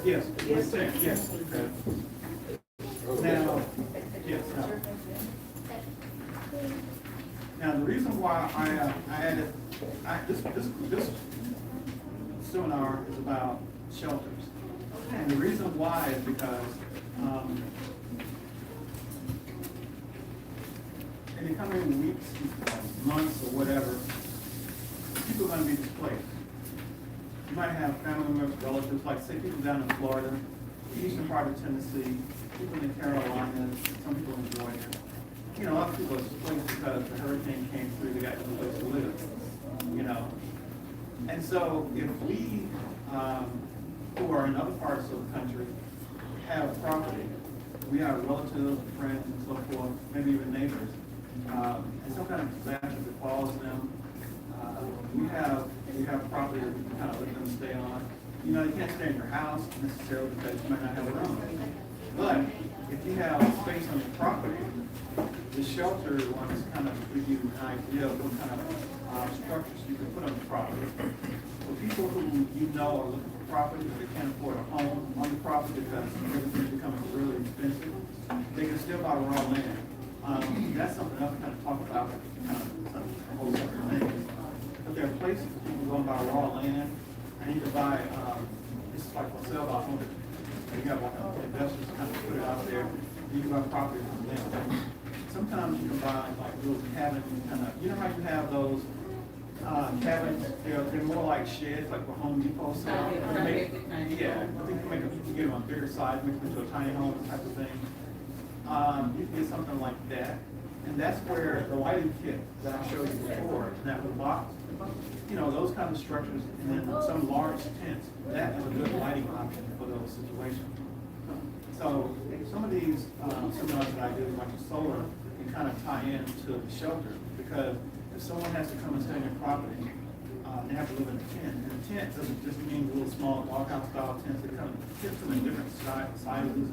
Yes, yes, yes. Okay. Now, yes, now the reason why I added, this seminar is about shelters. And the reason why is because in the coming weeks, months, or whatever, people are going to be displaced. You might have family members, relatives, like say people down in Florida, the eastern part of Tennessee, people in the Carolinas, some people in Georgia. You know, other people are displaced because the hurricane came through, they got no place to live, you know. And so if we, who are in other parts of the country, have property, we have relatives, friends, and so forth, maybe even neighbors, and some kind of disaster befalls them, we have property that we can kind of let them stay on. You know, you can't stay in your house necessarily because you might not have a room. But if you have space on your property, the shelter wants to kind of give you an idea of what kind of structures you can put on the property. For people who you know are looking for property, but they can't afford a home on the property because everything's becoming really expensive, they can still buy raw land. That's something else to kind of talk about, kind of a whole separate thing. But there are places where people go and buy raw land, and you can buy, this is like for sale by owner. You got investors kind of put it out there, you can buy property from them. Sometimes you can buy like little cabins, kind of, you know how you have those cabins, they're more like sheds, like for Home Depot sell. Yeah, I think you can get them on bigger size, make them into a tiny home type of thing. You can get something like that. And that's where the lighting kit that I showed you before, in that little box, you know, those kind of structures, and then some large tents, that is a good lighting option for those situations. So some of these seminars that I do, like the solar, can kind of tie into the shelter, because if someone has to come and stay in your property, they have to live in a tent. And a tent doesn't just mean little small walkout style tents. They come in different sizes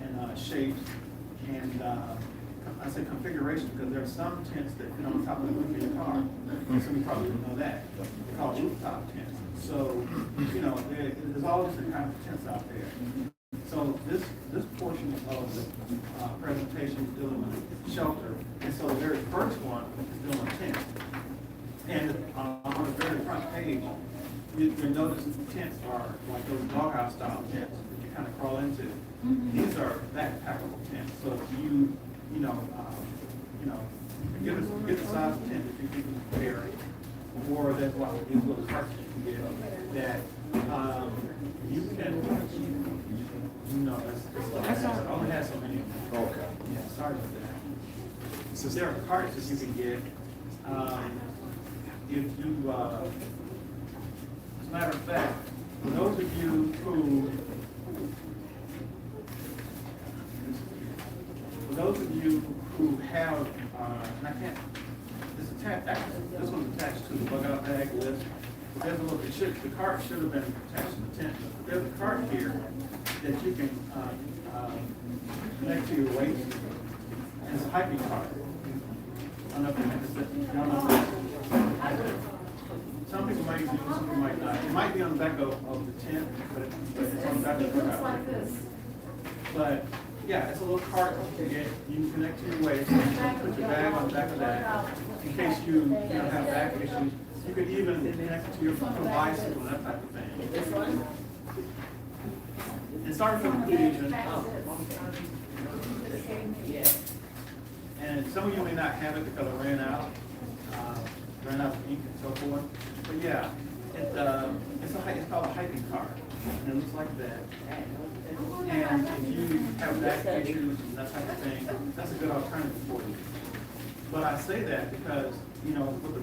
and shapes, and I say configuration because there are some tents that fit on top of the roof of your car. Some of you probably didn't know that. They're called rooftop tents. So, you know, there's all different kinds of tents out there. So this portion of the presentation is dealing with shelter. And so the very first one is dealing with tents. And on the very front page, you'll notice that the tents are like those doghouse style tents that you kind of crawl into. These are backpackable tents. So if you get the size of tent that you can carry, or that's why these little carts you can get that you can, I only had so many. Okay. Yeah, sorry about that. So there are carts that you can get. If you, as a matter of fact, for those of you who have, and I can't, this one's attached to the bug out bag list. But there's a little, the cart should have been attached to the tent. But there's a cart here that you can connect to your waist, and it's a hiking cart. I don't know if you have to some people might use it, some people might not. It might be on the back of the tent, but it's on the back of the cart. Like this. But yeah, it's a little cart you can get. You can connect to your waist, and put your bag on the back of that in case you have back issues. You could even connect it to your bicycle, that type of thing. This one? And sorry for the confusion. And some of you may not have it because I ran out of ink and so forth. But yeah, it's called a hiking cart, and it looks like that. And if you have back issues and that type of thing, that's a good alternative for you. But I say that because, you know, with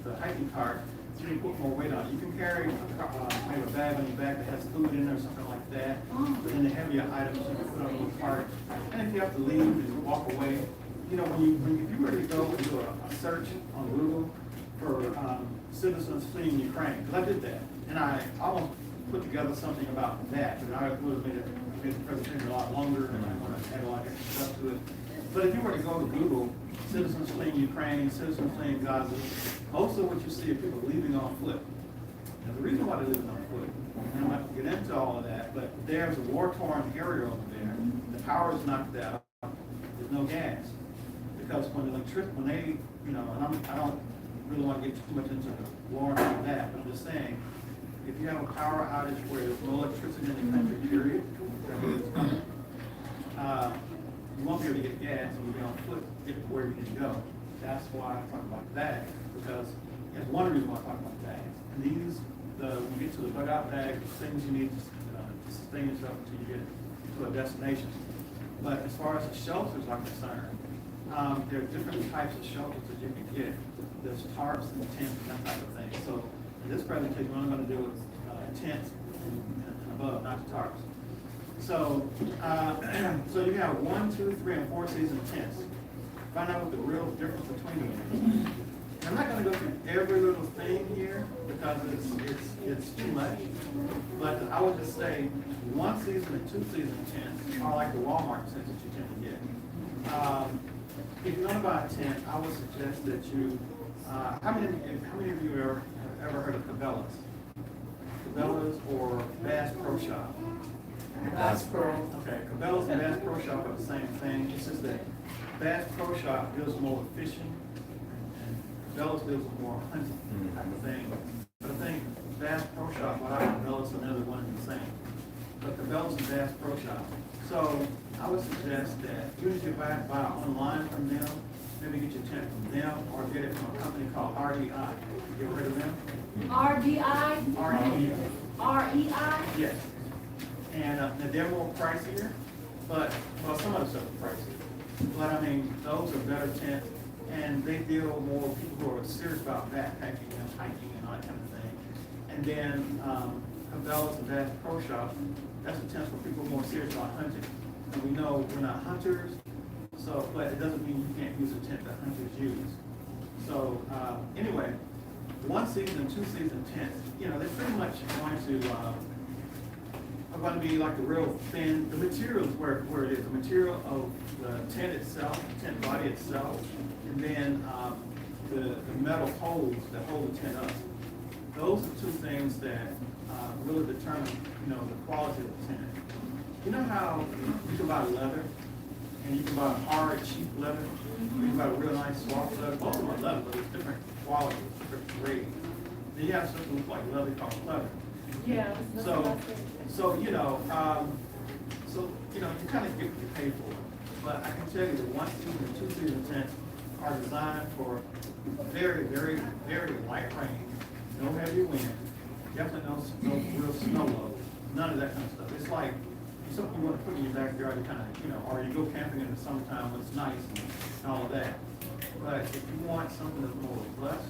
the hiking cart, you can put more weight on it. You can carry maybe a bag on your back that has food in it or something like that. But then the heavier items you can put on a little cart. And if you have to leave and walk away, you know, if you were to go and do a search on Google for citizens fleeing Ukraine, because I did that, and I almost put together something about that, but I would have made the presentation a lot longer, and I want to add a lot of extra stuff to it. But if you were to go to Google, citizens fleeing Ukraine, citizens fleeing Gaza, most of what you see are people leaving on foot. Now, the reason why they're living on foot, and I'm not going to get into all of that, but there's a war-torn area over there. The power is knocked out. There's no gas. Because when the electricity, when they, you know, and I don't really want to get too much into the warranty of that, but I'm just saying, if you have a power outage where there's no electricity in the country, period, you won't be able to get gas, and you'll be on foot to get to where you need to go. That's why I talk about bags, because that's one reason why I talk about bags. And these, when you get to the dugout bag, things you need to sustain yourself until you get to a destination. But as far as the shelters are concerned, there are different types of shelters that you can get. There's tarps and tents and that type of thing. So in this presentation, what I'm going to do is tents and above, not the tarps. So, so you have 1, 2, 3, and 4 season tents. Find out what the real difference between them is. I'm not going to go through every little thing here because it's too much. But I would just say 1 season and 2 season tents are like the Walmart tents that you tend to get. If you're going to buy a tent, I would suggest that you. How many of you have ever heard of Cabela's? Cabela's or Bass Pro Shop? Bass Pro. Okay, Cabela's and Bass Pro Shop are the same thing. It's just that Bass Pro Shop deals more with fishing, and Cabela's deals with more hunting type of thing. But I think Bass Pro Shop, what I Cabela's and the other one is the same. But Cabela's and Bass Pro Shop. So I would suggest that you need to buy online from them, maybe get your tent from them, or get it from a company called RDI. You ever heard of them? RDI? RDI. REI? Yes. And now they're more pricier, but, well, some of the stuff is pricier. But I mean, those are better tents, and they deal more with people who are serious about backpacking and hiking and all that kind of thing. And then Cabela's and Bass Pro Shop, that's a tent for people who are more serious about hunting. And we know we're not hunters, so, but it doesn't mean you can't use a tent that hunters use. So anyway, 1 season and 2 season tents, you know, they're pretty much going to are going to be like the real thin. The material is where it is. The material of the tent itself, the tent body itself, and then the metal holes that hold the tent up. Those are two things that really determine, you know, the quality of the tent. You know how you can buy leather, and you can buy hard, cheap leather. You can buy a real nice soft leather. Both of them are leather, but it's different quality, different grade. Then you have something that looks like leather called leather. Yeah. So you know, you kind of get what you pay for. But I can tell you that 1 season and 2 season tents are designed for very, very, very light rain, no heavy wind, definitely no real snow load, none of that kind of stuff. It's like something you want to put in your backyard to kind of, you know, or you go camping in the summertime when it's nice and all of that. But if you want something that's more robust,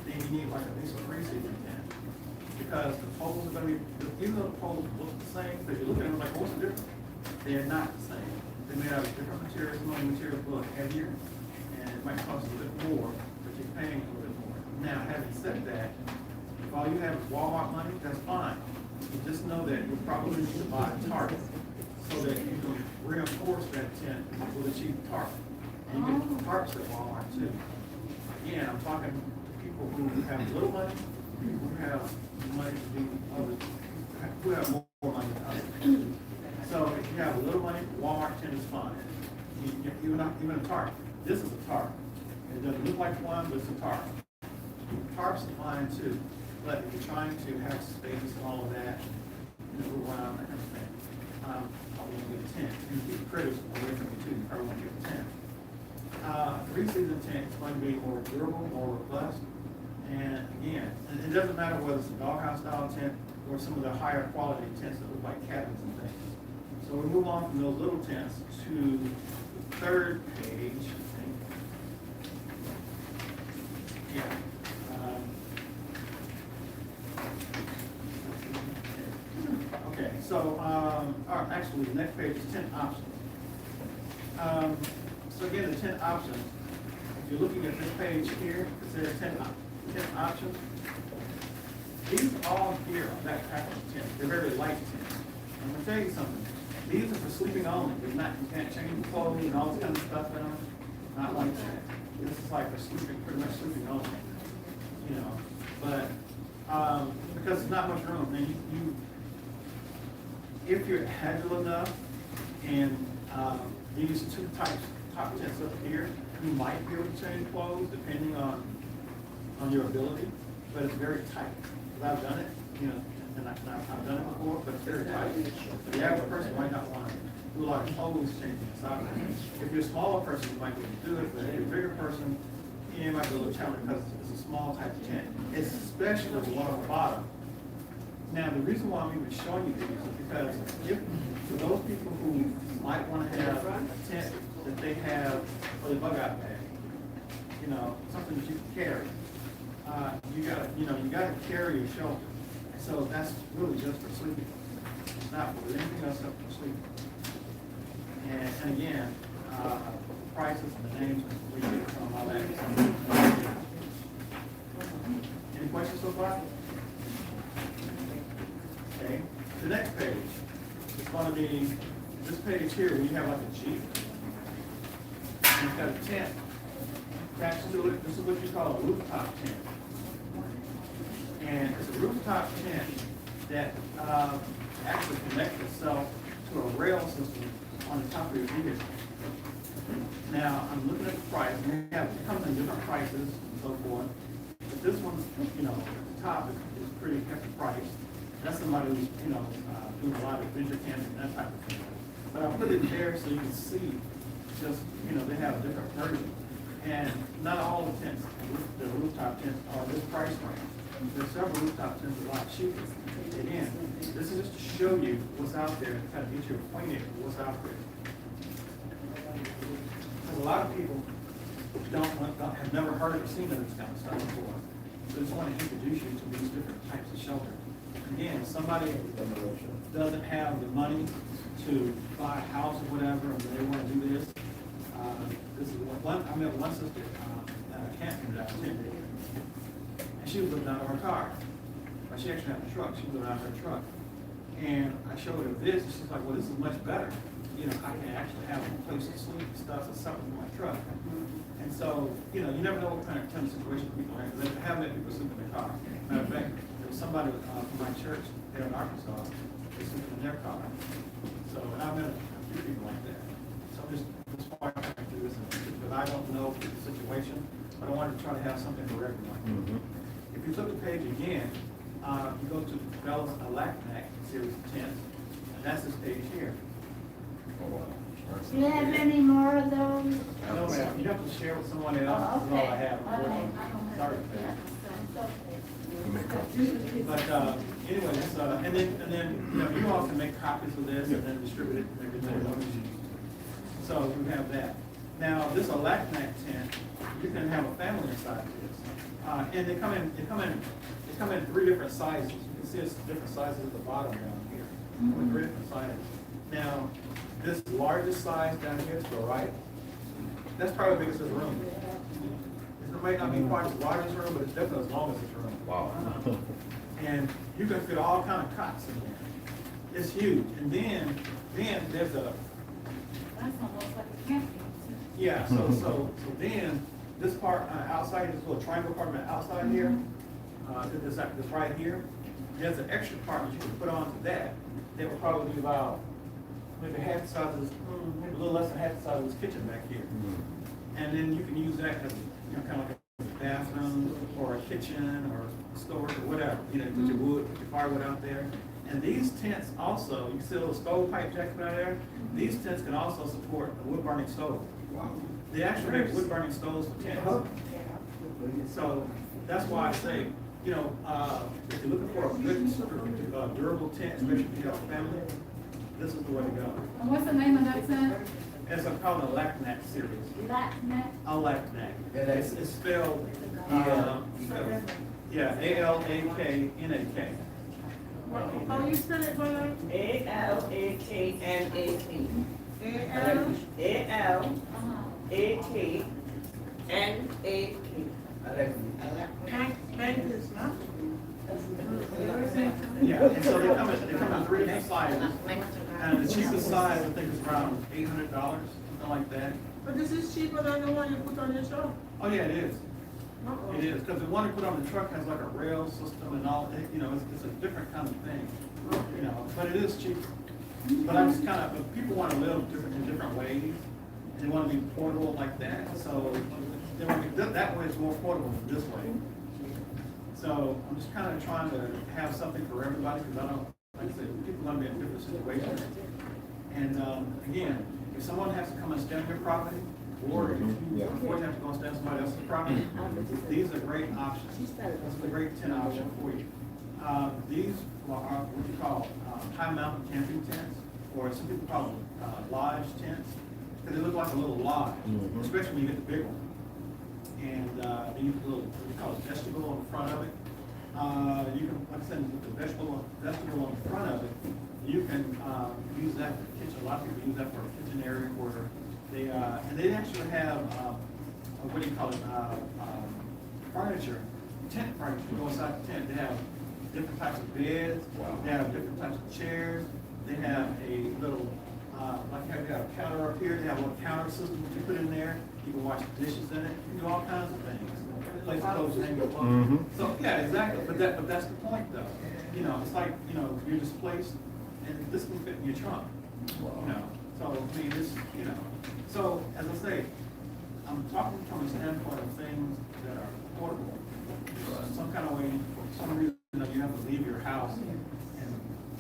then you need like at least a 3 season tent. Because the poles are going to be, even though the poles look the same, but you look at them like, what's the difference? They're not the same. They're made out of different materials. Some of the materials are a little heavier, and it might cost a little bit more, but you're paying a little bit more. Now, having said that, if all you have is Walmart money, that's fine. You just know that you'll probably need to buy a tarp so that you can reinforce that tent with a cheap tarp. And you get tarps at Walmart too. Again, I'm talking to people who have little money, people who have money to do others, who have more money than others. So if you have a little money, Walmart tent is fine. Even a tarp. This is a tarp. It doesn't look like one, but it's a tarp. Tarps are fine too. But if you're trying to have space and all of that, move around, that kind of thing, I want to get a tent. And keep critters away from you too. You probably want to get a tent. 3 season tent is going to be more durable, more robust. And again, it doesn't matter whether it's a doghouse style tent or some of the higher quality tents that look like cabins and things. So we move on from those little tents to the third page, I think. Yeah. Okay, so actually, the next page is tent options. So again, the tent options. If you're looking at this page here, it says tent options. These all here are backpacker tents. They're very light tents. I'm going to tell you something. These are for sleeping only. You can't change clothes and all this kind of stuff in them. Not like that. This is like for sleeping, pretty much sleeping only. You know, but because there's not much room. And if you're agile enough and you use two types, top tents up here, you might be able to change clothes depending on your ability, but it's very tight. Because I've done it, you know, and I've done it before, but it's very tight. The average person might not want to do a lot of clothes changing inside. If you're a smaller person, you might be able to do it, but if you're a bigger person, it might be a little challenging because it's a small type of tent, especially the one on the bottom. Now, the reason why I'm even showing you these is because for those people who might want to have a tent that they have for the bug out bag, you know, something that you can carry, you gotta carry your shelter. So that's really just for sleeping. It's not for anything else except for sleeping. And again, prices and the names we get from all that. Any questions so far? Okay. The next page is going to be this page here where you have like a Jeep. And it's got a tent attached to it. This is what you call a rooftop tent. And it's a rooftop tent that actually connects itself to a rail system on the top of your vehicle. Now, I'm looking at the price, and it comes in different prices and so forth. But this one's, you know, at the top is pretty hefty price. That's somebody who's, you know, doing a lot of adventure camping, that type of thing. But I put it there so you can see just, you know, they have a different version. And not all the tents, the rooftop tents are this price range. There's several rooftop tents a lot cheaper. Again, this is just to show you what's out there, and kind of get you acquainted with what's out there. Because a lot of people have never heard or seen of this kind of stuff before. So I just want to introduce you to these different types of shelter. Again, somebody doesn't have the money to buy a house or whatever, and they want to do this. This is one. I met one sister at a camping that I attended, and she was living out of her car. But she actually had a truck. She was living out of her truck, and I showed her this, and she's like, "Well, this is much better. You know, I can actually have a place to sleep and stuff that's separate from my truck." And so, you know, you never know what kind of situation people are in. Because I have met people sleep in their car. Matter of fact, there was somebody from my church there in Arkansas, they sleep in their car. So, and I've met a few people like that. So I'm just why I'm trying to do this, because I don't know the situation, but I wanted to try to have something for everyone. If you flip the page again, you go to Bella's Alacnac series of tents, and that's this page here. Do you have any more of those? No, ma'am, you have to share with someone else. Oh, That's all I okay. have. Okay. Sorry. But anyway, and then you know, you all can make copies of this and then distribute it and everything. So we have that. Now this Alacnac tent, you can have a family inside of this, and they come in 3 different sizes. You can see it's different sizes at the bottom down here. With 3 different sizes. Now this largest size down here to the right, that's probably the biggest of the room. It might not be quite as large as the room, but it's definitely as long as this room. Wow. And you can fit all kind of cots in there. It's huge. And then there's a That's almost like a camping. yeah. So then this part outside, this little triangle part outside here, this right here. There's an extra part that you can put onto that. That will probably be about maybe half the size of this, maybe a little less than half the size of this kitchen back here. And then you can use that as kind of like a bathroom or a kitchen or storage or whatever. You know, put your wood, put your firewood out there. And these tents also, you see a little stovepipe jacket out there? These tents can also support a wood burning stove. Wow. They actually make wood burning stoves for tents. So that's why I say, you know, if you're looking for a good, durable tent, especially if you have a family, this is the way to go. And what's the name of that tent? It's called an Alacnac series. Alacnac? Alacnac. It's spelled, yeah, A-L-A-K-N-A-K. Oh, you spell it, boy? A-L-A-K-N-A-T. Kansas, no? Yeah, and so they come in 3 different sizes. And the cheapest size, I think, is around $800, something like that. But this is cheaper than the one you put on your show. Oh, yeah, it is. It is, because the one they put on the truck has like a rail system and all, you know, it's a different kind of thing, you know, but it is cheap. But I'm just kind of, but people want to live in different ways, and they want to be portable like that, so they want to be, that way it's more portable than this way. So I'm just kind of trying to have something for everybody, because I don't, like I said, people want to be in different situations. And again, if someone has to come and stand on your property, or if you unfortunately have to go and stand on somebody else's property, these are great options. This is a great tent option for you. These are what you call high mountain camping tents, or some people call them lodge tents, because they look like a little lodge, especially when you get the big one. And they use a little, what you call a vestibule on the front of it. You can, like I said, with the vestibule on the front of it, you can use that for the kitchen. A lot of people use that for a kitchen area where they, and they actually have, what do you call it, furniture, tent furniture. You go inside the tent, they have different types of beds, they have different types of chairs, they have a little, like they have a counter up here, they have a little counter system that you put in there. You can wash dishes in it, you can do all kinds of things. Like clothes hang your clothes. So, yeah, exactly, but that's the point though. You know, it's like, you know, you're displaced, and this can fit in your trunk. You know, so, I mean, this, you know. So, as I say, I'm talking from a standpoint of things that are portable. Some kind of way, for some reason, you know, you have to leave your house, and,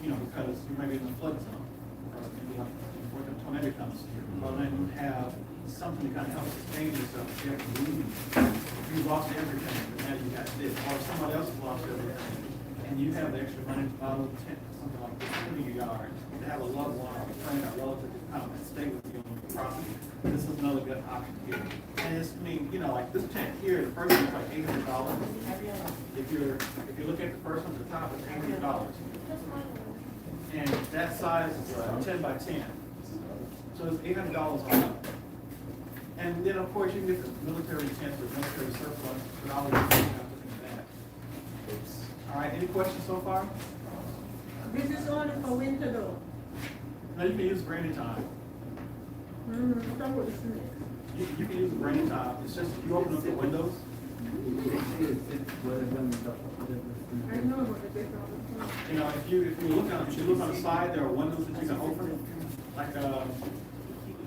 you know, because you may be in the flood zone, or maybe like, before the tornado comes, well, then you have something to kind of help sustain yourself. You have to leave. You lost everything, but now you got this, or somebody else has lost everything, and you have the extra money to buy a little tent, something like this, in your yard, to have a loved one or a friend or relative to come and stay with you on your property. This is another good option here. And it's, I mean, you know, like this tent here, the first one's like $800. If you look at the first one at the top, it's $800. And that size is 10 by 10. So it's $800 on up. And then, of course, you can get the military tents or military surplus, but I'll leave you looking at that. All right, any questions so far? This is only for winter though. No, you can use it for any time. That was it. You can use it for any time. It's just if you open up the windows. I know what it is all the time. You know, if you look on the side, there are windows that you can open. Like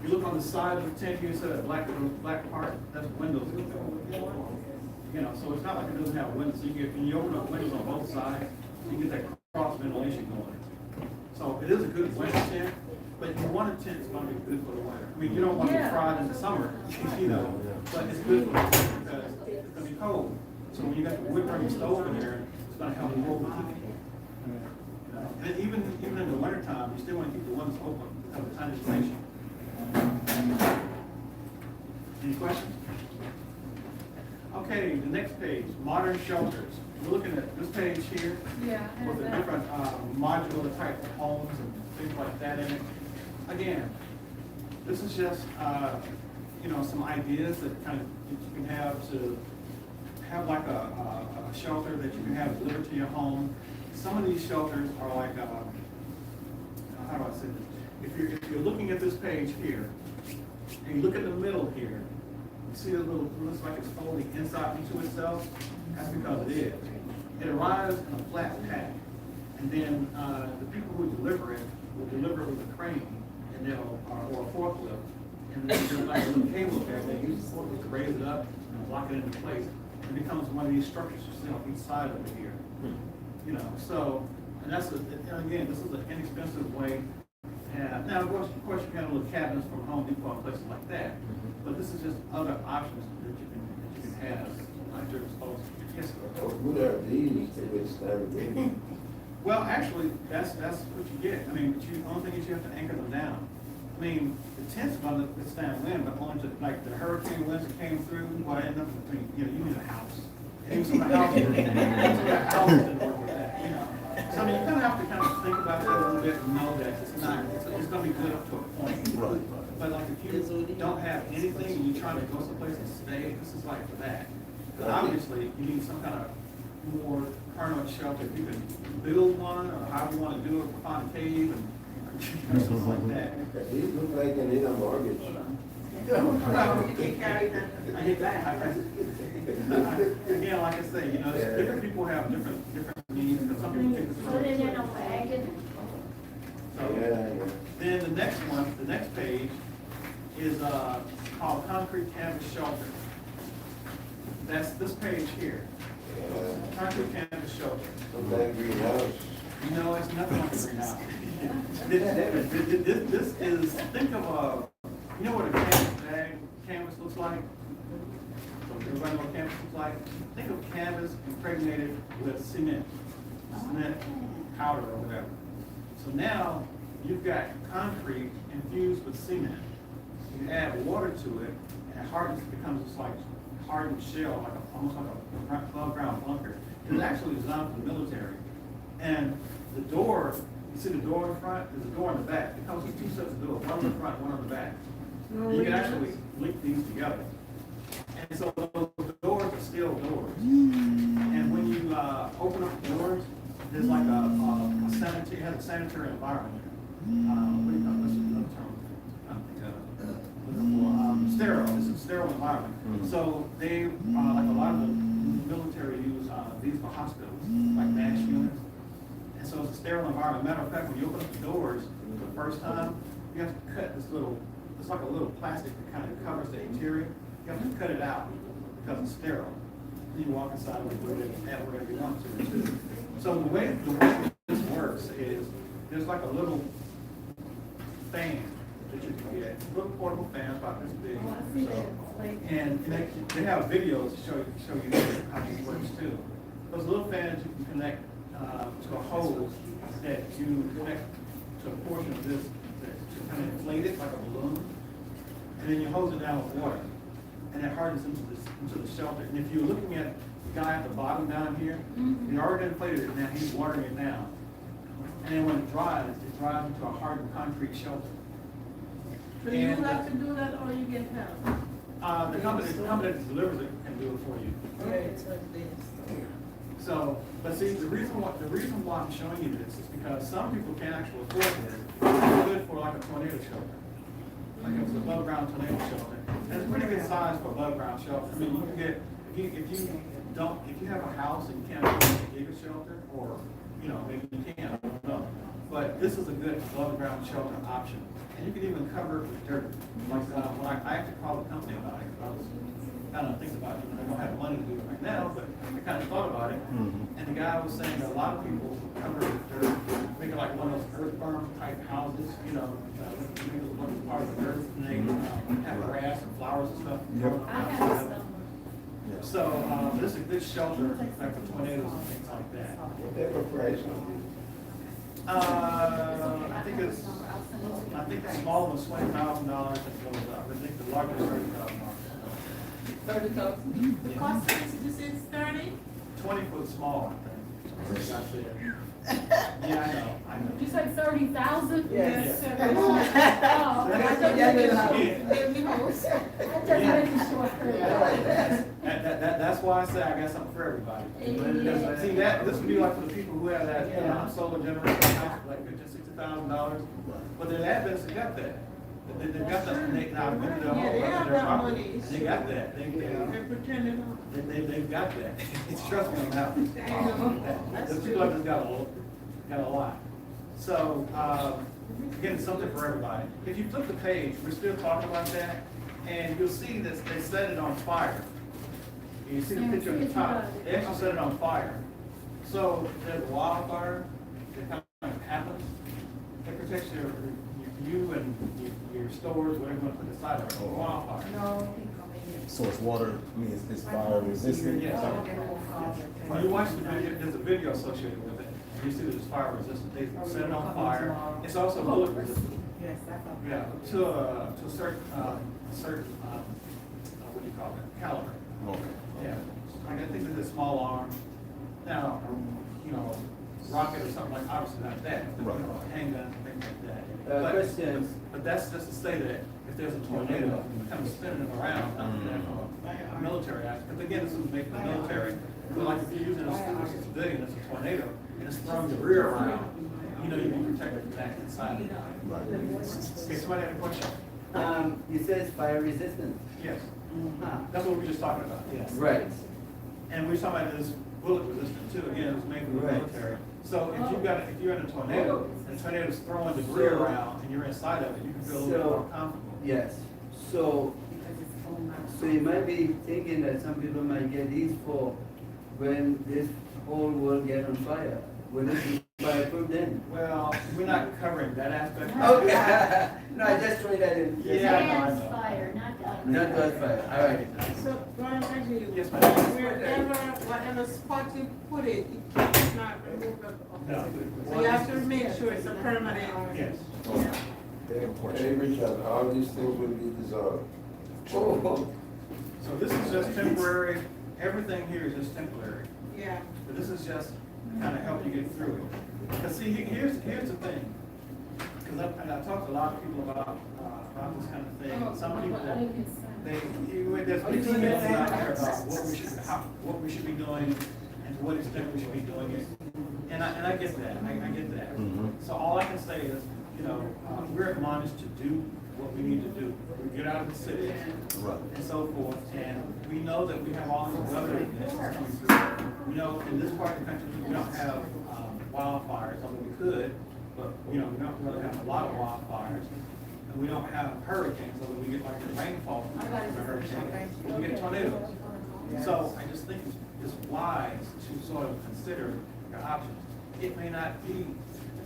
if you look on the side of the tent, you see that black part. That's windows. You know, so it's not like it doesn't have windows. So when you open up windows on both sides, you get that cross ventilation going. So it is a good winter tent, but you want a tent that's going to be good for the winter. I mean, you don't want to be fried in the summer, you know, but it's good for the winter because it's going to be cold. So when you got the wood burning stove in there, it's going to help you hold the heat. And even in the wintertime, you still want to keep the windows open because of condensation. Any questions? Okay, the next page, modern shelters. We're looking at this page here Yeah. with the different modular type of homes and things like that in it. Again, this is just you know, some ideas that kind of that you can have to have like a shelter that you can have delivered to your home. Some of these shelters are like how do I say this? If you're looking at this page here, and you look at the middle here, you see a little, it looks like it's folding inside into itself. That's because it is. It arrives in a flat pack, and then the people who deliver it will deliver it with a crane, and they'll or a forklift, and then there's like a little cable there. They use the forklift to raise it up and lock it into place. It becomes one of these structures you see on each side of it here. You know, so and that's and again, this is an inexpensive way. And now, of course, you have little cabinets from Home Depot and places like that, but this is just other options that you can have at your disposal. Yes, sir. What are these to withstand? Well, actually, that's what you get. I mean, the only thing is you have to anchor them down. I mean, the tent's going to withstand wind, but only to, like the hurricane winds that came through, well, I ended up, I mean, you know, you need a house. And even some of the houses didn't work with that, you know. So I mean, you kind of have to kind of think about that a little bit and know that it's going to be good up to a point. Right. But like if you don't have anything and you're trying to go someplace and stay, this is like for that. But obviously, you need some kind of more permanent shelter. If you can build one or however you want to do it, find a cave and something like that. These look like they need a mortgage. I get that. Again, like I say, you know, different people have different needs, and some people take this. Put it in a wagon. So, then the next one, the next page is called concrete canvas shelter. That's this page here. Concrete canvas shelter. Sometimes greenhouse. No, it's nothing like a greenhouse. This is, think of a, you know what a canvas looks like? So everybody know what canvas looks like? Think of canvas impregnated with cement powder or whatever. So now you've got concrete infused with cement. You add water to it, and it hardens, becomes this like hardened shell, like almost like a above ground bunker. It's actually designed for the military. And the door, you see the door in front, there's a door in the back. It comes with two sets of doors, one on the front, one on the back. You can actually link these together. And so those doors are steel doors. And when you open up the doors, there's like a sanitary, it has a sanitary environment. What do you call it? What's another term? I don't think sterile. It's a sterile environment. So they, like a lot of the military use these for hospitals, like MASH units. And so it's a sterile environment. Matter of fact, when you open up the doors for the first time, you have to cut this little, it's like a little plastic that kind of covers the interior. You have to cut it out because it's sterile. Then you walk inside and put it at wherever you want to. So the way this works is there's like a little fan that you can get, little portable fan about this big. And they have videos to show you how this works too. Those little fans you can connect to a hose that you connect to a portion of this to kind of inflate it like a balloon, and then you hose it down with water, and it hardens into the shelter. And if you're looking at the guy at the bottom down here, he already inflated it, now he's watering it down. And then when it dries into a hardened concrete shelter. So you have to do that or you get help? The company that delivers it can do it for you. Okay, it's like this. So, but see, the reason why I'm showing you this is because some people can't actually afford this. It's good for like a tornado shelter. Like it's an above ground tornado shelter. And it's a pretty good size for above ground shelter. I mean, you can get, if you have a house and you can't afford a giga shelter, or, you know, maybe you can, I don't know. But this is a good above ground shelter option. And you can even cover it with dirt. Like, when I actually called the company about it, I was kind of thinking about it. I don't have money to do it right now, but I kind of thought about it. And the guy was saying that a lot of people cover it with dirt, make it like one of those earth berm type houses, you know, make it one part of the earth, and they have grass and flowers and stuff. I have some. So this is a good shelter like for tornadoes and things like that. Whatever price on I think the small one was $20,000 and goes up. I think the larger is $30,000. 30,000. The cost is 30? 20 for the small, I think. That's it. Yeah, I know. Did you say 30,000? Yes. Oh, I thought you were Yeah. just making sure. That's why I say I got something for everybody. Because, see, this would be like for the people who have that solar generator house, like $50,000, but their advocates have got that. They've got that. They got that. They've got that. It's trust me on that one. The people like this got a lot. So again, it's something for everybody. If you flip the page, we're still talking about that, and you'll see that they set it on fire. You see the picture at the top. They actually set it on fire. So there's a wildfire that kind of happens. It protects you and your stores, whatever you want to put inside of it, or wildfire. No. So it's water, I mean, it's fire resistant? Yes. When you watch the video, there's a video associated with it. You see that it's fire resistant. They set it on fire. It's also bullet resistant. Yes, that's all. Yeah, to a certain what do you call it, caliber. Okay. Yeah, like I think it's a small arm. Now, you know, rocket or something like, obviously not that, you know, handgun, things like that. But that's just to say that if there's a tornado, kind of spinning it around, not that from a military aspect. But again, this is making the military. But like if you're using a civilian, it's a tornado, and it's throwing the rear around, you know, you can protect it from that inside. Right. Okay, somebody have a question? It says fire resistant. Yes, Huh. that's what we were just talking about, yes. Right. And we were talking about this bullet resistant too, again, it was made for the Right. military. So if you're in a tornado, and the tornado's throwing debris So- around, and you're inside of it, you can feel a little bit more comfortable. Yes. So, so you might be thinking that some people might get these for when this whole world get on fire. Will it be fireproof then? Well, we're not covering that aspect. Okay. No, I just threw that in. Yeah, I know, I Man's know. fire, not God. Not that fire, all right. So, Brian, actually, Yes, ma'am. wherever, whatever spot you put it, it's not removable. No. So you have to make sure it's a permanent. Yes. Avery, that all these things will be dissolved. Oh, So this is just temporary, everything here is just temporary. Yeah. But this is just kind of help you get through it. Because see, here's the thing. Because I've talked to a lot of people about this kind of thing. Oh, Some people, I didn't say. there's big emails out there about what we should be doing and to what extent we should be doing it. And I get that, I get that. So all I can say is, we're admonished to do what we need to do. We get out of the city and so forth, and we know that we have all these weather events coming through. We know in this part of the country, we don't have wildfires, although we could, but, we don't really have a lot of wildfires. And we don't have hurricanes, although we get like the rainfall from the hurricanes. We get tornadoes. So I just think it's wise to sort of consider your options. It may not be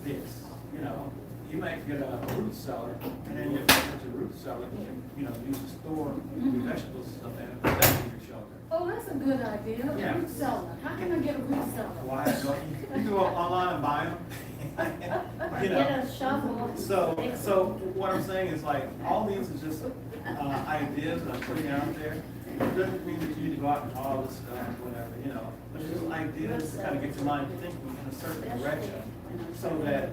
this, you might get a root cellar, and then you have to root cellar, use to store your vegetables and stuff in it, but that's in your shelter. Oh, that's a good idea, a Yeah. root cellar. How can I get a root cellar? Why, you can go online and buy them. Get a shovel. So what I'm saying is like, all these are just ideas that I'm putting out there. It doesn't mean that you need to go out and do all this stuff, whatever, but it's just ideas to kind of get your mind thinking in a certain direction so that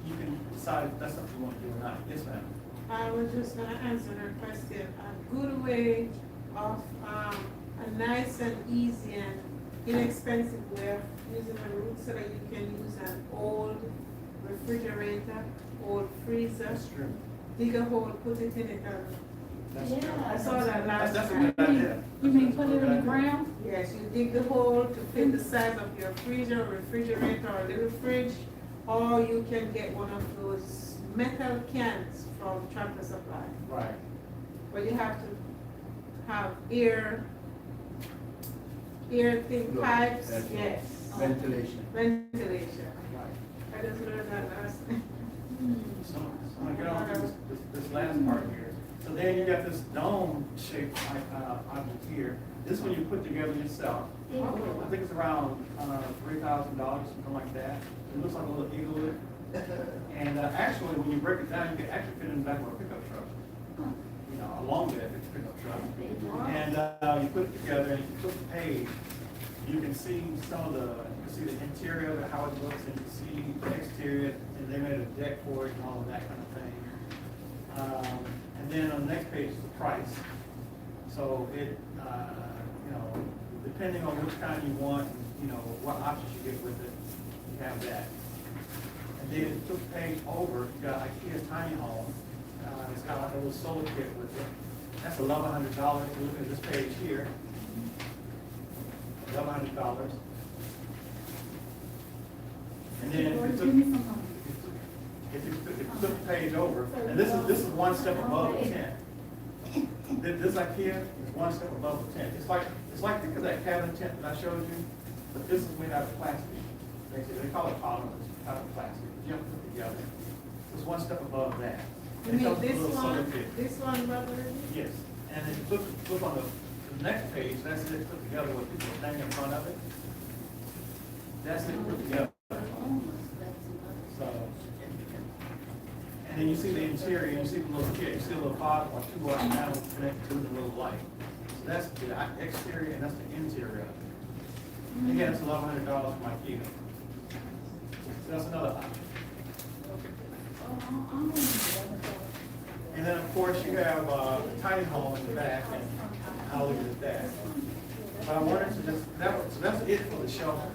you can decide if that's something you want to do or not. Yes, ma'am. I was just gonna answer her question. A good way of, a nice and easy and inexpensive way of using a root so that you can use an old refrigerator, old freezer. That's true. Dig a hole, put it in it, That's Yeah. true. I saw that last That's a time. good idea. You mean put it in the ground? Yes, you dig the hole to fit the size of your freezer, refrigerator, or little fridge, or you can get one of those metal cans from Tractor Supply. Right. But you have to have air thing No, pipes, that's- yes, ventilation. ventilation. Right. I just learned that last night. So I'm gonna get on to this last part here. So then you got this dome shaped object here. This one you put together yourself. I think it's around $3,000, something like that. It looks like a little igloo. And actually, when you break it down, you can actually fit it in the back of a pickup truck. A long bed pickup truck. And you put it together, and if you flip the page, you can see the interior, how it looks, and you can see the exterior, and they made a deck for it and all of that kind of thing. And then on the next page is the price. So it, depending on which kind you want, what options you get with it, you have that. And then if you flip the page over, you got IKEA's tiny home. It's got like a little solar kit with it. That's $1,100. If you look at this page here, $1,100. And then Give me some money. if you flip the page over, and this is one step above the tent. This IKEA is one step above the tent. It's like that cabinet tent that I showed you, but this is made out of plastic. They call it polymer, it's out of plastic. You have to put it together. It's one step above that. You And it mean comes with a this little solar one, kit. this one, Robert? Yes, and then you flip on the next page, that's it put together with the thing in front of it. That's it put together. So, and then you see the interior, you see the little kit, you see a little 5.2 panel connected to the little light. So that's the exterior and that's the interior. Again, it's $1,100 from IKEA. So that's another option. And then, of course, you have a tiny home in the back, and I'll leave it at that. But I wanted to just, so that's it for the shelter.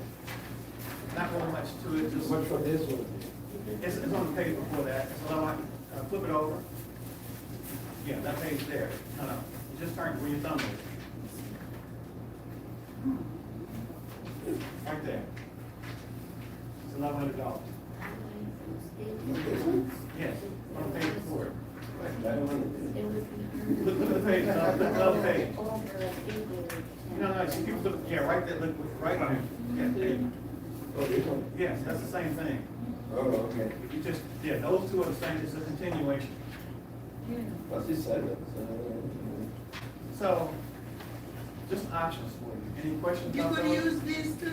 Not really much to it, just. What for this one? It's on the page before that, so I flip it over. Yeah, that page there, no, no, you just turn where your thumb is. Right there. It's $1,100. Yes, on page 4. Look at the page, no, look at the other page. No, no, you keep looking, yeah, right there, look, right there. Yeah, there you go. Oh, this one? Yes, that's the same thing. Oh, okay. You just, yeah, those two are the same, it's a continuation. What's this side? So, just options for you. Any questions You about could those? use this to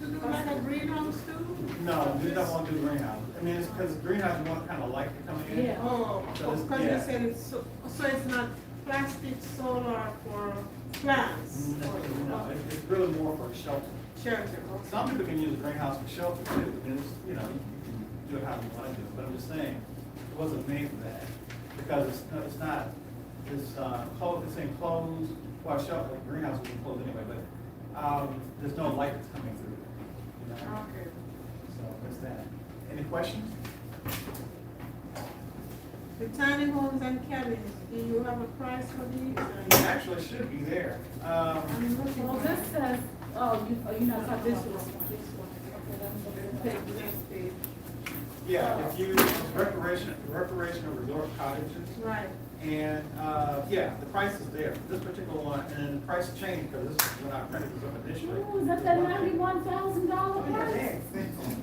do like a greenhouse too? No, we don't want to do greenhouse. I mean, it's because greenhouse, you want kind of light to come in. Yeah. Oh, So it's- because you yeah. said it's so it's not plastic solar for plants? No, it's really more for shelter. Shelter, Some people can use a greenhouse for shelter too. I mean, it's, you know, you can do it how you want to do it, but I'm just saying, it wasn't made for that. Because it's not, it's closed, it's enclosed, well, shelter, like greenhouse would be closed anyway, but, there's no light that's coming through it, you know? Okay. So, that's that. Any questions? The tiny homes and cabins, do you have a price for these? It actually should be there. I'm looking Well, for this says, you're not talking this about one. this one. Okay, that's what Take the next page. Yeah, if you, recreational resort cottages, Right. and, yeah, the price is there. This particular one, and the price changed, because this is when I printed this up initially. Ooh, is that $91,000 price?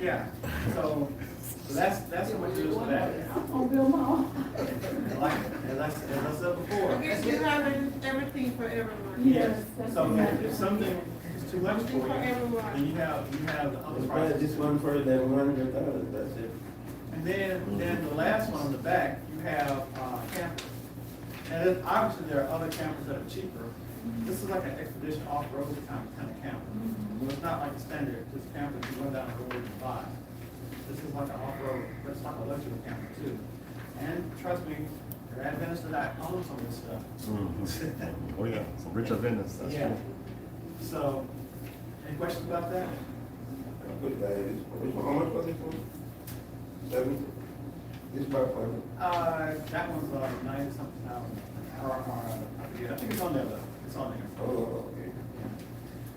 Yeah, so that's how much it is for that. I'm gonna build my own. Like, as I said before. I guess you have everything for everyone. Yes, that's So exactly. if something is too much for Something you, for everyone. then you have the other This prices. one for the 100,000, that's it. And then the last one on the back, you have campers. And then obviously there are other campers that are cheaper. This is like an expedition off-road kind of camper. So it's not like a standard, just camper you run down the road and buy. This is like an off-road, but it's like a luxury camper too. And trust me, there are Adventists that own some of this stuff. Oh, yeah, some rich Adventists, that's Yeah. true. So, any questions about that? Good guy, this one. Which one, how much was this one? 70? This by 500. That one's 90-something thousand. Or, I forget, I think it's on there though, it's on there. Oh, okay.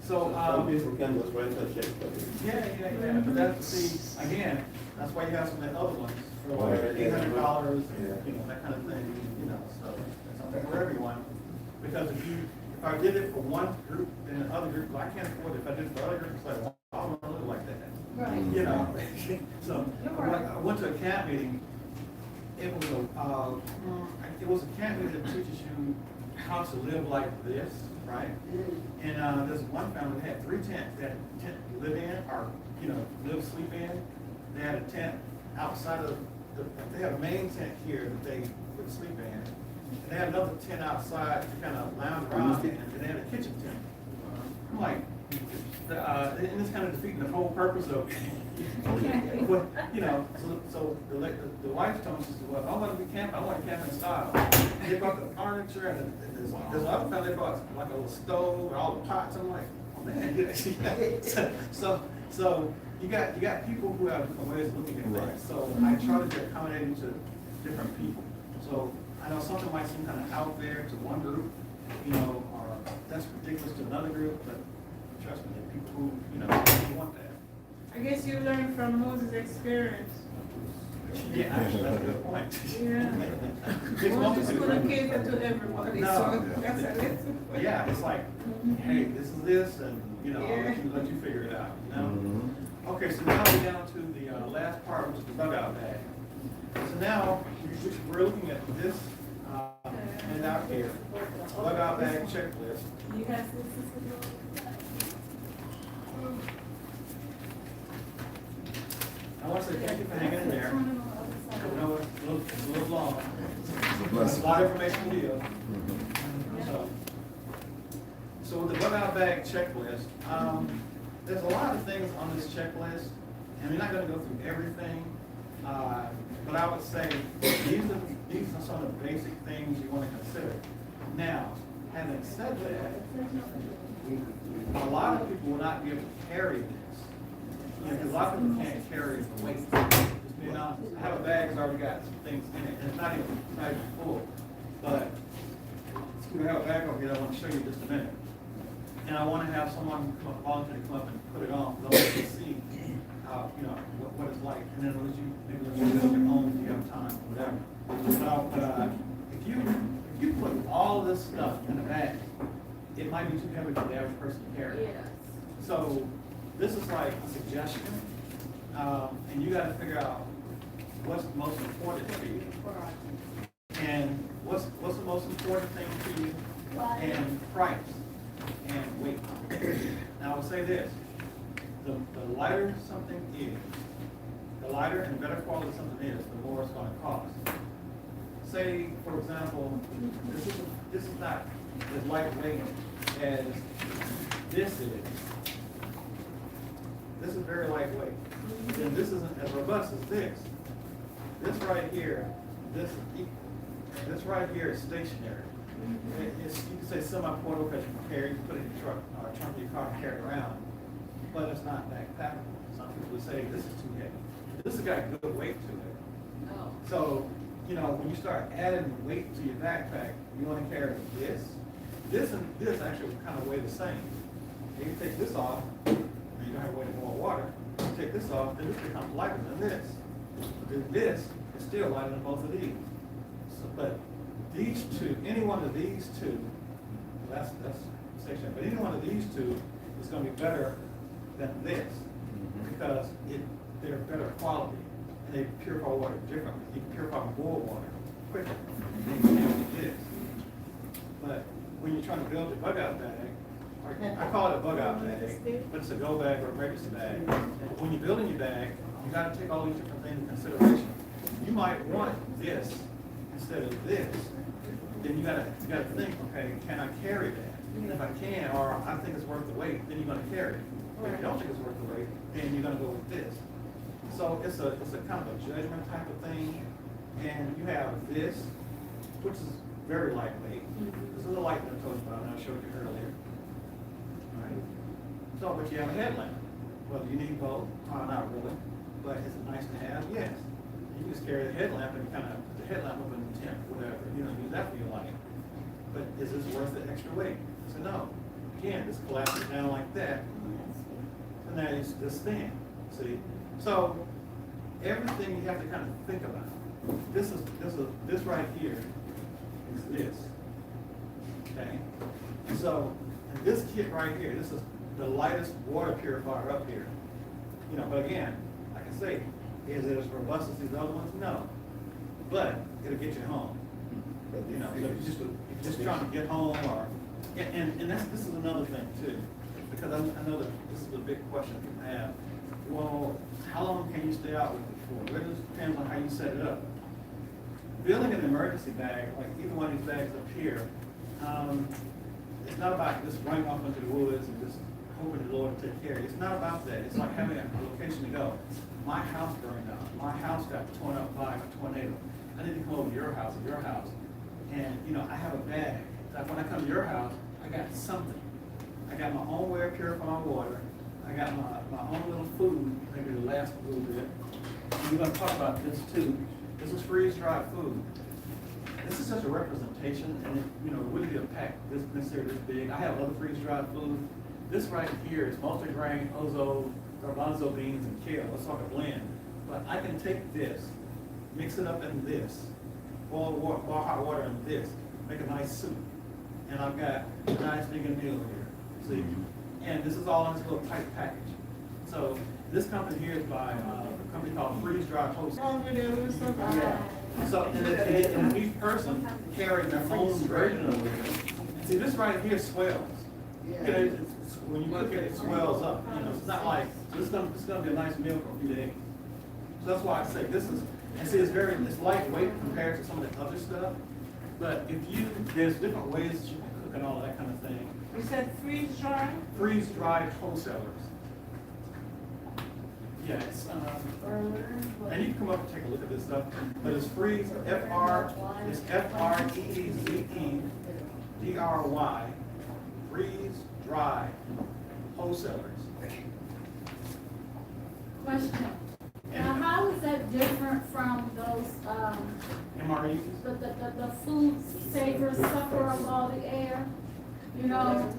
So, Some people can just write a check for it. yeah, but that's, see, again, that's why you have some of the other ones, for Oh, like yeah. $800, Yeah. you know, that kind of thing, you know, so, it's not for everyone. Because if I did it for one group, then the other group, well, I can't afford it, if I did it for other groups, it's like, well, I don't want to live like that. Right. You know, so, You're when right. I went to a camp meeting, it was a camp meeting that teaches you how to live like this, right? And, there's one family that had 3 tents. They had a tent to live in, or, you know, sleep in. They had a tent outside of, they had a main tent here that they would sleep in. And they had another tent outside to kind of lounge around in, and they had a kitchen tent. I'm like, and it's kind of defeating the whole purpose of, well, you know, so the wife told me, she said, well, if I want to be camping, I want to camp in style. They brought the furniture, and there's other family, they brought like a little stove and all the pots. I'm like, oh man, so you got people who have different ways of looking at things. So I try to be accommodating to different people. So I know something might seem kind of out there to one group, you know, or that's ridiculous to another group, but trust me, there are people who, you know, who want that. I guess you learned from Moses' experience. Yeah, actually, that's a good point. Yeah. Moses couldn't cater to everybody, No. so that's a lesson. But yeah, it's like, hey, this is this, and, you know, I'll let you figure it out, you know? Okay, so now we're down to the last part, which is the dugout bag. So now, we're looking at this handout here, dugout bag checklist. You guys, this is I want to say thank you for hanging in there. I know it's a little long. It's a There's a blessing. lot of information to give. So with the dugout bag checklist, there's a lot of things on this checklist, and we're not going to go through everything. But I would say these are some of the basic things you want to consider. Now, having said that, a lot of people will not be able to carry this. You know, 'cause a lot of people can't carry the weight. Just being honest, I have a bag that's already got some things in it, and it's not even full. But, we have a bag over here I want to show you in just a minute. And I want to have someone come up, volunteer to come up and put it on, because I want you to see how, you know, what it's like. And then maybe let you build your own if you have time, whatever. But if you put all this stuff in a bag, it might be too heavy for the average person to carry. Yes. So this is like a suggestion, and you got to figure out what's the most important to you, and what's the most important thing to you, and price, and weight. Now I will say this: the lighter something is, the lighter and better quality something is, the more it's going to cost. Say, for example, this is not as lightweight as this is. This is very lightweight. And this isn't as robust as this. This right here, this right here is stationary. It's, you can say semi-portable because you can carry, you can put it in your truck, or trunk of your car and carry it around. But it's not backpackable. Some people would say this is too heavy. This has got good weight to it. Oh. So, you know, when you start adding weight to your backpack, you want to carry this. This and this actually kind of weigh the same. And you take this off, and you don't have to weigh more water. You take this off, then this becomes lighter than this. Then this is still lighter than both of these. So, but these two, any one of these two, that's section. But any one of these two is going to be better than this because they're better quality. And they purify water differently. You can purify more water quicker than you can with this. But when you're trying to build a bug out bag, or I call it a bug out bag, but it's a go bag or a emergency bag. When you're building your bag, you got to take all these different things into consideration. You might want this instead of this. Then you gotta think, okay, can I carry that? And if I can, or I think it's worth the weight, then you're gonna carry it. If you don't think it's worth the weight, then you're gonna go with this. So it's a kind of a judgment type of thing. And you have this, which is very lightweight. It's a little lighter than a toast bottle, I showed you earlier. All right. So, but you have a headlamp. Well, you need both? Not really, but is it nice to have? Yes. You just carry the headlamp and kind of put the headlamp up in the tent, whatever, you know, use that for your light. But is this worth the extra weight? So no. Again, this collapses down like that, and that is this thin. See? So everything you have to kind of think about. This right here is this. Okay? So and this kit right here, this is the lightest water purifier up here. You know, but again, like I say, is it as robust as these other ones? No. But it'll get you home. You know, if you're just trying to get home, or and this is another thing too, because I know that this is a big question people have. Well, how long can you stay out with it for? It just depends on how you set it up. Building an emergency bag, like either one of these bags up here, it's not about just running off into the woods and just hoping the Lord will take care of you. It's not about that. It's like having a location to go. My house burned down. My house got torn up by a tornado. I need to come over to your house, and you know, I have a bag. Like when I come to your house, I got something. I got my own way of purifying water. I got my own little food, maybe to last a little bit. And we're going to talk about this too. This is freeze-dried food. This is just a representation, and it, you know, wouldn't be a pack this necessarily this big. I have other freeze-dried food. This right here is multigrain, ozo, garbanzo beans, and kale. Let's talk a blend. But I can take this, mix it up in this, boil hot water in this, make a nice soup. And I've got a nice vegan meal here. See? And this is all in this little tight package. So this company here is by a company called Freeze Dried Wholesale. So and each person carries their own version of it. See, this right here swells. You know, when you cook it, it swells up. You know, it's not like this is gonna be a nice meal for a few days. So that's why I say this is. And see, it's lightweight compared to some of the other stuff. But there's different ways that you can cook and all that kind of thing. You said freeze-dried? Freeze-dried wholesalers. Yeah, it's, and you can come up and take a look at this stuff, but it's freeze, F-R-E-Z-E-D-R-Y, freeze-dried wholesalers. Question. Now, how is that different from those, MREs? The food savers suffer of all the air, you know.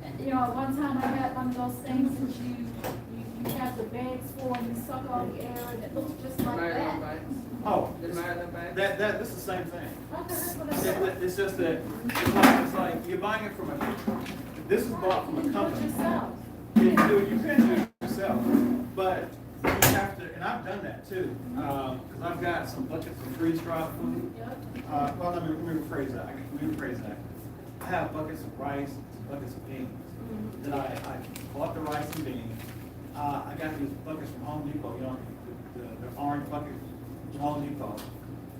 At one time I had one of those things that you have the bags for and you suck all the air and it looks just like that. Oh, The Maryland bags? this is the same thing. Okay, that's what I said. It's just that, it's like, you're buying it from this is bought from a Do it company. yourself. You can do it yourself, but you have to, and I've done that too, because I've got some buckets of freeze-dried food. Yep. Well, let me rephrase that. I have buckets of rice, buckets of beans. Then I bought the rice and beans. I got these buckets from Home Depot, the orange buckets from Home Depot.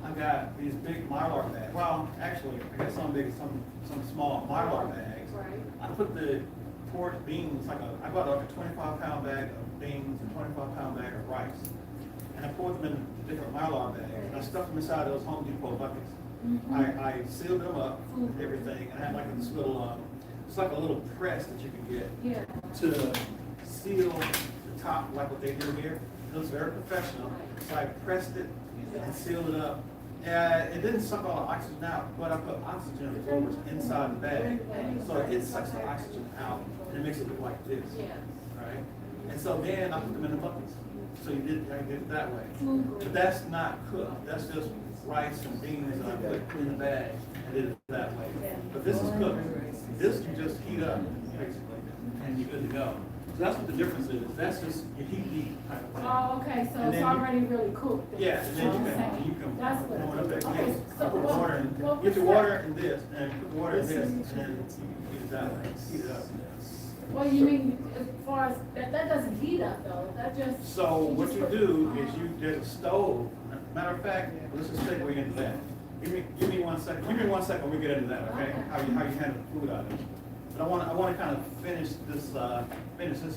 I got these big Mylar bags. Well, actually, I got some big, some small Mylar bags. Right. I put the pork beans, I bought like a 25-pound bag of beans and 25-pound bag of rice. And I poured them in different Mylar bags. And I stuffed them inside those Home Depot buckets. I sealed them up and everything, and I had like this little, it's like a little press that you can get Yeah. to seal the top, like what they do here. It was very professional. So I pressed it and sealed it up. It didn't suck all the oxygen out, but I put oxygen absorbers inside the bag. So it sucks the oxygen out and it makes it look like this, Yeah. right? And so then I put them in the buckets. So I did it that way. Food But grade. that's not cooked. That's just rice and beans that I put in the bag and did it that way. But this is cooked. This you just heat up, basically, and you're good to go. So that's what the difference is. That's just your heat type of thing. Oh, okay, so And it's then you- already really cooked. then. Yeah, and then Okay. you can That's what. warm it up there. Okay, Yes, so put what- water in, what get your was water that? in this, and put the water in this, and then you heat it that way, heat it up. Well, you mean, as far as, that doesn't heat up though, that just. So what just you put- do is there's a stove. Matter of fact, let's just segue into that. Give me 1 second. Give me 1 second when we get into that, okay? Okay. How you handle the food items. But I want to kind of finish this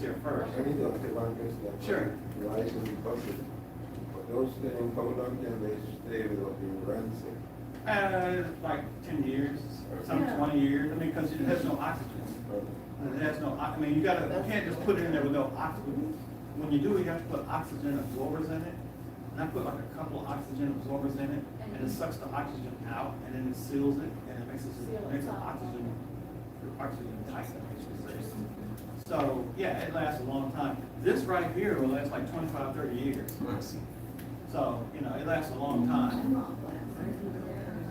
here first. I need to take one question. Sure. Rice in the bucket. But those things, how long can they stay without being rancid? Like 10 years, some Yeah. 20 years. I mean, because it has no oxygen. It has no, I mean, you can't just put it in there with no oxygen. When you do it, you have to put oxygen absorbers in it. And I put like a couple of oxygen absorbers in it, and it sucks the oxygen out, and then it seals it, and it makes it oxygen tight, I should say. So, yeah, it lasts a long time. This right here will last like 25, 30 years. So, it lasts a long time.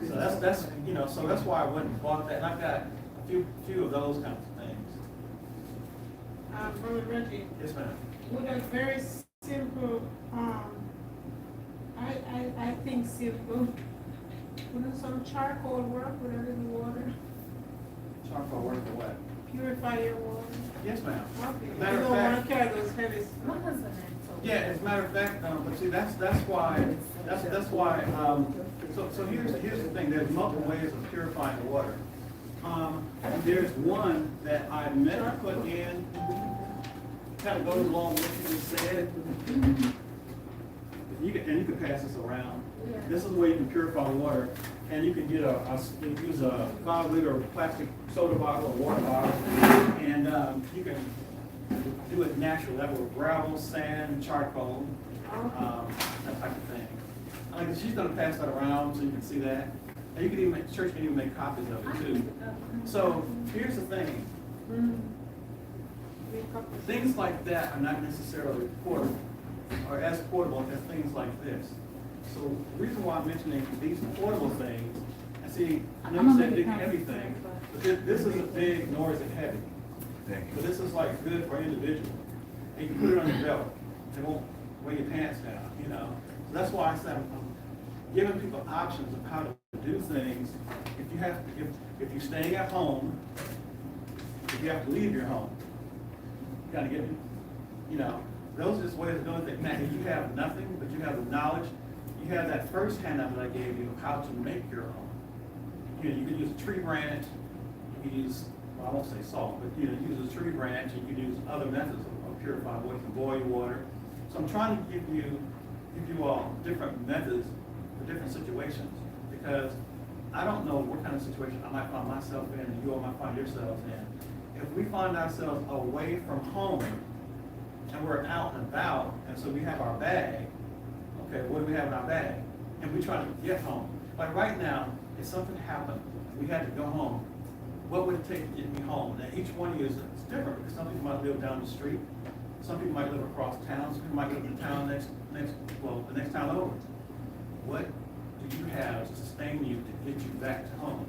So so that's why I went and bought that, and I've got a few of those kinds of things. Brother Reggie, Yes, ma'am. with a very simple, I think simple, with some charcoal work with a little water, Charcoal work for what? purify your water. Yes, ma'am. Okay, you Matter of don't wanna fact, carry those heavy My stuff. husband had told me. yeah, as a matter of fact, but see, that's why, so here's the thing, there's multiple ways of purifying the water. There's one that I meant to put in, kind of goes along with what you just said. You can pass this around. Yeah. This is the way you can purify the water, and you can get you can use a 5-liter plastic soda bottle or water bottle, and you can do it naturally, that with gravel, sand, charcoal, that type of thing. She's gonna pass that around so you can see that, and you can even church can even make copies of it too. So here's the thing. Things like that are not necessarily portable, or as portable as things like this. So the reason why I'm mentioning these portable things, and see, I know you said big heavy thing, but this isn't big nor is it heavy. But this is like good for individual. And you can put it on your belt. It won't weigh your pants down, So that's why I said I'm giving people options of how to do things. If you're staying at home, if you have to leave your home, you gotta get, those are just ways of doing things. Now, if you have nothing, but you have the knowledge, you have that first handout that I gave you of how to make your own. You can use a tree branch, you can use, well, I won't say salt, but use a tree branch, and you can use other methods of purifying water. You can boil your water. So I'm trying to give you all different methods for different situations, because I don't know what kind of situation I might find myself in, and you all might find yourselves in. If we find ourselves away from home, and we're out and about, and so we have our bag, okay, what do we have in our bag? And we try to get home. Like right now, if something happened, we had to go home, what would it take to get me home? Now, each one of you is different, because some people might live down the street, some people might live across town, some people might live in the town the next town over. What do you have to sustain you to get you back to home?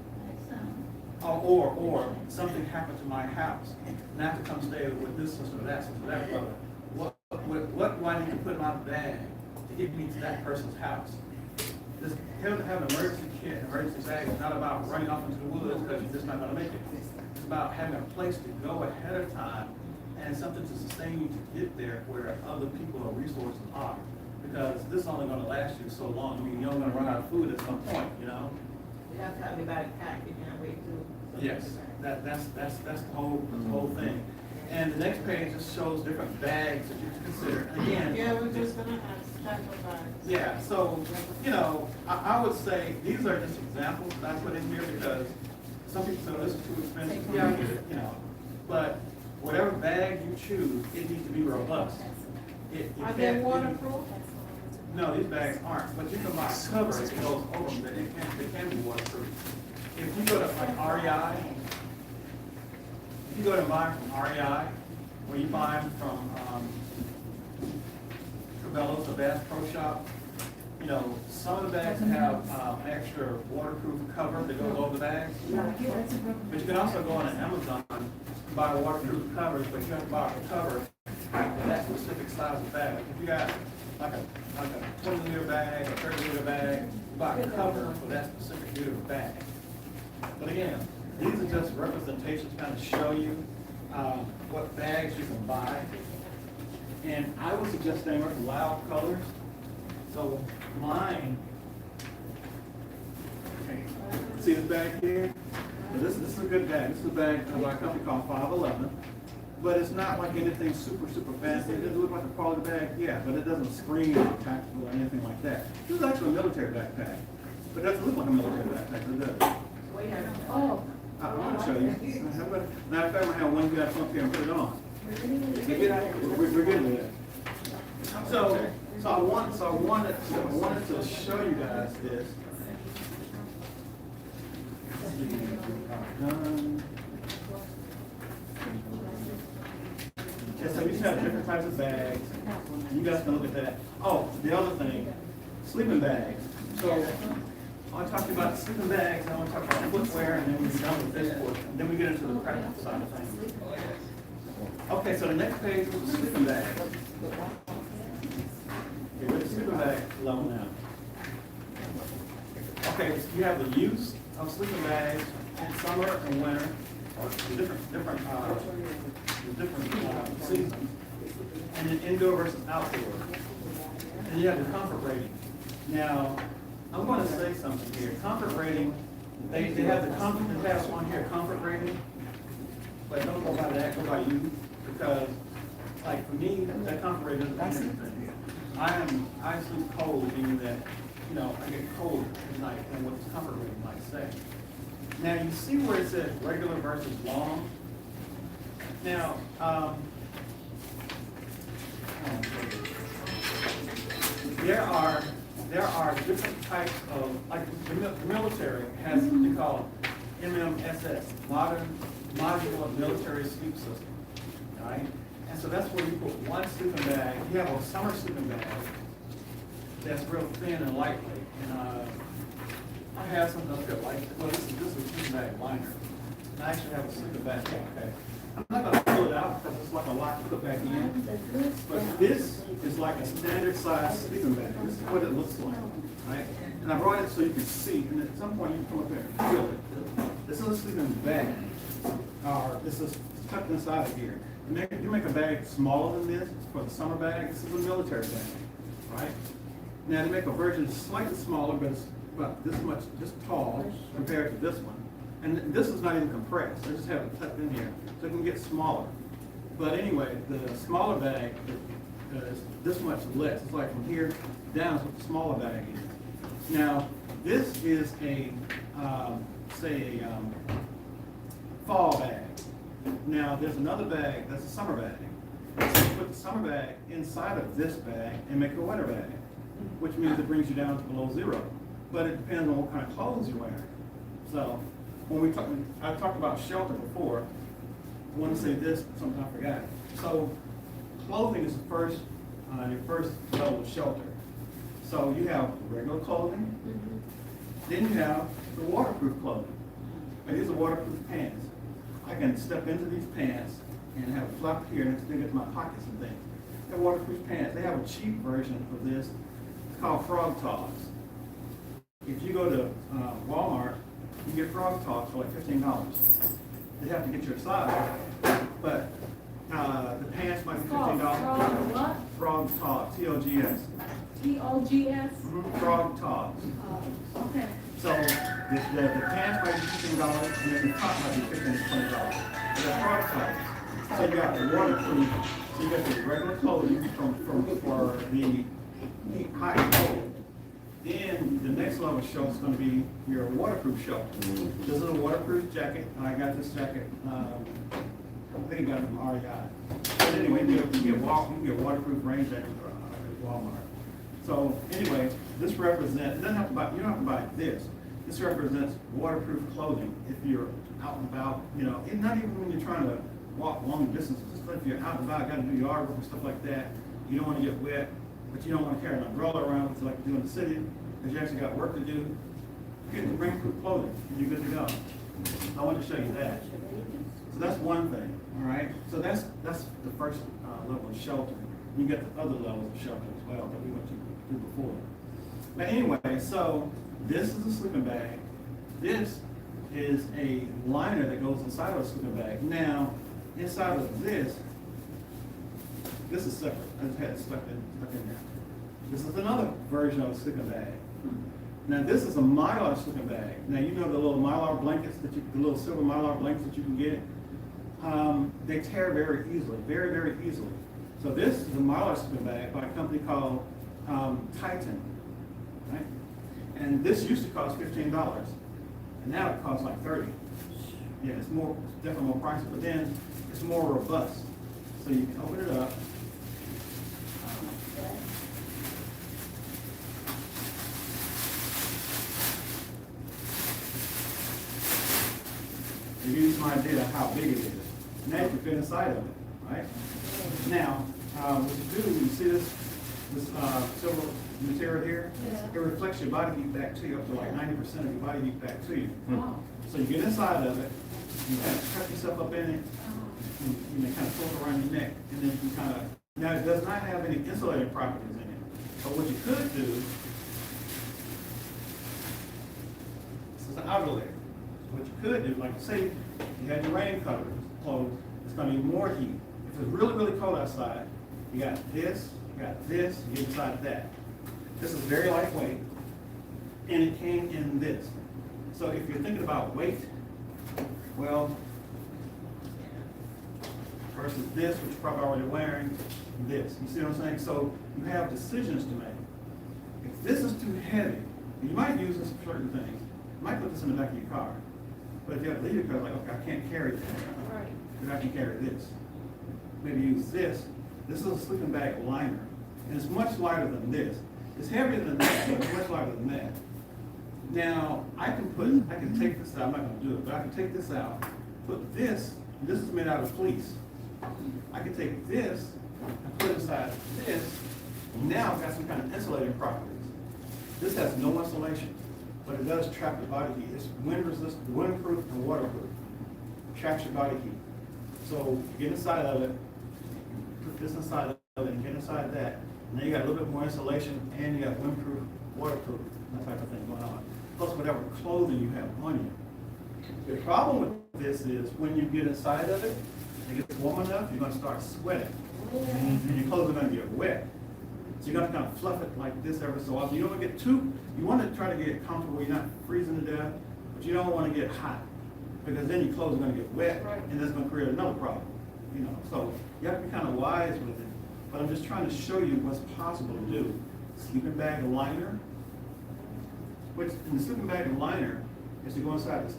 Or something happened to my house, and I have to come stay with this sister or that brother. What do I need to put in my bag to get me to that person's house? This having an emergency kit, an emergency bag is not about running off into the woods because you're just not going to make it. It's about having a place to go ahead of time and something to sustain you to get there where other people or resources are. Because this is only going to last you so long. I mean, you're only going to run out of food at some point, you know? You have to have everybody packaging that way too. Yes, that's the whole thing. And the next page just shows different bags that you can consider. And again, Yeah, we're just gonna ask type of bags. yeah, so, you know, I would say these are just examples that I put in here because some people say, oh, this is too expensive. Yeah, I get it, you know. But whatever bag you choose, it needs to be robust. It Are can't they be- waterproof? No, these bags aren't, but you can buy a cover that goes over them, that it can be waterproof. If you go to like REI, if you go to buy from REI, or you buy them from Cabela's or Bass Pro Shop, you know, some of the bags have an extra waterproof cover that goes over the bags. But you can also go on Amazon and buy waterproof covers, but you have to buy a cover for that specific size of bag. If you got like a 20-liter bag, a 30-liter bag, you buy a cover for that specific liter of bag. But again, these are just representations to kind of show you what bags you can buy. And I would suggest staying away from loud colors. So mine, okay, see this bag here? Now this is a good bag. This is a bag by a company called 511. But it's not like anything super fancy. It doesn't look like a quality bag, yeah, but it doesn't scream tactical or anything like that. This is actually a military backpack. But it doesn't look like a military backpack, it does. Oh. I want to show you. Matter of fact, I'm going to have one guy come up here and put it on. We're getting there. So I wanted to show you guys this. Yeah, so we just have different types of bags. You guys can look at that. Oh, the other thing, sleeping bags. So I want to talk to you about sleeping bags, and I want to talk about footwear, and then we're done with this portion. And then we get into the practical side of things. Okay, so the next page is the sleeping bag. Okay, with the sleeping bag level now. Okay, so you have the use of sleeping bags in summer and winter, or different seasons, and then indoor versus outdoor. And you have the comfort rating. Now, I'm going to say something here. Comfort rating, they have the comfort, they have one here, comfort rating, but don't go by that, go by you, because, like, for me, that comfort rating doesn't mean anything. I sleep cold, meaning that, you know, I get cold at night, and what the comfort rating might say. Now, you see where it says regular versus long? Now, there are different types of, like the military has what they call MMSS, Modular Military Sleep System, right? And so that's where you put one sleeping bag. You have a summer sleeping bag that's real thin and lightweight. And I have something up here like, well, this is a sleeping bag liner. And I actually have a sleeping bag. Okay. I'm not going to pull it out because it's like a lot to put back in. But this is like a standard size sleeping bag. This is what it looks like, right? And I brought it so you can see. And at some point you can come up here and feel it. This is a sleeping bag. This is tucked inside of here. You make a bag smaller than this for the summer bag. This is a military bag, right? Now they make a version slightly smaller, but it's about this much, just tall compared to this one. And this is not even compressed. I just have it tucked in here, so it can get smaller. But anyway, the smaller bag is this much less. It's like from here down is what the smaller bag is. Now, this is a, say, fall bag. Now, there's another bag that's a summer bag. So you put the summer bag inside of this bag and make it a winter bag, which means it brings you down to below zero. but it depends on what kind of clothes you're wearing. So, I talked about shelter before. I want to say this, something I forgot. So, clothing is your first level of shelter. So you have regular clothing, then you have the waterproof clothing. And these are waterproof pants. I can step into these pants and have a flap here and stick it in my pockets and things. They're waterproof pants. They have a cheap version of this. It's called Frog Togs. If you go to Walmart, you get Frog Togs for like $15. They have to get your size, but the pants might be $15. Frog what? Frog Togs, T-O-G-S. T-O-G-S? Frog Togs. Okay. So the pants might be $15 and then the top might be $15 to $20. They're Frog Togs. So you got the waterproof, so you got the regular clothing for the hot and cold. Then the next level of shelter is going to be your waterproof shelter. This is a waterproof jacket. I got this jacket. I think I got it from REI. But anyway, you can get waterproof rain jacket at Walmart. So anyway, this represents. You don't have to buy this. This represents waterproof clothing if you're out and about. And not even when you're trying to walk long distances. Just if you're out and about, got to do yard work and stuff like that. You don't want to get wet, but you don't want to carry an umbrella around like you do in the city, because you actually got work to do. You get rainproof clothing, and you're good to go. I want to show you that. So that's one thing, all right? So that's the first level of shelter. You get the other levels of shelter as well that we went to before. But anyway, so this is a sleeping bag. This is a liner that goes inside of a sleeping bag. Now, inside of this is separate. I just had it stuck in there. This is another version of a sleeping bag. Now this is a Mylar sleeping bag. Now you know the little Mylar blankets the little silver Mylar blankets that you can get. They tear very easily, very, very easily. So this is a Mylar sleeping bag by a company called Titan, right? And this used to cost $15, and now it costs like $30. Yeah, it's definitely more pricey, but then it's more robust. So you can open it up. To give you some idea of how big it is. Now you can fit inside of it, right? Now, what you do, you see this silver material here? Yeah. It reflects your body heat back to you, up to like 90% of your body heat back to you. Wow. So you get inside of it, you kind of trap yourself up in it, and you kind of fold around your neck, and then you kind of, now it does not have any insulating properties in it. But what you could do, this is an outer layer. What you could do, like say you had your rain covers closed, it's going to be more heat. If it's really, really cold outside, you got this, you get inside that. This is very lightweight, and it came in this. So if you're thinking about weight, well, versus this, which you're probably already wearing, this. You see what I'm saying? So you have decisions to make. If this is too heavy, you might use this for certain things. You might put this in the back of your car. But if you have to leave your car, like, okay, I can't carry that. Right. Because I can carry this. Maybe use this. This is a sleeping bag liner. And it's much lighter than this. It's heavier than that, but it's much lighter than that. Now, I can take this out. I'm not going to do it, but I can take this out. Put this is made out of fleece. I can take this and put it inside this. Now I've got some kind of insulating properties. This has no insulation, but it does trap your body heat. It's wind resistant, windproof and waterproof. Traps your body heat. So you get inside of it, put this inside of it, and get inside that. And then you got a little bit more insulation, and you got windproof, waterproof, that type of thing going on. Plus whatever clothing you have on you. The problem with this is when you get inside of it, it gets warm enough, you're going to start sweating. And your clothes are going to get wet. So you're going to kind of fluff it like this every so often. You don't want to get you want to try to get comfortable where you're not freezing to death, but you don't want to get hot. Because then your clothes are going to get wet, and that's going to create another problem. So you have to be kind of wise with it. But I'm just trying to show you what's possible to do. Sleeping bag liner, which in the sleeping bag liner is to go inside the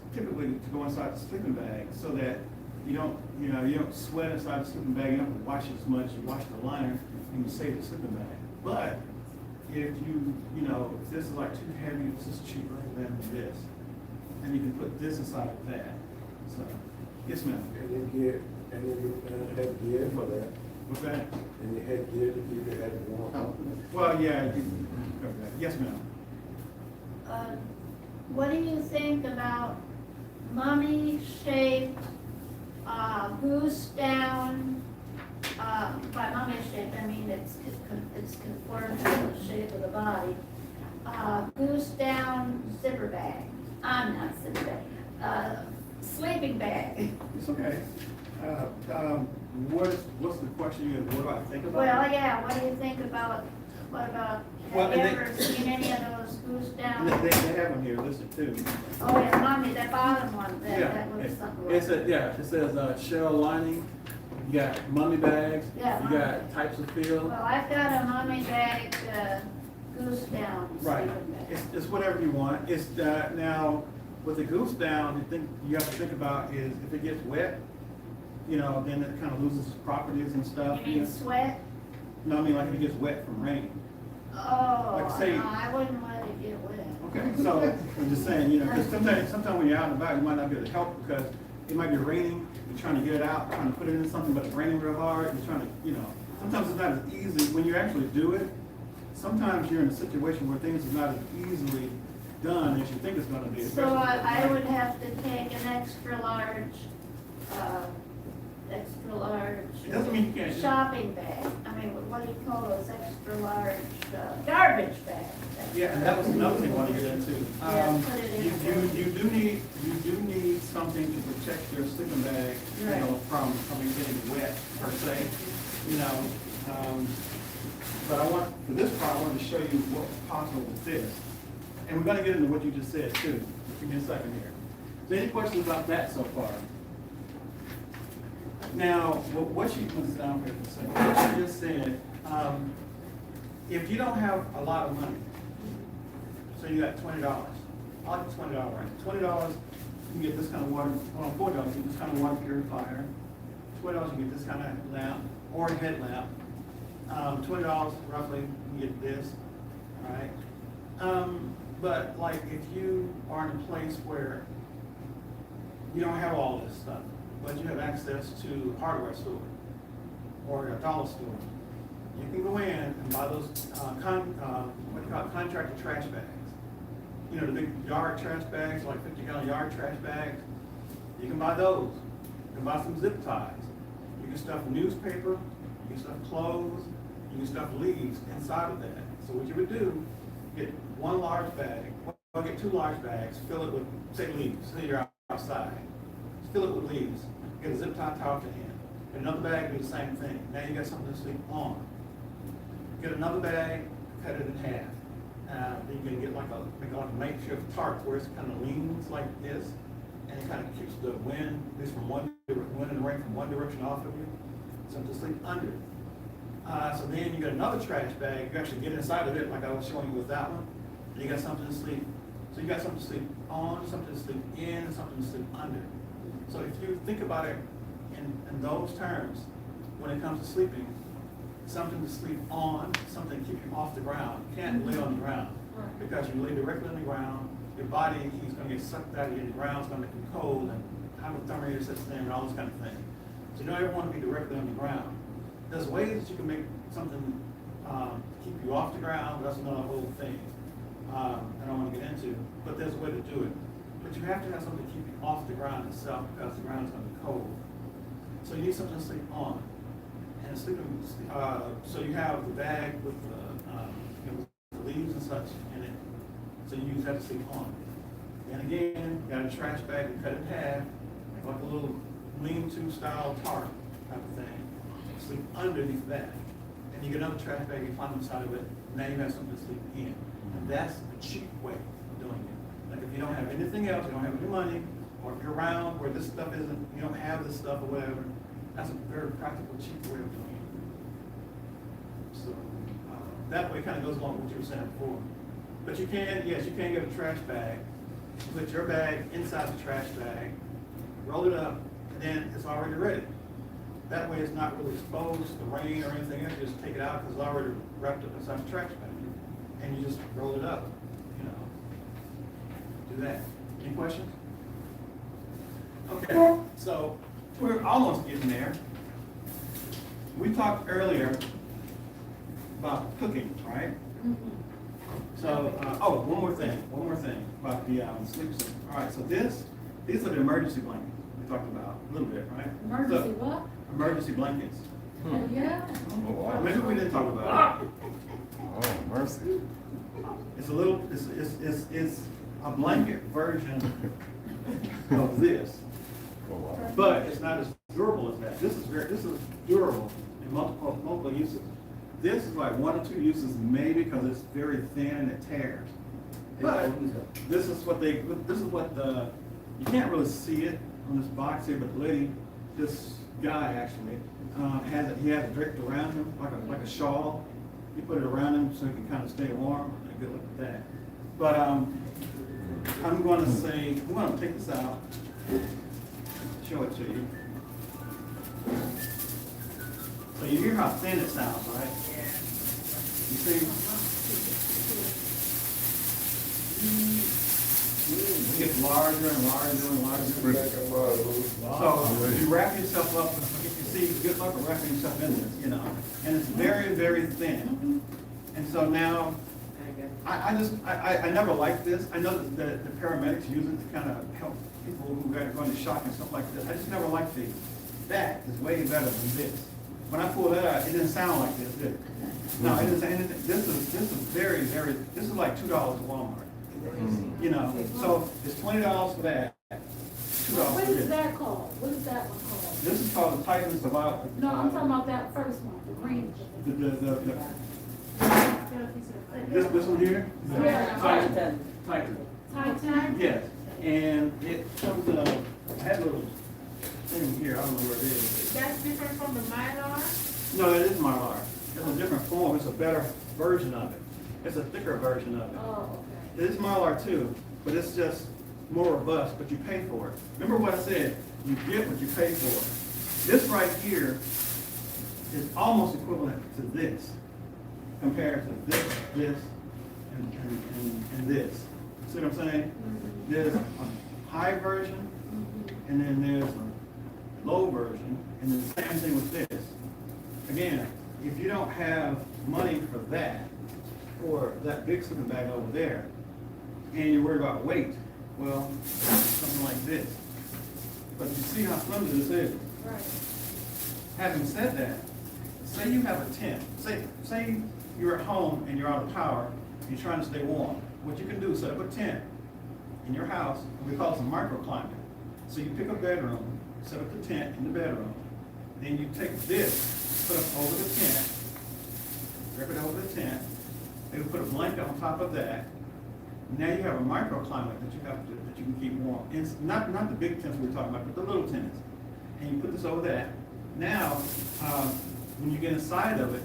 sleeping bag so that you don't sweat inside the sleeping bag. You don't have to wash it as much. You wash the liner and you save the sleeping bag. But if you know, if this is like too heavy, this is cheaper than this. And you can put this inside of that. So, yes, ma'am. And then you have gear for that, What's that? and you had gear to keep it at warm. Well, yeah, you can cover that. Yes, ma'am. What do you think about mummy-shaped, goose down, by mummy-shaped, I mean it's conformed to the shape of the body, goose down zipper bag, not zipper bag, sleeping bag. It's okay. What's the question? What do I think about? Well, yeah, what do you think about, Well, have you and ever seen any of those goose down? They have them here listed too. Oh, yeah, mummy, that bottom one, Yeah, that looks something like. it says shell lining, you got mummy bags, Yeah, you got types of field. Well, I've got a mummy bag, goose down Right, sleeping bag. it's whatever you want. It's, now, with the goose down, you have to think about is if it gets wet, you know, then it kind of loses its properties and stuff. You mean sweat? No, I mean like if it gets wet from rain. Oh, Like say- no, I wouldn't let it get wet. Okay, so I'm just saying, you know, because sometimes when you're out and about, you might not be able to help because it might be raining, you're trying to get it out, trying to put it in something, but it's raining real hard, you're trying to, you know, sometimes it's not as easy, when you actually do it, sometimes you're in a situation where things are not as easily done as you think it's gonna be. So I would have to take an extra large It doesn't mean you can't. shopping bag. I mean, what do you call those extra large, garbage bags? Yeah, and that was another thing I want to get into. Yeah, put it in You do need something to protect your sleeping bag, you know, from getting wet per se, you know. But for this part, I wanted to show you what's possible with this. And we're gonna get into what you just said too. Give me a second here. So any questions about that so far? Now, what you put this down here for a second, what you just said, if you don't have a lot of money, so you got $20, I like the $20 range. $20, you can get this kind of water, well, $4, you get this kind of water purifier. $20, you get this kind of lamp, or a headlamp. $20 roughly, you can get this, all right? But like if you are in a place where you don't have all this stuff, but you have access to a hardware store or a dollar store, you can go in and buy those contractor trash bags. You know, the big yard trash bags, like 50-gallon yard trash bags. You can buy those. You can buy some zip ties. You can stuff newspaper, you can stuff clothes, you can stuff leaves inside of that. So what you would do, get one large bag, or get two large bags, fill it with, say, leaves. Say you're outside. Fill it with leaves. Get a zip tie towel to hand. Get another bag, do the same thing. Now you got something to sleep on. Get another bag, cut it in half. Then you can get like a makeshift tarp where it kind of leans like this, and it kind of keeps the wind, at least from wind and rain from one direction off of you. Something to sleep under. So then you got another trash bag. You actually get inside of it, like I was showing you with that one. And you got something to sleep. So you got something to sleep on, something to sleep in, and something to sleep under. So if you think about it in those terms, when it comes to sleeping, something to sleep on, something to keep you off the ground. You can't lay on the ground because you lay directly on the ground. Your body is going to get sucked out of you. The ground's going to make you cold, and hypothermia sets in, and all this kind of thing. So you don't ever want to be directly on the ground. There's ways that you can make something keep you off the ground. That's another whole thing I don't want to get into, but there's a way to do it. But you have to have something to keep you off the ground itself because the ground is going to be cold. So you need something to sleep on. And sleeping, so you have the bag with the leaves and such in it. So you use that to sleep on. And again, you got a trash bag and cut it in half, like a little lean-to style tarp type of thing. Sleep underneath that. And you get another trash bag, you climb inside of it, now you have something to sleep in. And that's a cheap way of doing it. Like if you don't have anything else, you don't have any money, or if you're around where this stuff isn't, you don't have this stuff or whatever, that's a very practical, cheap way of doing it. So that way kind of goes along with what you were saying before. But you can, yes, you can get a trash bag, put your bag inside the trash bag, roll it up, and then it's already ready. That way it's not really exposed to the rain or anything else. You just take it out because it's already wrapped up inside the trash bag. and you just roll it up, you know. Do that. Any questions? Okay, so we're almost getting there. We talked earlier about cooking, right? So, one more thing about the sleep system. All right, so these are the emergency blankets we talked about a little bit, right? Emergency So, what? emergency blankets. Yeah. Oh, wow. Maybe we didn't talk about it. Oh, mercy. It's a little, it's a blanket version of this, Oh, wow. but it's not as durable as that. This is durable in multiple uses. This is like 1 or 2 uses maybe because it's very thin and it tears. But this is what you can't really see it on this box here, but the lady, this guy actually, he has it draped around him like a shawl. You put it around him so he can kind of stay warm. A good look at that. But I'm going to take this out, show it to you. So you hear how thin it sounds, right? You see? It gets larger and larger and larger. So you wrap yourself up, if you see, good luck with wrapping yourself in this, you know. And it's very, very thin. And so now, I never liked this. I know that the paramedics use it to kind of help people who are going to shock and stuff like this. I just never liked these. That is way better than this. When I pulled that out, it didn't sound like this, did it? No, it didn't say anything. This is very, very, this is like $2 at Walmart. You know, so it's $20 for that, $2 What for is this. that called? What is that one called? This is called the tightness of our. No, I'm talking about that first one, the green. This one here? Yeah. Titan. Titan? Yes, and it comes, I had a little thing here, I don't know where it is. That's different from the Mylar? No, it is Mylar. It's a different form, it's a better version of it. It's a thicker version of it. Oh, It is Mylar too, but it's just more robust, but you pay for it. Remember what I said, you get what you pay for. This right here is almost equivalent to this, compared to this, and this. See what I'm saying? There's a high version, and then there's a low version, and then the same thing with this. Again, if you don't have money for that big sleeping bag over there, and you're worried about weight, well, something like this. But you see how flimsy this is. right. Having said that, say you have a tent. Say you're at home and you're out of power, and you're trying to stay warm. What you can do is set up a tent in your house, and we call it a microclimate. So you pick a bedroom, set up the tent in the bedroom, then you take this, put it over the tent, wrap it over the tent, maybe put a blanket on top of that. Now you have a microclimate that you can keep warm. It's not the big tents we were talking about, but the little tents. And you put this over that. Now, when you get inside of it,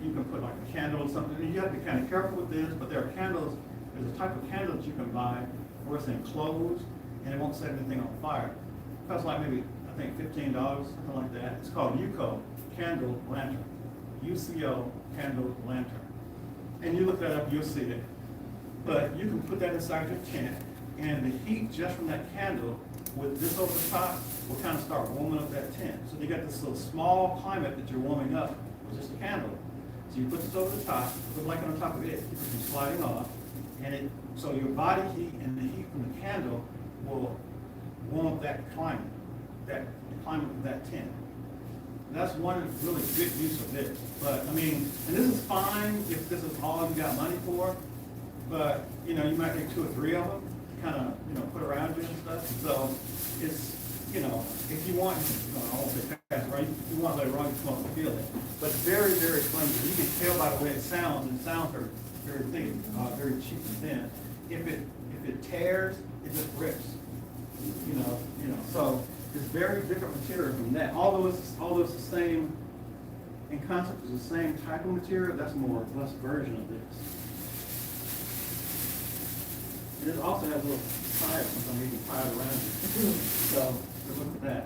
you can put like a candle or something. And you have to be kind of careful with this, but there are candles. There's a type of candle that you can buy where it's enclosed and it won't set anything on fire. It costs like maybe, I think, $15, something like that. It's called UCO candle lantern. UCO candle lantern. And you look that up, you'll see it. But you can put that inside your tent, and the heat just from that candle with this over the top will kind of start warming up that tent. So you got this little small climate that you're warming up with just a candle. So you put this over the top, put a blanket on top of it, keep it from sliding off, and so your body heat and the heat from the candle will warm up that climate of that tent. That's one really good use of this. But I mean, and this is fine if this is all you got money for, but you know, you might get 2 or 3 of them, kind of, you know, put around you and stuff. And so it's, you know, if you want, I won't say pass, right? If you want to let it run, you just want to feel it. But very, very flimsy. You can tell by the way it sounds, very, very thin, very cheap and thin. If it tears, it just rips. You know, so it's very different material from that. Although it's the same, in concept, it's the same type of material, that's more or less version of this. It also has a little tire, something you can tie it around you. So look at that.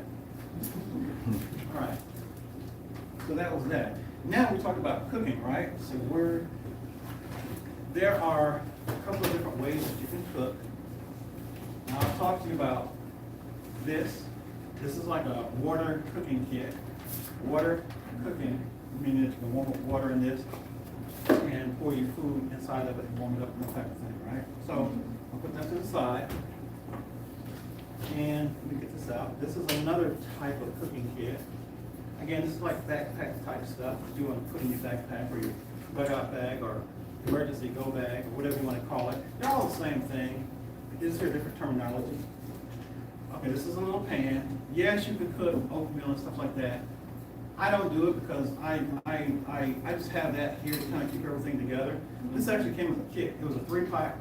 All right. So that was that. Now we talked about cooking, right? So there are a couple of different ways that you can cook. Now, I'll talk to you about this. This is like a water cooking kit. Water cooking, meaning that you can warm up water in this and pour your food inside of it and warm it up and that type of thing, right? So I'll put that to the side. And let me get this out. This is another type of cooking kit. Again, this is like backpack type stuff that you want to put in your backpack or your bug-out bag or emergency go bag or whatever you want to call it. They're all the same thing. It's just different terminology. Okay, this is a little pan. Yes, you could cook oatmeal and stuff like that. I don't do it because I just have that here to kind of keep everything together. This actually came with a kit. It was a three-pot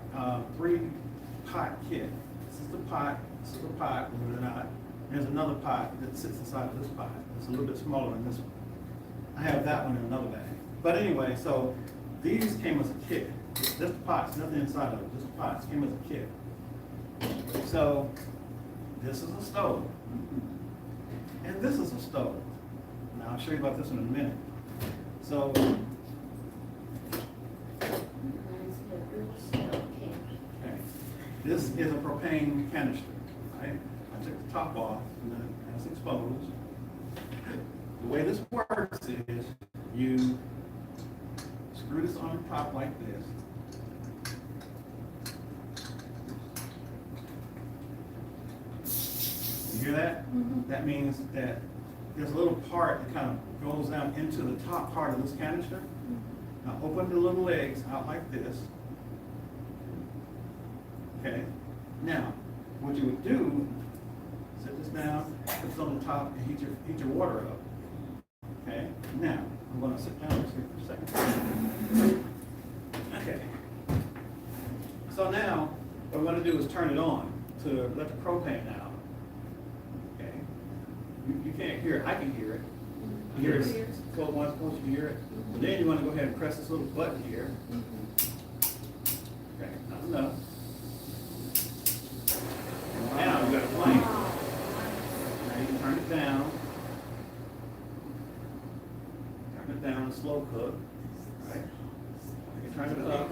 kit. This is the pot, this is the pot, believe it or not. There's another pot that sits inside of this pot. It's a little bit smaller than this one. I have that one in another bag. But anyway, so these came as a kit. Just the pots, nothing inside of it, just the pots came as a kit. So this is a stove. And this is a stove. Now I'll show you about this in a minute. So okay. This is a propane canister, right? I took the top off and then it's exposed. The way this works is you screw this on the top like this. You hear that? Mhm. That means that there's a little part that kind of goes down into the top part of this canister. Now open the little legs out like this. Okay. Now, what you would do, set this down, put this on the top, and heat your water up. Okay. Now, I'm going to sit down here for a second. Okay. So now, what I'm going to do is turn it on to let the propane out. Okay. You can't hear it. I can hear it. You hear it. So once you hear it, then you want to go ahead and press this little button here. Okay. Not enough. Now you got a flame. Now you can turn it down. Turn it down and slow cook. Right? You can turn it up.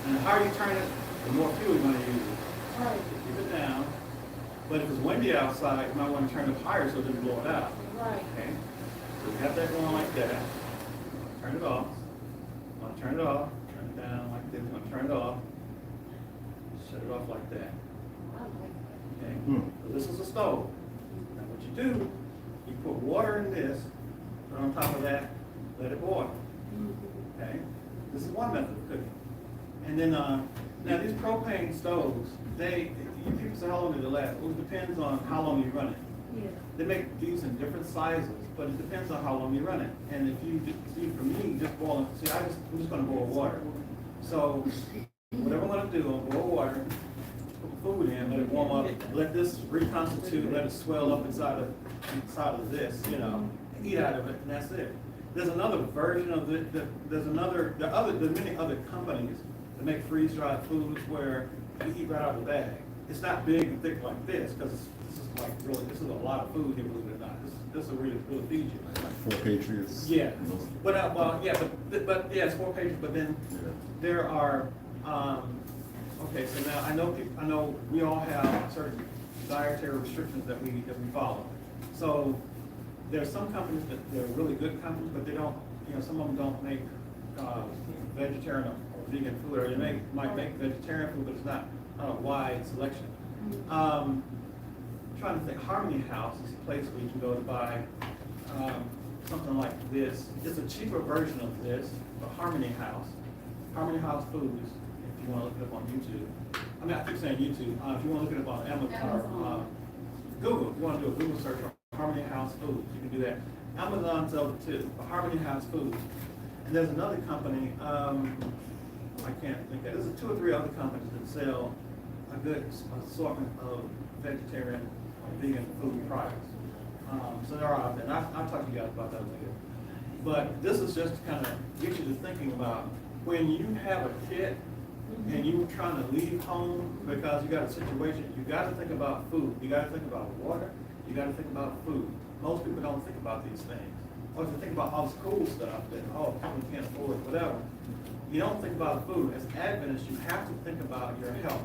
And the higher you turn it, the more fuel you're going to use. Right. Keep it down. But if it's windy outside, you might want to turn it higher so it doesn't blow it out. Right. Okay? So you have that going like that. Turn it off. Want to turn it off. Turn it down like this. Want to turn it off. Shut it off like that. Okay? So this is a stove. Now what you do, you put water in this, put on top of that, let it boil. Okay? This is one method of cooking. And then, now these propane stoves, people say how long do they last? Well, it depends on how long you run it. Yeah. They make these in different sizes, but it depends on how long you run it. And if you, for me, just boil it, I'm just gonna boil water. So, whatever I'm gonna do, I'll boil water, put food in, let it warm up, let this reconstitute, let it swell up inside of this, eat out of it, and that's it. There's another version of it, there's many other companies that make freeze-dried foods where you eat right out of the bag. It's not big and thick like this, because this is a lot of food here, believe it or not. This will really feed you. Like 4 Patriots. Yeah, but it's 4 pages. But then there are okay. So now I know we all have certain dietary restrictions that we follow. So there's some companies that they're really good companies, but they don't. Some of them don't make vegetarian or vegan food, or they might make vegetarian food, but it's not a wide selection. I'm trying to think. Harmony House is a place where you can go to buy something like this. It's a cheaper version of this, but Harmony House Foods, if you want to look it up on YouTube. I mean, I keep saying YouTube. If you want to look it up on Amazon, Google, if you want to do a Google search on Harmony House Foods, you can do that. Amazon sells it too, but Harmony House Foods. And there's another company, I can't think of, there's 2 or 3 other companies that sell a good assortment of vegetarian or vegan food products. So they're out there, and I'll talk to you guys about that later. But this is just to kind of get you to thinking about when you have a kid and you're trying to leave home because you got a situation, you got to think about food, you got to think about water, you got to think about food. Most people don't think about these things. or if you think about all this cool stuff that, oh, we can't afford, whatever, you don't think about food. As Adventists, you have to think about your health.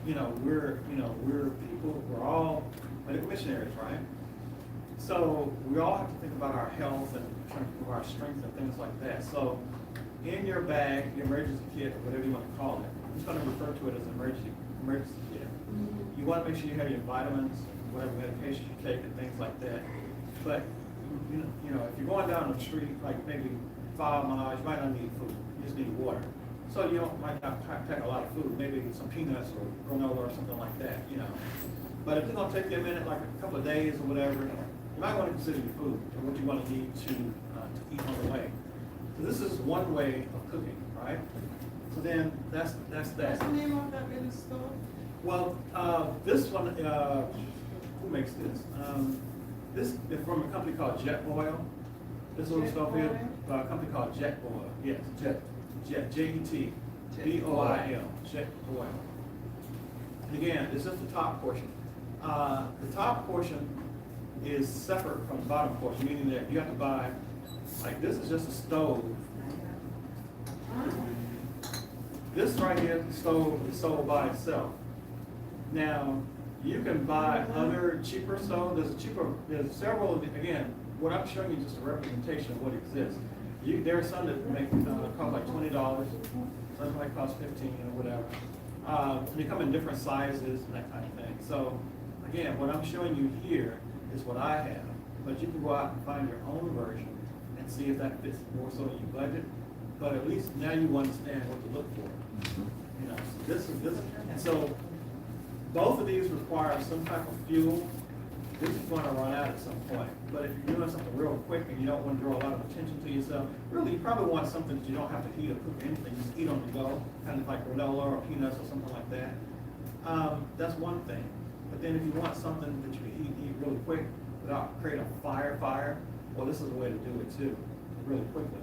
We're people, we're all medical missionaries, right? So we all have to think about our health and our strength and things like that. So in your bag, your emergency kit, or whatever you want to call it, I'm just going to refer to it as an emergency kit. You want to make sure you have your vitamins, whatever medication you take, and things like that. But if you're going down the street, like maybe 5 miles, you might not need food. You just need water. So you might not pack a lot of food, maybe some peanuts or granola or something like that, But if it's going to take you a minute, like a couple of days or whatever, you might want to consider your food and what you want to need to eat on the way. So this is one way of cooking, right? So then that's What's that. the name of that little stove? Well, this one, who makes this? This is from a company called Jet Boil. This little Jet stuff here, Boil? a company called Jet Boil. Yes, Jet, Jet-B-O-I-L, Jet Boil. And again, this is the top portion. The top portion is separate from the bottom portion, meaning that you have to buy, like this is just a stove. This right here, the stove, is sold by itself. Now, you can buy other cheaper stoves. There's several, again, what I'm showing you is just a representation of what exists. There are some that make cost like $20, some might cost $15 or whatever. They come in different sizes and that kind of thing. So, again, what I'm showing you here is what I have, but you can go out and find your own version and see if that fits more so in your budget. But at least now you understand what to look for. So this is, and so both of these require some type of fuel. This is going to run out at some point. But if you're doing something real quick and you don't want to draw a lot of attention to yourself, really you probably want something that you don't have to heat or cook or anything, just eat on the go, kind of like granola or peanuts or something like that. That's one thing. But then if you want something that you can eat really quick without creating a fire, well, this is a way to do it too, really quickly.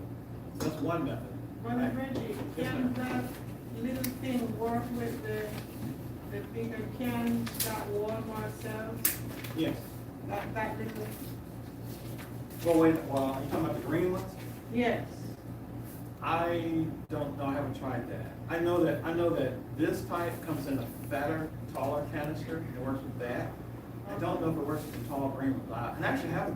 So that's one method. Well, Reggie, can that little thing work with the bigger can that Walmart sells? Yes. That little, Well, wait, well, are you talking about the green ones? yes. I don't know, I haven't tried that. I know that this type comes in a fatter, taller canister, and it works with that. I don't know if it works with the tall green one. And actually I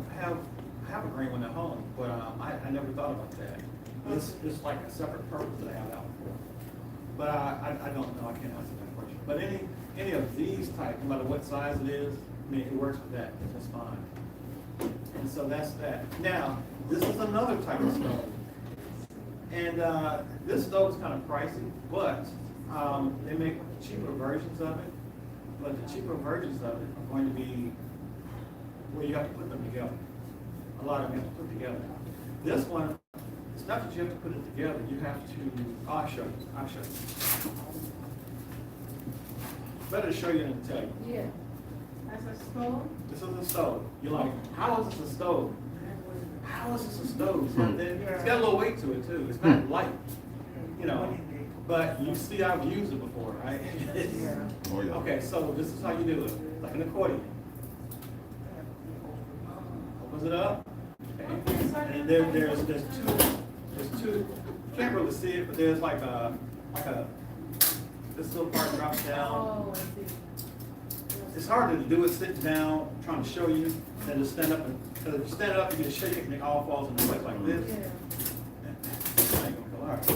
have a green one at home, but I never thought about that. It's like a separate purpose that I have out for. But I don't know, I can't answer that question. But any of these types, no matter what size it is, I mean, it works with that, it's just fine. And so that's that. Now, this is another type of stove. And this stove is kind of pricey, but they make cheaper versions of it. But the cheaper versions of it are going to be where you have to put them together. A lot of them you have to put together. This one, it's not that you have to put it together, you have to, I'll show you. Better to show you than to tell you. Yeah. That's a stove? This is a stove. You're like, how is this a stove? How is this a stove? It's got a little weight to it too. It's not light, but you see I've used it before, right? Oh, yeah. Okay, so this is how you do it, like an accordion. Opens it up. Okay. And there's two, you can't really see it, but there's like a, this little part drops down. Oh, I see. It's harder to do it sitting down, trying to show you, than to stand up. Because if you stand up, you just shake it and it all falls into place like this. Yeah. That ain't gonna go. All right.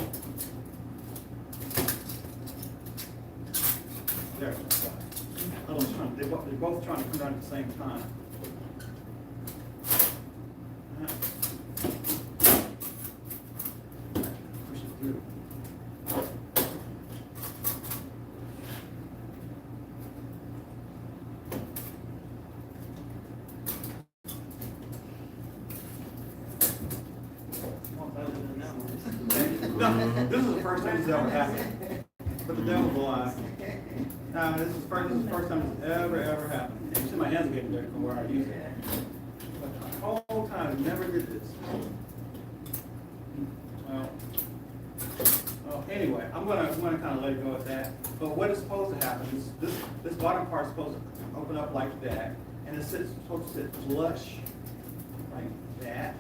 There. They're both trying to come down at the same time. Push it through. No, this is the first time this has ever happened. But the devil's a lie. This is the first time this ever happened. You see my hands getting dirty from where I use it. But the whole time, I never did this. Well, anyway, I'm gonna kind of let it go at that. But what is supposed to happen is this bottom part is supposed to open up like that, and it's supposed to sit flush like that.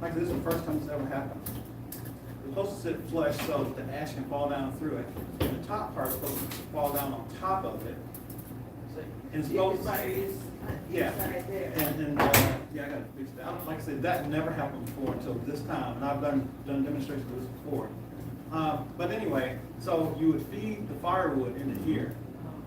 like this is the first time this ever happened. It's supposed to sit flush so that the ash can fall down through it. And the top part is supposed to fall down on top of it. And it's supposed to, yeah. Right there. And yeah, I gotta fix that. Like I said, that never happened before until this time, and I've done demonstrations of this before. But anyway, so you would feed the firewood into here.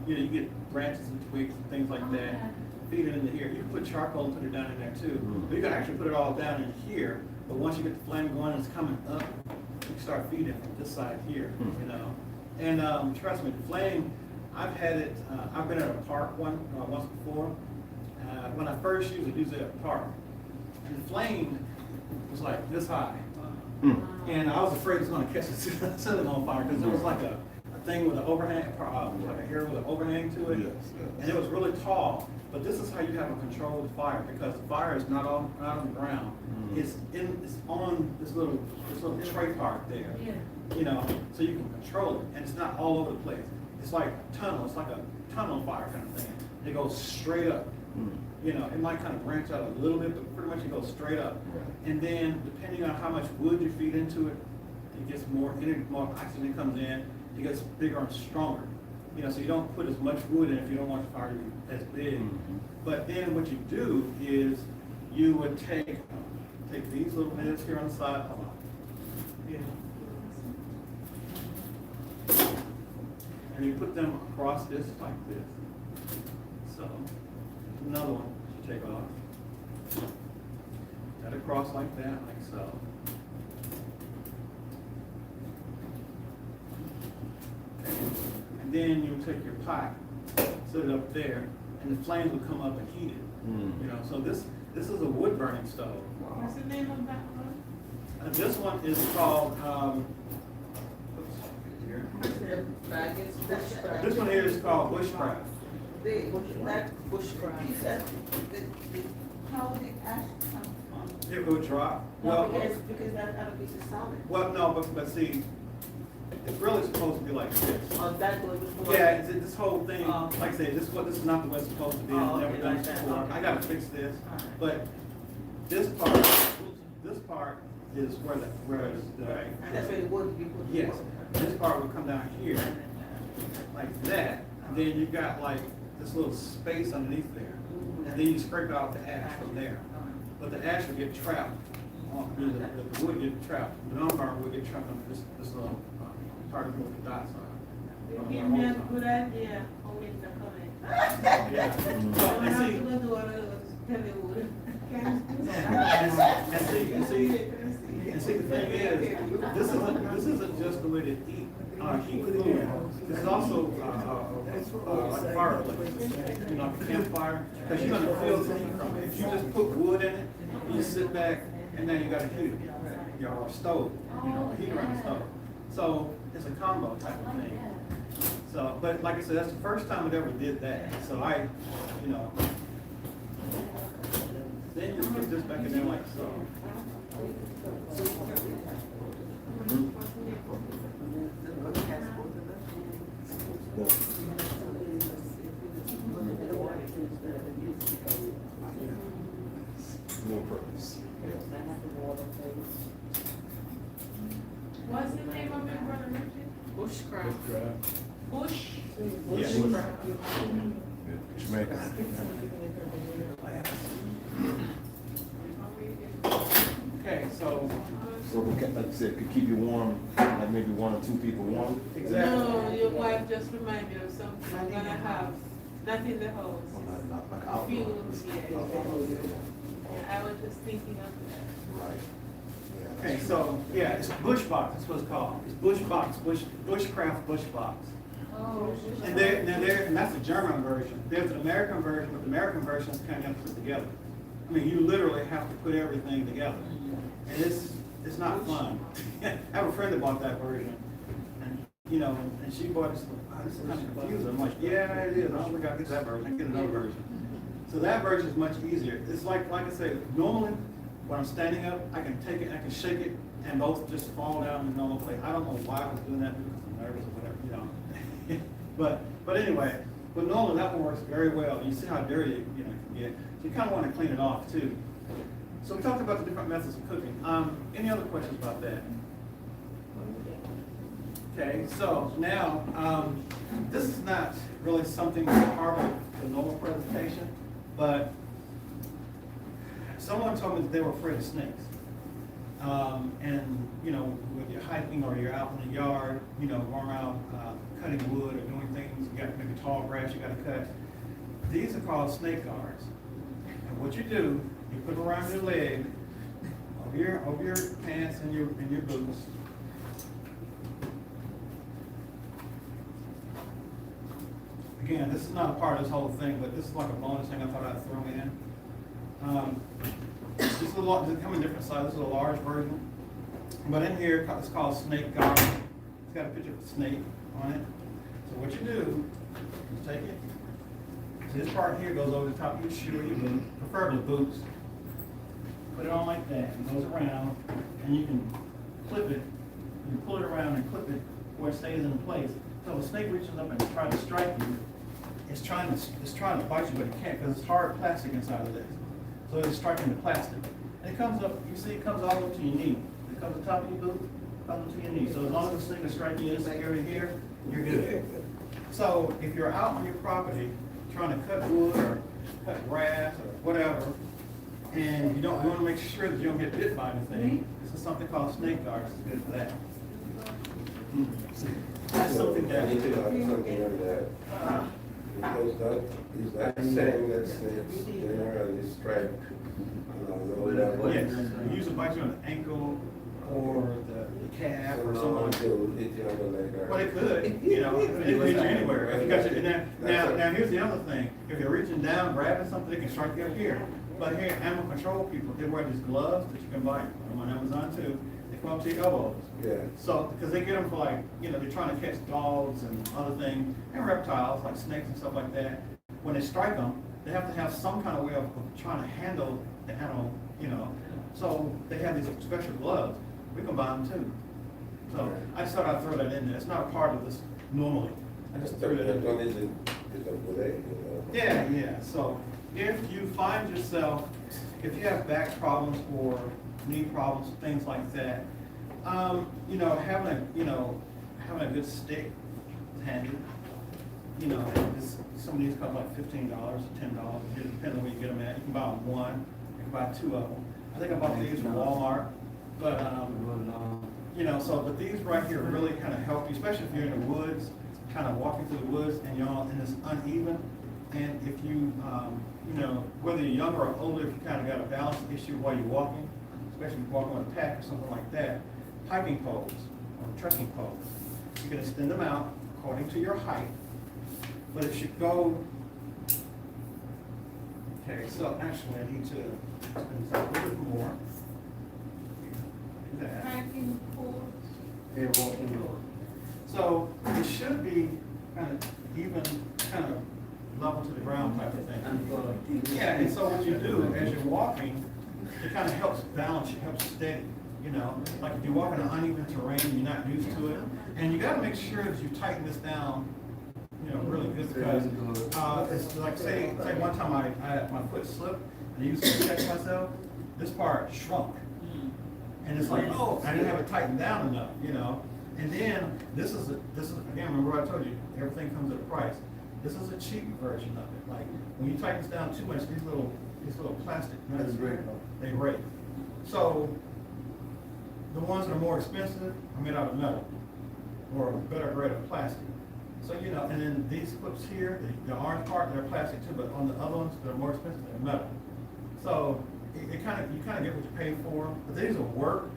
You know, you get branches and twigs and things like that. Feed it into here. You can put charcoal and put it down in there too. But you can actually put it all down in here. But once you get the flame going and it's coming up, you can start feeding from this side here, you know. And trust me, the flame, I've had it, I've been at a park once before. When I first used it at a park. And the flame was like this high. And I was afraid it was gonna catch the ceiling on fire because it was like a thing with an overhang, like a hair with an overhang to it. Yes, yes. And it was really tall. But this is how you have a controlled fire, because the fire is not on the ground. It's on this little tray part there. You know, so you can control it, and it's not all over the place. It's like a tunnel. It's like a tunnel fire kind of thing. It goes straight up. You know, it might kind of branch out a little bit, but pretty much it goes straight up. And then depending on how much wood you feed into it, it gets more oxygen comes in. It gets bigger and stronger. You know, so you don't put as much wood in if you don't want the fire to be as big. But then what you do is you would take these little bits here on the side. Hold on. And you put them across this like this. So another one you take off. That across like that, like so. And then you take your pot, set it up there, and the flames will come up and heat it. You know, so this is a wood burning stove. What's the name of that one? This one is called, this one here is called bushcraft. That bushcraft. You said, how did ash come from? It will drop. No, because that other piece is solid. Well, no, but see, it's really supposed to be like this. Oh, that was before. Yeah, this whole thing, like I said, this is not the way it's supposed to be. I've never okay, done like this that, before. okay. I gotta fix this. Alright. But this part is where And that's where the wood be put. yes, this part will come down here, like that. And then you've got like this little space underneath there. And then you scrape out the ash from there. But the ash will get trapped. The wood get trapped. The non-fire would get trapped under this little part of the dots on. You give me a good idea for winter coming. Yeah. I And have see, to go to one of those heavy wood. and see, the thing is, this isn't just the way to heat food. This is also like a fireplace, you know, like a campfire, because you're gonna feel the heat from it. If you just put wood in it, you sit back, and then you got a heater, you know, or a stove, you know, a heater and a stove. So it's a combo type of thing. So, but like I said, that's the first time it ever did that. So you know, then you put this back in there like so. No purpose. What's the name of it, Brother Richard? Bushcraft. Bush? Yeah. Jamaica. Okay, so So, like I said, could keep you warm, like maybe 1 or 2 people warm. exactly. No, your wife just reminded me of something I'm gonna have, not in the house. Like outdoor. Fumes, yeah. I was just thinking of that. Right. Yeah. Okay, so yeah, it's bush box. That's what it's called. It's bush box, bushcraft bush box. Oh. And that's the German version. There's an American version, but the American version is kind of put together. I mean, you literally have to put everything together, and it's not fun. I have a friend that bought that version, and you know, and she bought this. Oh, this is kind of confusing. I'm like, yeah, it is. I don't think I get that version. I get another version. So that version is much easier. It's like I said, normally when I'm standing up, I can take it, I can shake it, and both just fall down in the normal place. I don't know why I was doing that because I'm nervous or whatever, you know. but anyway, but normally that one works very well. You see how dirty it can get. So you kind of want to clean it off too. So we talked about the different methods of cooking. Any other questions about that? Okay, so now, this is not really something that's part of the normal presentation, but someone told me that they were afraid of snakes. And, you know, when you're hiking or you're out in the yard, you know, going around cutting wood or doing things, you got maybe tall grass you got to cut. These are called snake guards. And what you do, you put them around your leg, over your pants and your boots. Again, this is not a part of this whole thing, but this is like a bonus thing I thought I'd throw in. This is they come in different sizes. This is a large version. But in here, it's called snake guard. It's got a picture of a snake on it. So what you do is take it. So this part here goes over the top of your shoe or your boot, preferably boots. Put it on like that. It goes around, and you can clip it. You pull it around and clip it where it stays in place. So if a snake reaches up and tries to strike you, it's trying to bite you, but it can't because it's hard plastic inside of this. So it's striking the plastic. And it comes up, you see it comes all the way to your knee. It comes to the top of your boot, comes to your knee. So as long as the snake is striking you in this area here, you're good. So if you're out on your property trying to cut wood or cut grass or whatever, and you want to make sure that you don't get bit by anything, this is something called snake guards. It's good for that. That's something that I need to know something on that. Because that is that saying that snakes generally strike low level. yes, you usually bite you on the ankle or the calf or something like that. Until hit you on the leg. Well, it could, you know, it could reach you anywhere. If you got your, now here's the other thing. If you're reaching down, grabbing something, they can strike you up here. But here, animal control people, they wear these gloves that you can buy on Amazon too. They come up to your elbows. Yeah. So, because they get them for like, you know, they're trying to catch dogs and other things, and reptiles like snakes and stuff like that. When they strike them, they have to have some kind of way of trying to handle the animal, you know. So they have these special gloves. We can buy them too. So I just thought I'd throw that in there. It's not a part of this normally. I just threw that in there. Yeah. So if you find yourself, if you have back problems or knee problems, things like that, you know, having a good stick is handy. You know, some of these cost like $15 or $10. It depends on where you get them at. You can buy one. You can buy two of them. I think I bought these from Walmart. But you know, but these right here really kind of help you, especially if you're in the woods, kind of walking through the woods and you're and it's uneven. And if you, you know, whether you're younger or older, if you kind of got a balance issue while you're walking, especially if you're walking on a pack or something like that, hiking poles or trekking poles, you can extend them out according to your height. But it should go, okay, so actually I need to extend this out a little bit more. Do that. Hiking poles. Yeah, walking road. So it should be kind of even, kind of level to the ground type of thing. Yeah, and so what you do as you're walking, it kind of helps balance you, helps steady. You know, like if you're walking on uneven terrain, you're not used to it, and you got to make sure that you tighten this down, you know, really good because it's like say one time my foot slipped and I used to protect myself. This part shrunk, and it's like, oh, I didn't have it tightened down enough, you know. And then this is again, remember what I told you, everything comes at a price. This is a cheap version of it. Like when you tighten this down too much, these little plastic nuts, they break. So the ones that are more expensive are made out of metal or a better grade of plastic. So you know, and then these clips here, the orange part, they're plastic too, but on the other ones that are more expensive, they're metal. So you kind of get what you pay for. But these will work.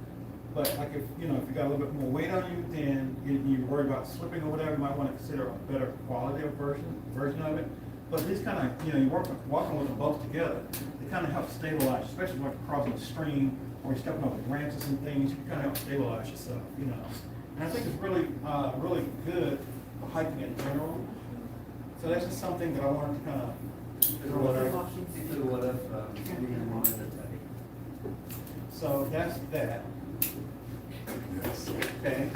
But like if you got a little bit more weight on you, then you're worried about slipping or whatever, you might want to consider a better quality of version of it. But these kind of, you're walking with them both together. They kind of help stabilize, especially when you're crossing a stream or you're stepping over branches and things. You kind of help stabilize yourself, you know. And I think it's really, really good for hiking in general. So that's just something that I wanted to kind of throw out. So that's that. Okay.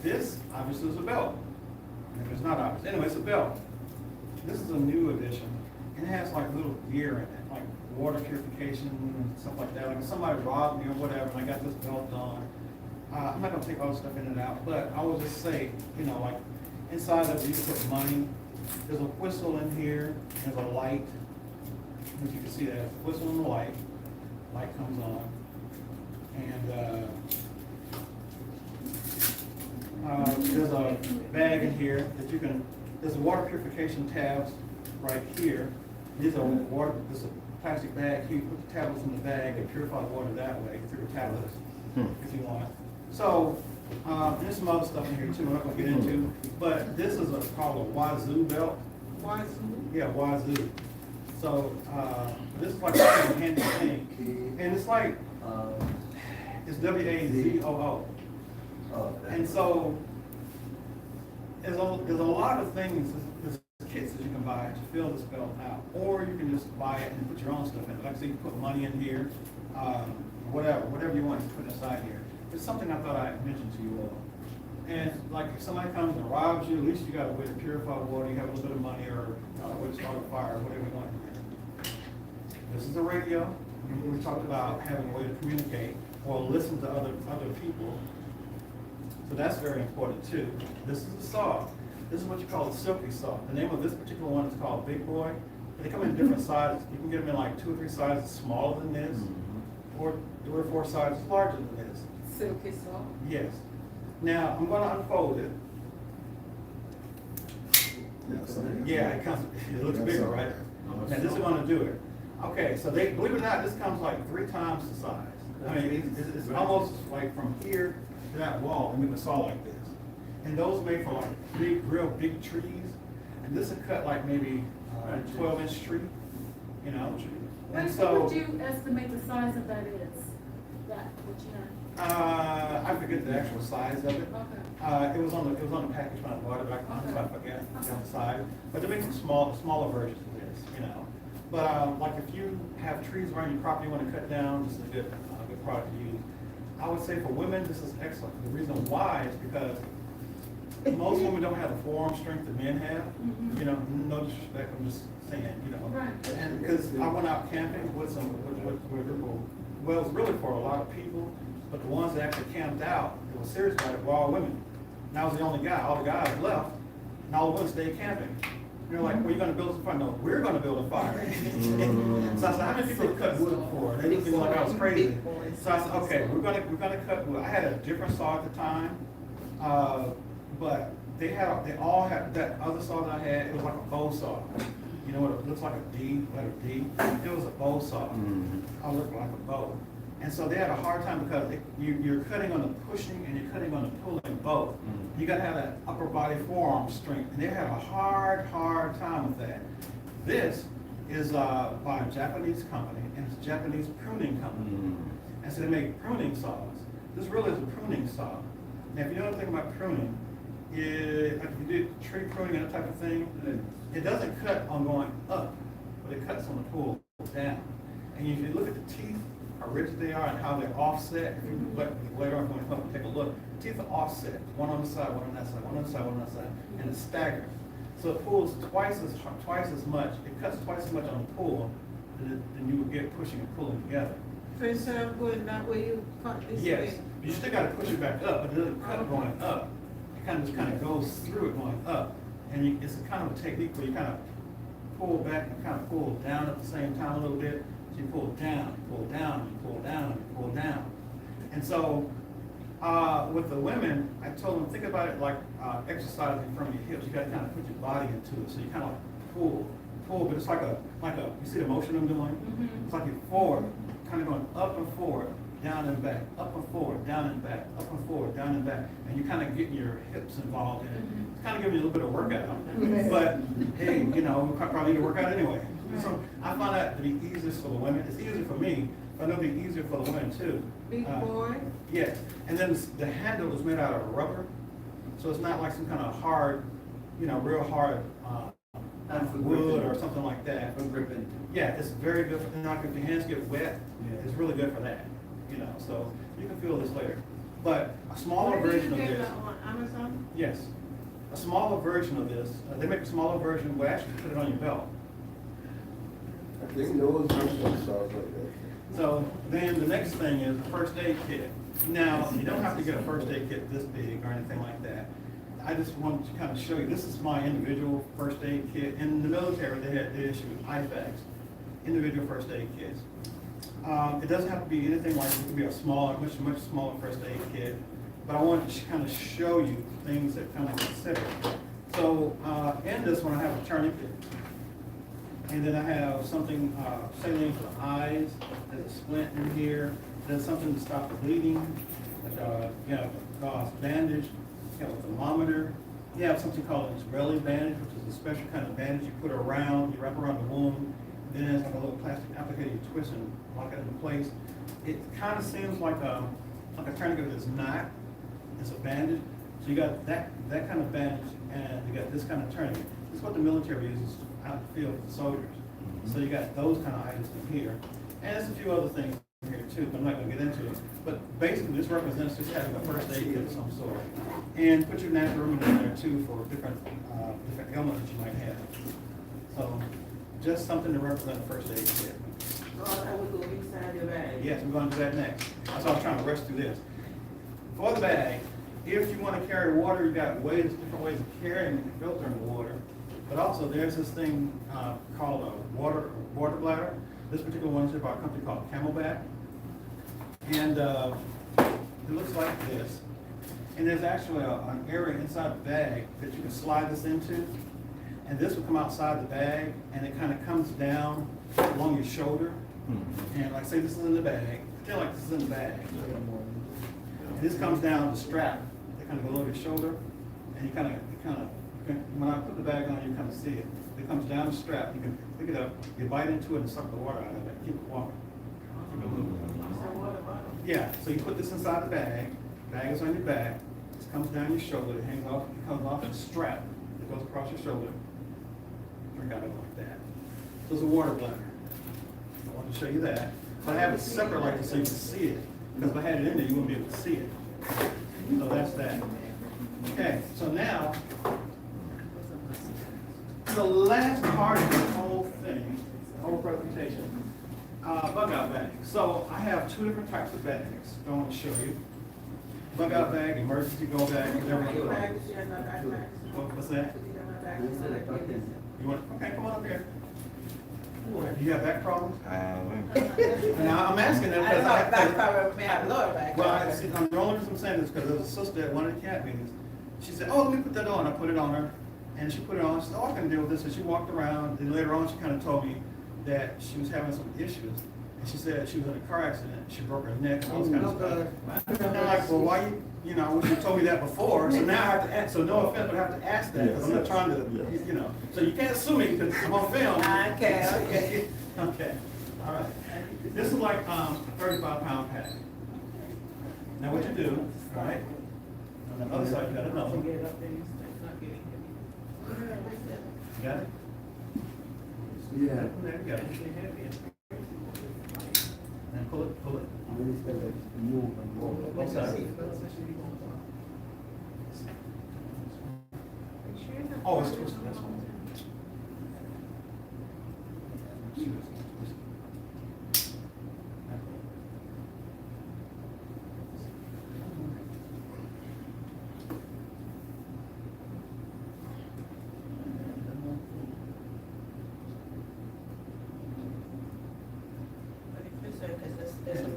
This obviously is a belt. If it's not obvious, anyway, it's a belt. This is a new edition, and has like little gear in it, like water purification and stuff like that. Like if somebody robbed me or whatever, and I got this belt on, I'm not gonna take all the stuff in and out, but I will just say, you know, like inside of it, you can put money. There's a whistle in here, there's a light. If you can see that, whistle and the light comes on. And there's a bag in here that you can, there's water purification tabs right here. These are water, there's a plastic bag here, you put the tablets in the bag and purify the water that way through the tablets if you want. So, there's some other stuff in here too, I'm not gonna get into, but this is called a Wazoo belt. Wazoo? Yeah, Wazoo. So, this is like a handy thing. And it's like, it's WAZOO. And so, there's a lot of things, there's kits that you can buy to fill this belt out. Or you can just buy it and put your own stuff in it. Like I said, you can put money in here, whatever you want to put inside here. It's something I thought I'd mention to you all. And like if somebody comes and robs you, at least you got a way to purify water, you have a little bit of money or a way to start a fire, whatever you want. This is a radio. We talked about having a way to communicate or listen to other people. So that's very important too. This is the saw. This is what you call a silky saw. The name of this particular one is called Big Boy. They come in different sizes. You can get them in like 2 or 3 sizes smaller than this, or 3 or 4 sizes larger than this. Silky saw? Yes. Now, I'm going to unfold it. Yeah, it looks bigger, right? Now, this is going to do it. Okay, so believe it or not, this comes like 3 times the size. I mean, it's almost like from here to that wall, and we can saw like this. And those made for like real big trees. And this would cut like maybe a 12-inch tree, you know? And so, What would you estimate the size of that is? That, would you know? I forget the actual size of it. Okay. It was on the package when I bought it back on, so I forget the size. But there may be some smaller versions of this, you know. But like if you have trees around your property you want to cut down, this is a good product to use. I would say for women, this is excellent. The reason why is because most women don't have the forearm strength that men have. You know, no disrespect, I'm just saying, you know. Right. And because I went out camping with people, well, it was really for a lot of people, but the ones that actually camped out, it was serious about it, were all women. And I was the only guy. All the guys left, and all the women stayed camping. And they're like, well, you're going to build a fire? No, we're going to build a fire. So I said, how many people have cut wood before? And they looked at me like I was crazy. So I said, okay, we're going to cut wood. I had a different saw at the time, but they all had that other saw that I had. It was like a bow saw. You know what it looks like, a D, letter D? It was a bow saw. I looked like a bow. And so they had a hard time because you're cutting on the pushing and you're cutting on the pulling both. You got to have that upper body forearm strength. And they had a hard time with that. This is by a Japanese company, and it's a Japanese pruning company. And so they make pruning saws. This really is a pruning saw. Now, if you know anything about pruning, like if you do tree pruning and that type of thing, it doesn't cut on going up, but it cuts on the pull down. And if you look at the teeth, how rigid they are and how they're offset, if you later on when you come up and take a look, teeth are offset, one on the side, one on that side, one on the side, one on that side, and it's staggered. So it pulls twice as much, it cuts twice as much on the pull than you would get pushing and pulling together. So instead of going that way, you cut this Yes, way? you still got to push it back up, but it doesn't cut going up. It kind of goes through it going up. And it's a kind of a technique where you kind of pull back and kind of pull down at the same time a little bit. So you pull down, you pull down, you pull down, you pull down. And so with the women, I told them, think about it like exercising from your hips. You got to kind of put your body into it. So you kind of like pull, but it's like a, you see the motion I'm doing? It's like you're forward, kind of going up and forward, down and back, up and forward, down and back, up and forward, down and back. And you kind of getting your hips involved in it. It's kind of giving you a little bit of workout. But hey, you know, we probably need to work out anyway. So I find that to be easiest for the women. It's easier for me, but it'll be easier for the women too. Big boy? Yes. And then the handle is made out of rubber. So it's not like some kind of hard, you know, real hard wood or something like that. For gripping. Yeah, it's very good. And like if your hands get wet, it's really good for that. You know, so you can feel this later. But a smaller Where version do of you get this. that on Amazon? Yes. A smaller version of this. They make a smaller version. Well, actually, put it on your belt. think those are some stuff like that. So then the next thing is the first aid kit. Now, you don't have to get a first aid kit this big or anything like that. I just wanted to kind of show you, this is my individual first aid kit. In the military, they issue IFAKs, individual first aid kits. It doesn't have to be anything like, it could be a smaller, much smaller first aid kit. But I wanted to kind of show you things that kind of consider. So in this one, I have a tourniquet. And then I have something, saline for the eyes, there's a splint in here, there's something to stop the bleeding, like you have a gauze bandage, you have a thermometer, you have something called an Israeli bandage, which is a special kind of bandage you put around, you wrap around the wound, then there's like a little plastic applicator you twist and lock it in place. It kind of seems like a tourniquet, but it's not, it's a bandage. So you got that kind of bandage, and you got this kind of tourniquet. This is what the military uses out in the field for soldiers. So you got those kind of items in here. And there's a few other things in here too, but I'm not gonna get into it. But basically this represents just having a first aid kit of some sort. And put your natural remedy in there too for different ailments that you might have. So just something to represent a first aid kit. Oh, that would go inside your bag. Yes, we're gonna do that next. That's why I was trying to rush through this. For the bag, if you want to carry water, you got different ways of carrying and filtering the water. But also there's this thing called a water bladder. This particular one is by a company called Camelback. And it looks like this. And there's actually an area inside the bag that you can slide this into. And this will come outside the bag, and it kind of comes down along your shoulder. And like say this is in the bag, pretend like this is in the bag. And this comes down the strap. They kind of go over your shoulder, and you kind of, when I put the bag on, you kind of see it. It comes down the strap. You can pick it up, you bite into it, and suck the water out of it. Keep it warm. Keep it moving. Yeah. So you put this inside the bag. Bag is on your back. This comes down your shoulder. It hangs off. It comes off the strap. It goes across your shoulder. Drink out of it like that. So it's a water bladder. I want to show you that. But I have it separate like this so you can see it. Because if I had it in there, you wouldn't be able to see it. So that's that. Okay, so now, the last part of the whole thing, the whole presentation, bug out bag. So I have two different types of bags I want to show you. Bug out bag, emergency go bag, whatever you like. What's that? You want? Okay, come on up here. Do you have back problems? Now, I'm asking that I because don't know if back problem may have lower back. well, the only reason I'm saying this is because there was a sister at one of the cat meetings. She said, "Oh, let me put that on." I put it on her, and she put it on. She said, "Oh, I can deal with this." And she walked around, and later on, she kind of told me that she was having some issues. And she said she was in a car accident. She broke her neck and all this kind of stuff. And I'm like, "Well, why I wish you told me that before." So now I have to ask. So no offense, but I have to ask that because I'm not trying to, So you can't sue me because I'm on film. Okay. Okay. All right. This is like 35-pound pack. Now what you do, all right? On the other side, you got another one. You got it? Yeah. There you go. And pull it. Both sides. Oh, it's twisted. That's one.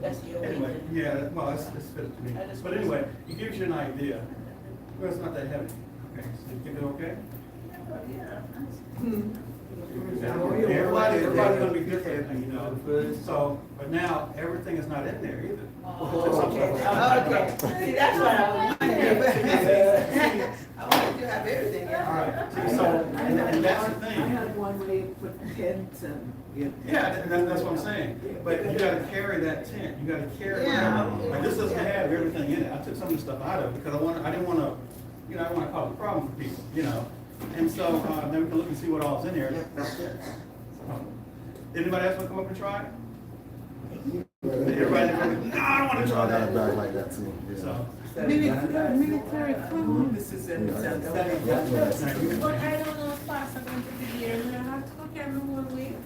That's your Anyway, weight. yeah, well, it's fitted to me. But anyway, it gives you an idea. Well, it's not that heavy. Okay, so you think it okay? Everybody's gonna be different, So, but now, everything is not in there either. Okay. See, that's what I was wondering. I wanted to have everything. All right, so, and that's the I thing. had one where you put pins and. Yeah, that's what I'm saying. But you gotta carry that tent. You gotta carry Yeah. Like this doesn't have everything in it. I took some of the stuff out of it because I didn't wanna, I didn't wanna cause a problem for people, And so, then we can look and see what all's in there. Anybody else wanna come up and try it? Everybody, no, I don't wanna try I got a that. bag like that too. Yeah. So, Military code. This is in But I don't know if class are going to be here, and I have to go carry my way.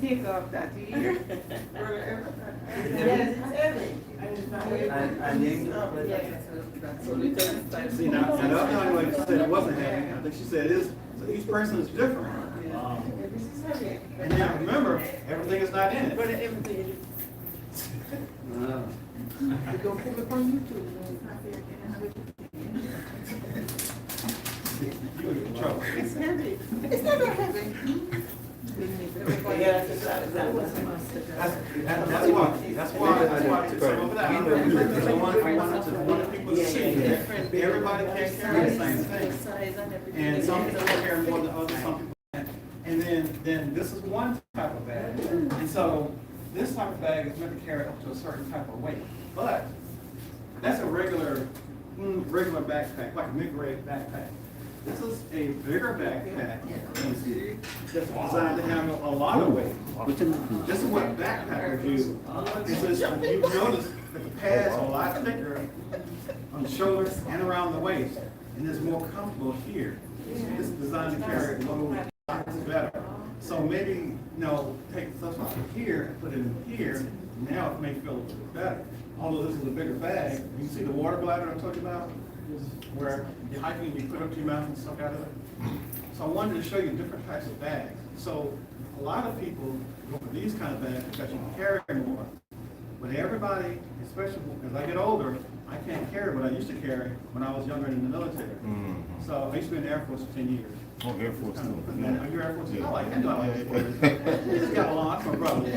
take off that, you hear? Yes, it's heavy. And then, See, now the other lady said it wasn't heavy, I think she said it is, so each person is different. And now remember, everything is not in it. But everything. Don't put it on YouTube. You in trouble. It's heavy. It's not that heavy. Yeah, That's why I took some of that. I wanted people to see that everybody can't carry the same thing. And some people can carry more than others, some people can't. And then this is one type of bag. And so this type of bag is meant to carry up to a certain type of weight. But that's a regular backpack, like a mid-grade backpack. This is a bigger backpack that's designed to handle a lot of weight. This is what backpackers do. It's just, you notice that the pads are a lot thicker on the shoulders and around the waist, and it's more comfortable here. This is designed to carry load better. So maybe, take stuff out of here and put it in here. Now it may feel a little bit better. Although this is a bigger bag, you can see the water bladder I told you about, where you're hiking, you put up to your mouth and suck out of it. So I wanted to show you different types of bags. So a lot of people go for these kind of bags because you can carry more. But everybody, especially as I get older, I can't carry what I used to carry when I was younger in the military. So I used to be in the Air Force for 10 years. Oh, Air Force too. Are you Air Force? I like it. We just got along. That's my brother.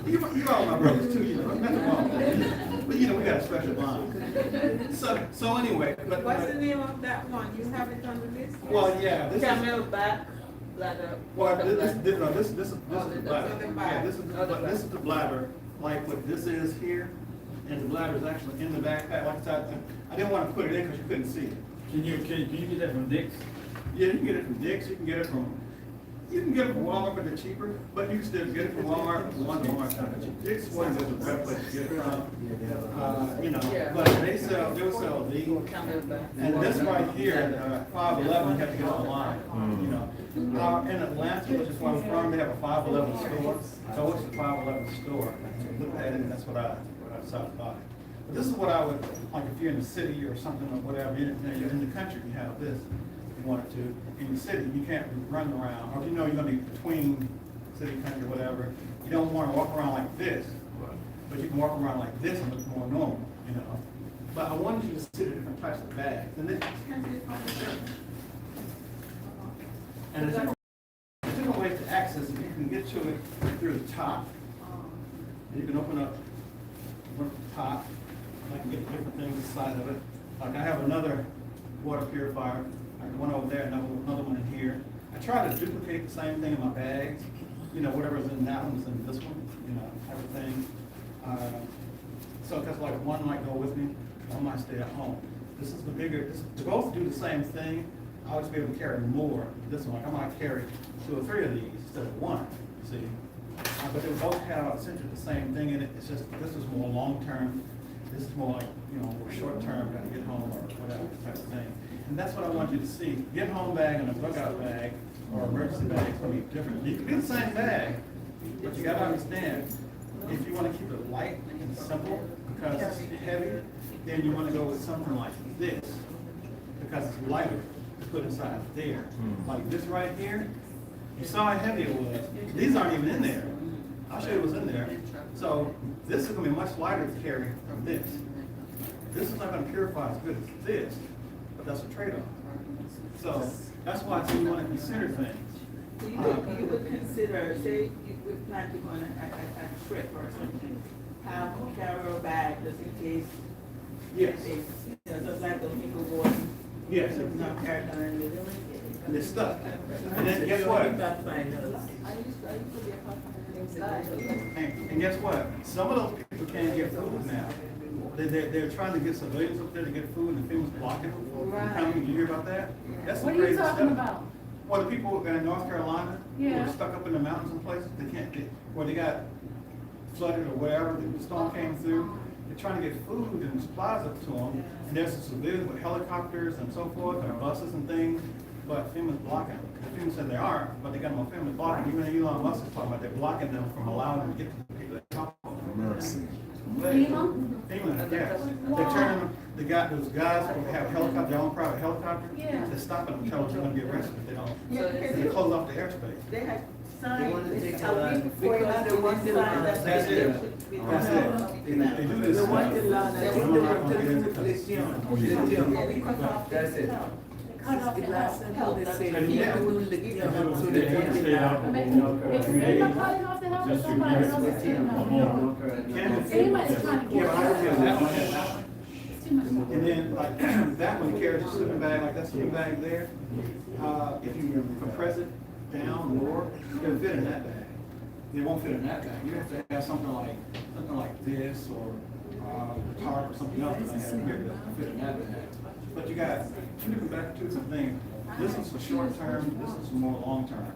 You all my brothers too. Nothing wrong with that. But we got a special bond. So anyway, but What's the name of that one? You have it on the list? well, yeah. This is, Camelback bladder. well, this is the bladder. the Yeah, bladder. this is the bladder. Like what this is here, and the bladder is actually in the backpack. Like I didn't want to put it in because you couldn't see it. Can you get that from Dick's? Yeah, you can get it from Dick's. You can get it from Walmart, but they're cheaper. But you can still get it from Walmart. Dick's was a better place to get it from. But they will sell these. And this right here, 511, you have to get online. In Atlanta, which is where I'm from, they have a 511 store. So it's a 511 store. Look at it, and that's what I saw about it. But this is what I would, like if you're in the city or something or whatever, you're in the country, you have this. Wanted to. In the city, you can't run around, or if you're going to be between city, country, whatever, you don't want to walk around like this, but you can walk around like this and look more normal, But I wanted you to see the different types of bags. And then, there's different ways to access it. You can get to it through the top, and you can open up the top. I can get different things inside of it. Like I have another water purifier. One over there, another one in here. I try to duplicate the same thing in my bags, whatever's in that one's in this one, everything. So because like one might go with me, one might stay at home. This is the bigger, to both do the same thing, I would be able to carry more. This one, like I might carry 2 or 3 of these instead of one, see? But they both have essentially the same thing in it. It's just, this is more long-term. This is more like, more short-term, got to get home or whatever type of thing. And that's what I want you to see. Get home bag and a dugout bag or emergency bag is going to be different. You can be the same bag, but you got to understand, if you want to keep it light and simple, because it's heavy, then you want to go with something like this, because it's lighter to put inside there. Like this right here, you saw how heavy it was. These aren't even in there. I'll show you what's in there. So this is going to be much lighter to carry from this. This is not going to purify as good as this. That's a trade-off. So that's why I say you want to consider things. You would consider, say, you would plan to go on a trip or something, have a carry a bag just in case. Yes. Just like those people going. Yes. Not carried on anything. And they're stuck. And then guess what? And guess what? Some of those people can't get food now. They're trying to get civilians up there to get food, and the FEMA's blocking them. Right. You hear about that? That's What are you talking about? Well, the people in North Carolina who are stuck up in the mountains and places, they can't get, where they got flooded or wherever, the storm came through. They're trying to get food and supplies up to them, and there's some civilians with helicopters and so forth, and buses and things, but FEMA's blocking them. FEMA said they aren't, but they got them on FEMA blocking. Even Elon Musk is talking about they're blocking them from allowing them to get to the people that come. Mercy. FEMA, yes. They're turning them, those guys who have helicopter, their own private helicopter, Yeah. they're stopping them, telling them they're gonna get arrested if they don't. Yeah, They close off the airspace. They had They want to take signed a a week before because the one they line want- That's it. That's it. They do this. The one in line that I'm we not gonna get into do this. lithium. Oh, yeah. That's it. Cut off the health. And yeah. So they want to stay out. I mean, if FEMA cutting off the health, or somebody else is doing it. FEMA is trying to Yeah, get but I would rid say of that one it. and that one. It's too much. And then like that one carries a sleeping bag, like that sleeping bag there. If you compress it down lower, it'll fit in that bag. They won't fit in that bag. You have to have something like this or tarp or something else that I have here to fit in that bag. But you got two different things. This is for short term, this is more long term.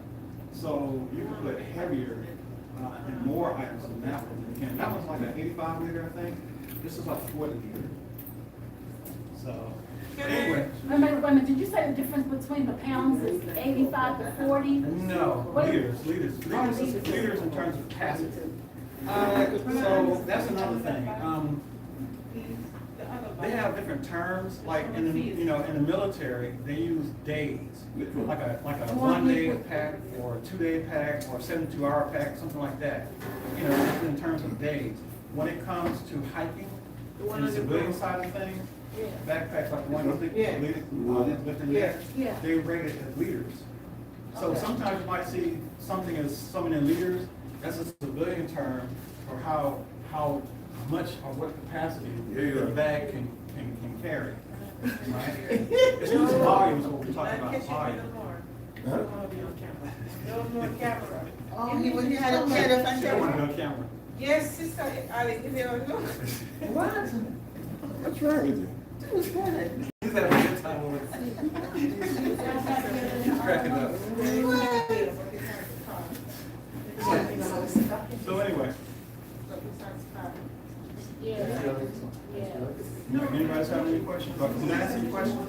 So you can put heavier and more items in that one than you can. That one's like an 85 liter, I think. This is like 40 liter. So, anyway. Wait a minute, did you say the difference between the pounds is 85 to 40? No, What- liters in terms of capacity. So that's another thing. They have different terms, like in the military, they use days, like a 1 day pack or a 2 day pack or a 72-hour pack, something like that. In terms of days. When it comes to hiking, in the civilian side of things, backpacks like the one lifting there, Yeah. they rate it as liters. So sometimes you might see something as so many liters. That's a civilian term for how much or what capacity the bag can carry. Right? It's just volume is what we're talking about. Volume. Oh, he had a camera on She don't want to camera. go camera. Yes, sister, Ali, if you don't know. What? What's wrong with you? Who's that? He's having a good time with it. He's cracking up. So anyway, Yeah. anybody else have any questions? Did I answer your question?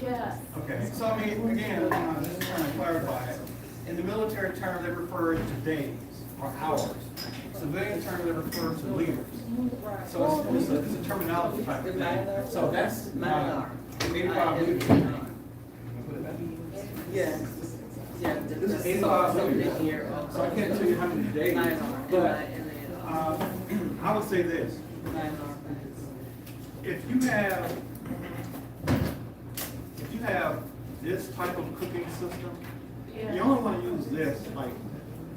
Yes. Okay, so I mean, again, just trying to clarify it. In the military term, they refer to days or hours. Civilian term, they refer to liters. So it's a terminology type of thing. So that's 85 liters. Yeah. Yeah. This is 85 liters. So I can't tell you how many days, but I would say this. If you have this type of cooking system, you only want to use this like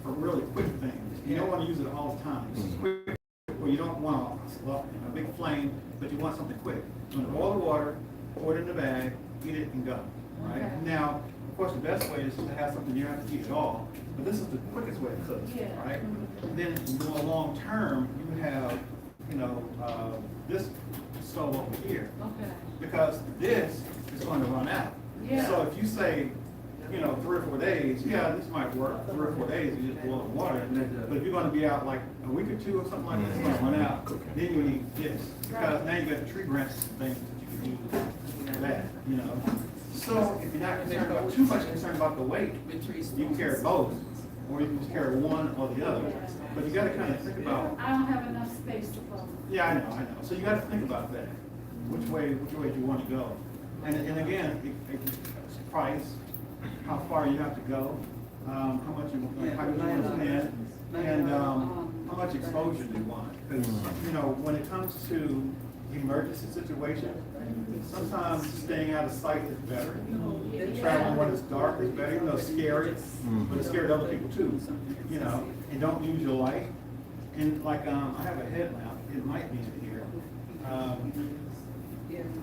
for really quick things. You don't want to use it all the time. It's quick, or you don't want a big flame, but you want something quick. You want to boil the water, pour it in the bag, eat it, and go. Right? Okay. Now, of course, the best way is to have something you don't have to eat at all, but this is the quickest way to cook. Yeah. Right? Then more long term, you have this stove over here. Okay. Because this is going to run out. Yeah. So if you say, 3 or 4 days, yeah, this might work. 3 or 4 days, you just boil the water. But if you're going to be out like a week or 2 or something like this, it's going to run out. Then you need this. Because now you got tree branches and things that you can use for that, So if you're not concerned about too much concerned about the weight, you can carry both. Or you can just carry one or the other. But you got to kind of think about. I don't have enough space to put. Yeah, I know. So you got to think about that. Which way do you want to go? And again, it's price, how far you have to go, how much you want to spend, and how much exposure do you want? Because when it comes to emergency situations, sometimes staying out of sight is better. Traveling when it's dark is better, even though it's scary, but it's scary to other people too. And don't use your light. And like I have a headlamp. It might be in here.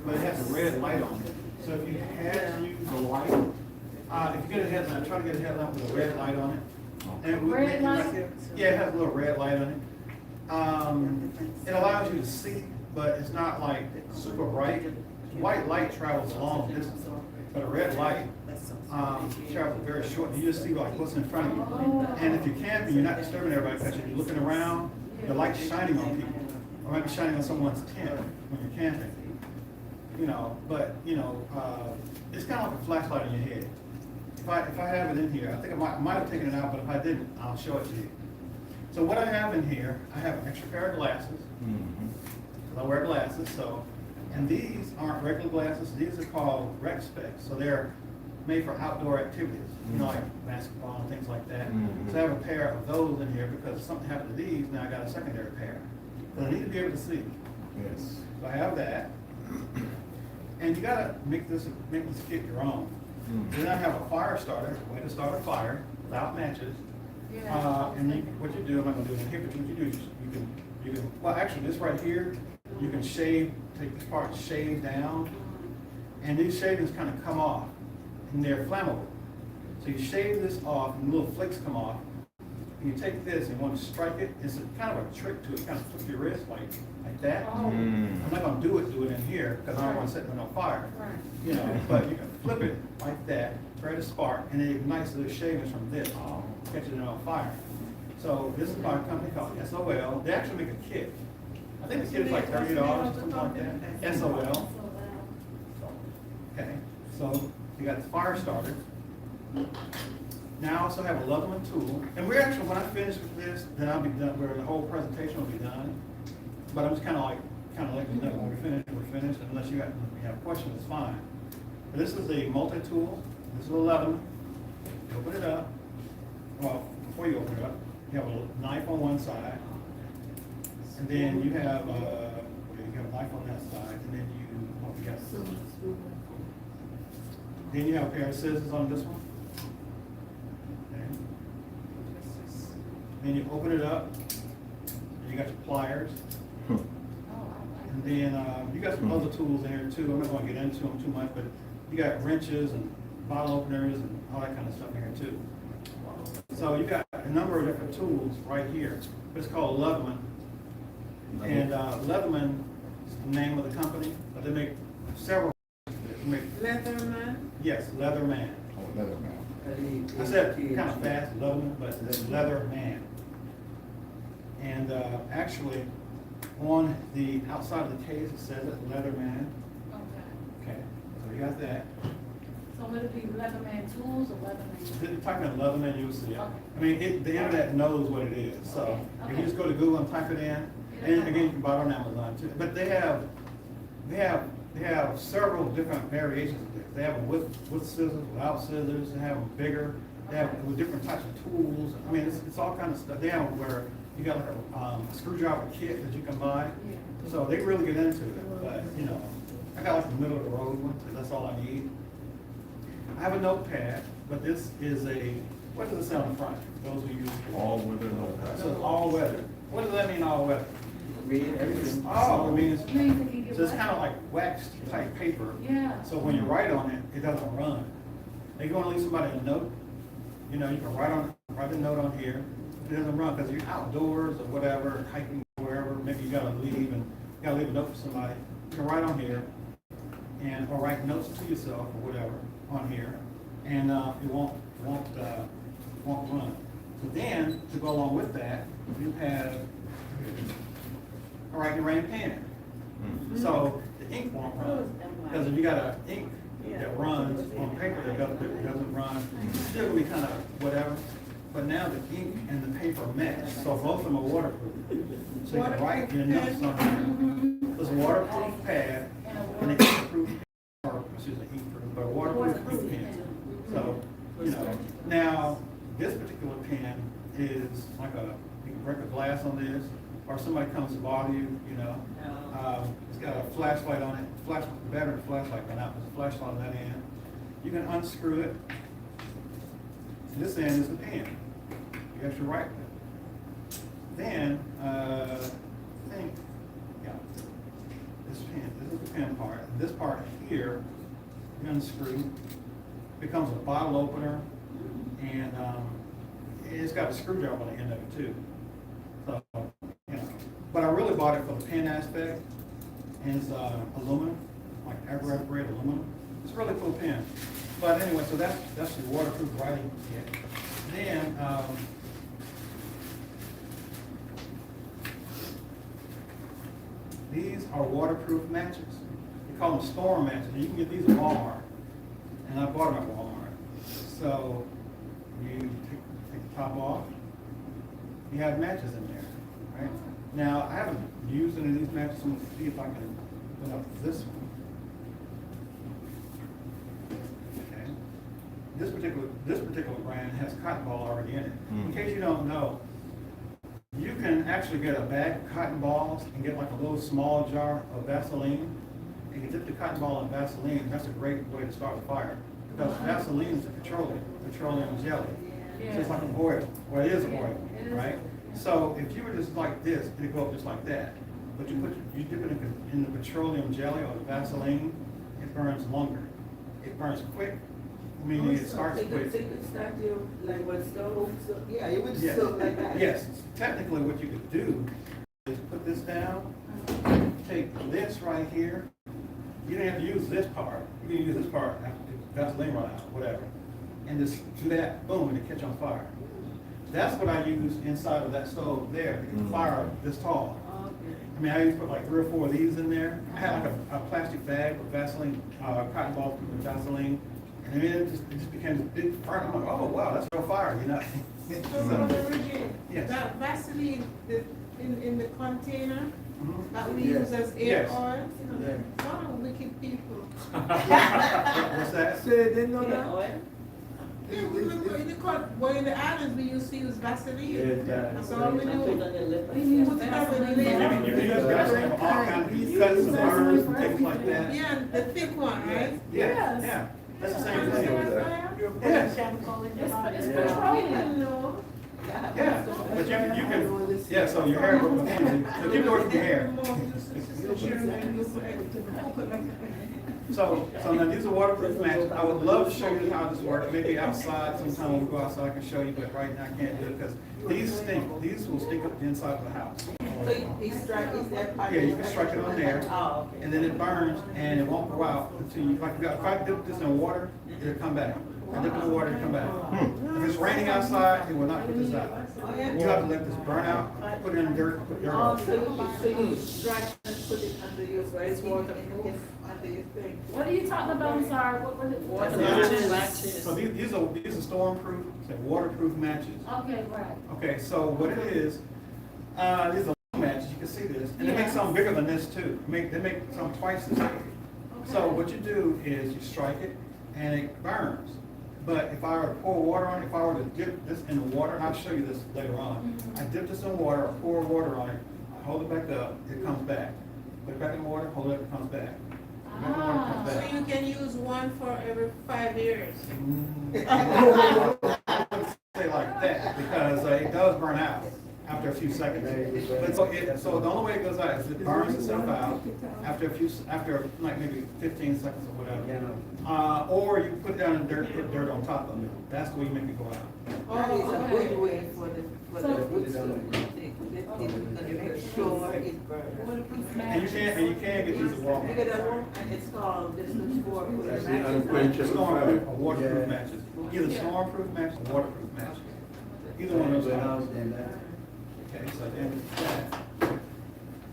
But it has a red light on it. So if you had to use a light, if you get a headlamp, try to get a headlamp with a red light on it. And it would Red make it light? like- yeah, it has a little red light on it. It allows you to see, but it's not like super bright. White light travels a long distance, but a red light travels very short. You just see like what's in front of you. And if you're camping, you're not disturbing everybody because you're looking around, the light's shining on people. Or might be shining on someone's tent when you're camping. you know, but, you know, it's kind of like a flashlight in your head. If I have it in here, I think I might have taken it out, but if I didn't, I'll show it to you. So what I have in here, I have an extra pair of glasses. I wear glasses, so, and these aren't regular glasses, these are called rec specs, so they're made for outdoor activities, you know, like basketball and things like that. So I have a pair of those in here because if something happened to these, now I got a secondary pair. But I need to be able to see. Yes. So I have that. And you gotta make this kit your own. Then I have a fire starter, a way to start a fire without matches. And what you do, I'm not gonna do it in here, but what you do is you can, well, actually this right here, you can shave, take this part, shave down, and these shavings kind of come off, and they're flammable. So you shave this off, and little flakes come off, and you take this and you want to strike it. It's kind of a trick to it, kind of flip your wrist like that. I'm not gonna do it in here, because I don't want to set it on fire. You know, but you can flip it like that, create a spark, and it ignites the shavings from this, catches it on fire. So this is by a company called SOL. They actually make a kit. I think the kit is like $30 or something like that. SOL. Okay, so you got the fire starter. Now I also have a Leatherman tool. And we're actually, when I finish with this, then I'll be done, where the whole presentation will be done. But I'm just kind of letting you know, when we're finished, unless you have questions, it's fine. But this is a multi-tool. This is a Leatherman. You open it up. Well, before you open it up, you have a knife on one side. And then you have a knife on that side, and then then you have a pair of scissors on this one. Okay. Then you open it up, and you got your pliers. And then you got some other tools in here too. I'm not going to get into them too much, but you got wrenches and bottle openers and all that kind of stuff in here too. So you got a number of different tools right here. It's called Leatherman. And Leatherman is the name of the company, but they make several. Leatherman? Yes, Leatherman. Oh, Leatherman. I said kind of fast, Leatherman, but it's Leatherman. And actually, on the outside of the case, it says it Leatherman. Okay, so you got that. So would it be Leatherman tools or Leatherman? If you're talking about Leatherman, you'll see it. Okay. I mean, the internet knows what it is. So Okay. if you just go to Google and type it in, and again, you can buy it on Amazon too. But they have several different variations of this. They have them with scissors, without scissors. They have them bigger. They have them with different types of tools. I mean, it's all kind of stuff. They have them where you got like a screwdriver kit that you can buy. So they really get into it. But you know, I got like the middle of the road one because that's all I need. I have a notepad, but this is what does it say on the front? Those who use All weather notepad. It says all weather. What does that mean, all weather? Read everything. Oh, it means, Means so it's kind of like waxed type paper. Yeah. So when you write on it, it doesn't run. If you want to leave somebody a note, you know, you can write a note on here. It doesn't run because you're outdoors or whatever, hiking wherever. Maybe you gotta leave a note for somebody. You can write on here, or write notes to yourself or whatever on here, and it won't run. So then, to go along with that, you have a writing rain pen. So the ink won't run, because if you got an ink that runs on paper that doesn't run, it's still gonna be kind of whatever. But now the ink and the paper match, so both of them are waterproof. So you can write your notes on here. There's a waterproof pad and an inkproof, or excuse me, inkproof, but a waterproof ink pen. So, you know, now this particular pen is like you can break a glass on this, or somebody comes to bother you, you know. It's got a flashlight on it, battery flashlight went out, there's a flashlight on that end. You can unscrew it. This end is the pen. You actually write with. Then, this is the pen part. This part here, you unscrew, becomes a bottle opener, and it's got a screwdriver on the end of it too. So, you know, but I really bought it for the pen aspect, and it's aluminum, like agri-grade aluminum. It's a really cool pen. But anyway, so that's the waterproof writing kit. Then these are waterproof matches call them storm matches. And you can get these at Walmart, and I bought them at Walmart. So you take the top off. You have matches in there, right? Now I haven't used any of these matches. I'm gonna see if I can put up this one. Okay. This particular brand has cotton ball already in it. In case you don't know, you can actually get a bag of cotton balls and get like a little small jar of Vaseline. And you dip the cotton ball in Vaseline, and that's a great way to start a fire. Because Vaseline is a petroleum jelly. So it's like an oil, or it is an oil, right? So if you were just like this, it'd go up just like that. But you dip it in the petroleum jelly or the Vaseline, it burns longer. It burns quick, meaning it starts quick. So you could start your, like what stove, so, yeah, it would Yes. stove like that. Yes, technically what you could do is put this down, take this right here. You don't have to use this part. You can use this part after the Vaseline run out, whatever. And just do that, boom, and it catch on fire. That's what I use inside of that stove there to get the fire this tall. Okay. I mean, I used to put like 3 or 4 of these in there. I had like a plastic bag with Vaseline, cotton balls with Vaseline. And then it just became this big fire. I'm like, oh wow, that's real fire, you know? Yes. That Vaseline in the container Mhm. that we Yes. use as air Yes. oil, Yeah. what a wicked people. What's that? So they didn't know that? Yeah, well, in the islands, we used to use Vaseline. That's all we do. We put it over the You can use Vaseline for all kinds of cuts and burns and things like that. Yeah, the thick one, right? Yeah, yeah. That's the same thing. Yes. It's I petroleum. didn't know. Yeah, but you can, yeah, so your hair will, so keep working your hair. So now these are waterproof matches. I would love to show you how this works. Maybe outside sometime when we go outside I can show you, but right now I can't do it because these stink. These will stink up the inside of the house. So you strike, is that part? Yeah, you can strike it on there. Oh, okay. And then it burns and it won't go out until you, like, if I dip this in water, it'll come back. I dip it in water, it'll come back. If it's raining outside, it will not put this out. You have to let this burn out, put it in dirt, put dirt Oh, on so it. you strike and put it under your, so it's waterproof under your thing. What are you talking about? I'm sorry, what was it? So these are storm-proof, say waterproof matches. Okay, right. Okay, so what it is, these are long matches, you can see this, and they make some bigger than this too. They make some twice as big. So what you do is you strike it, and it burns. But if I were to pour water on it, if I were to dip this in the water, and I'll show you this later on. I dip this in water, I pour water on it, I hold it back up, it comes back. Put it back in the water, hold it up, it comes back. Put it back in the water, it comes So back. you can use one for every 5 years. I wouldn't say like that, because it does burn out after a few seconds. But so the only way it goes out is it burns itself out after like maybe 15 seconds or whatever. Or you put it down in dirt, put dirt on top of it. That's the way you make it go out. That is a okay. good way for the wood to make sure it burns. And you can get these at You Walmart. get that one, and it's called, this is for. That's the unquenchable Stormproof fire. or waterproof matches. Either stormproof matches or waterproof matches. Either one of those. House kinds. and that. Okay, so then that.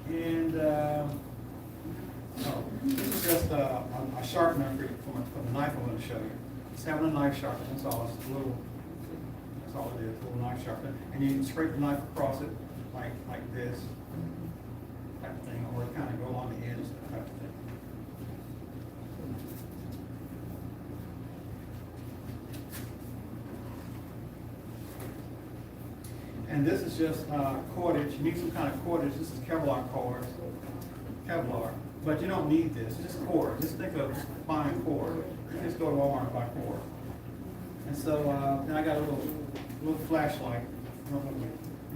And, this is just a sharpener for the knife I'm going to show you. It's having a knife sharpener, that's all. It's a little, that's all it is, a little knife sharpener. And you scrape the knife across it like this type of thing, or kind of go along the edge type of thing. And this is just cordage. You need some kind of cordage. This is Kevlar cord. Kevlar. But you don't need this. It's just cord. Just think of buying cord. You just go to Walmart and buy cord. And so then I got a little flashlight.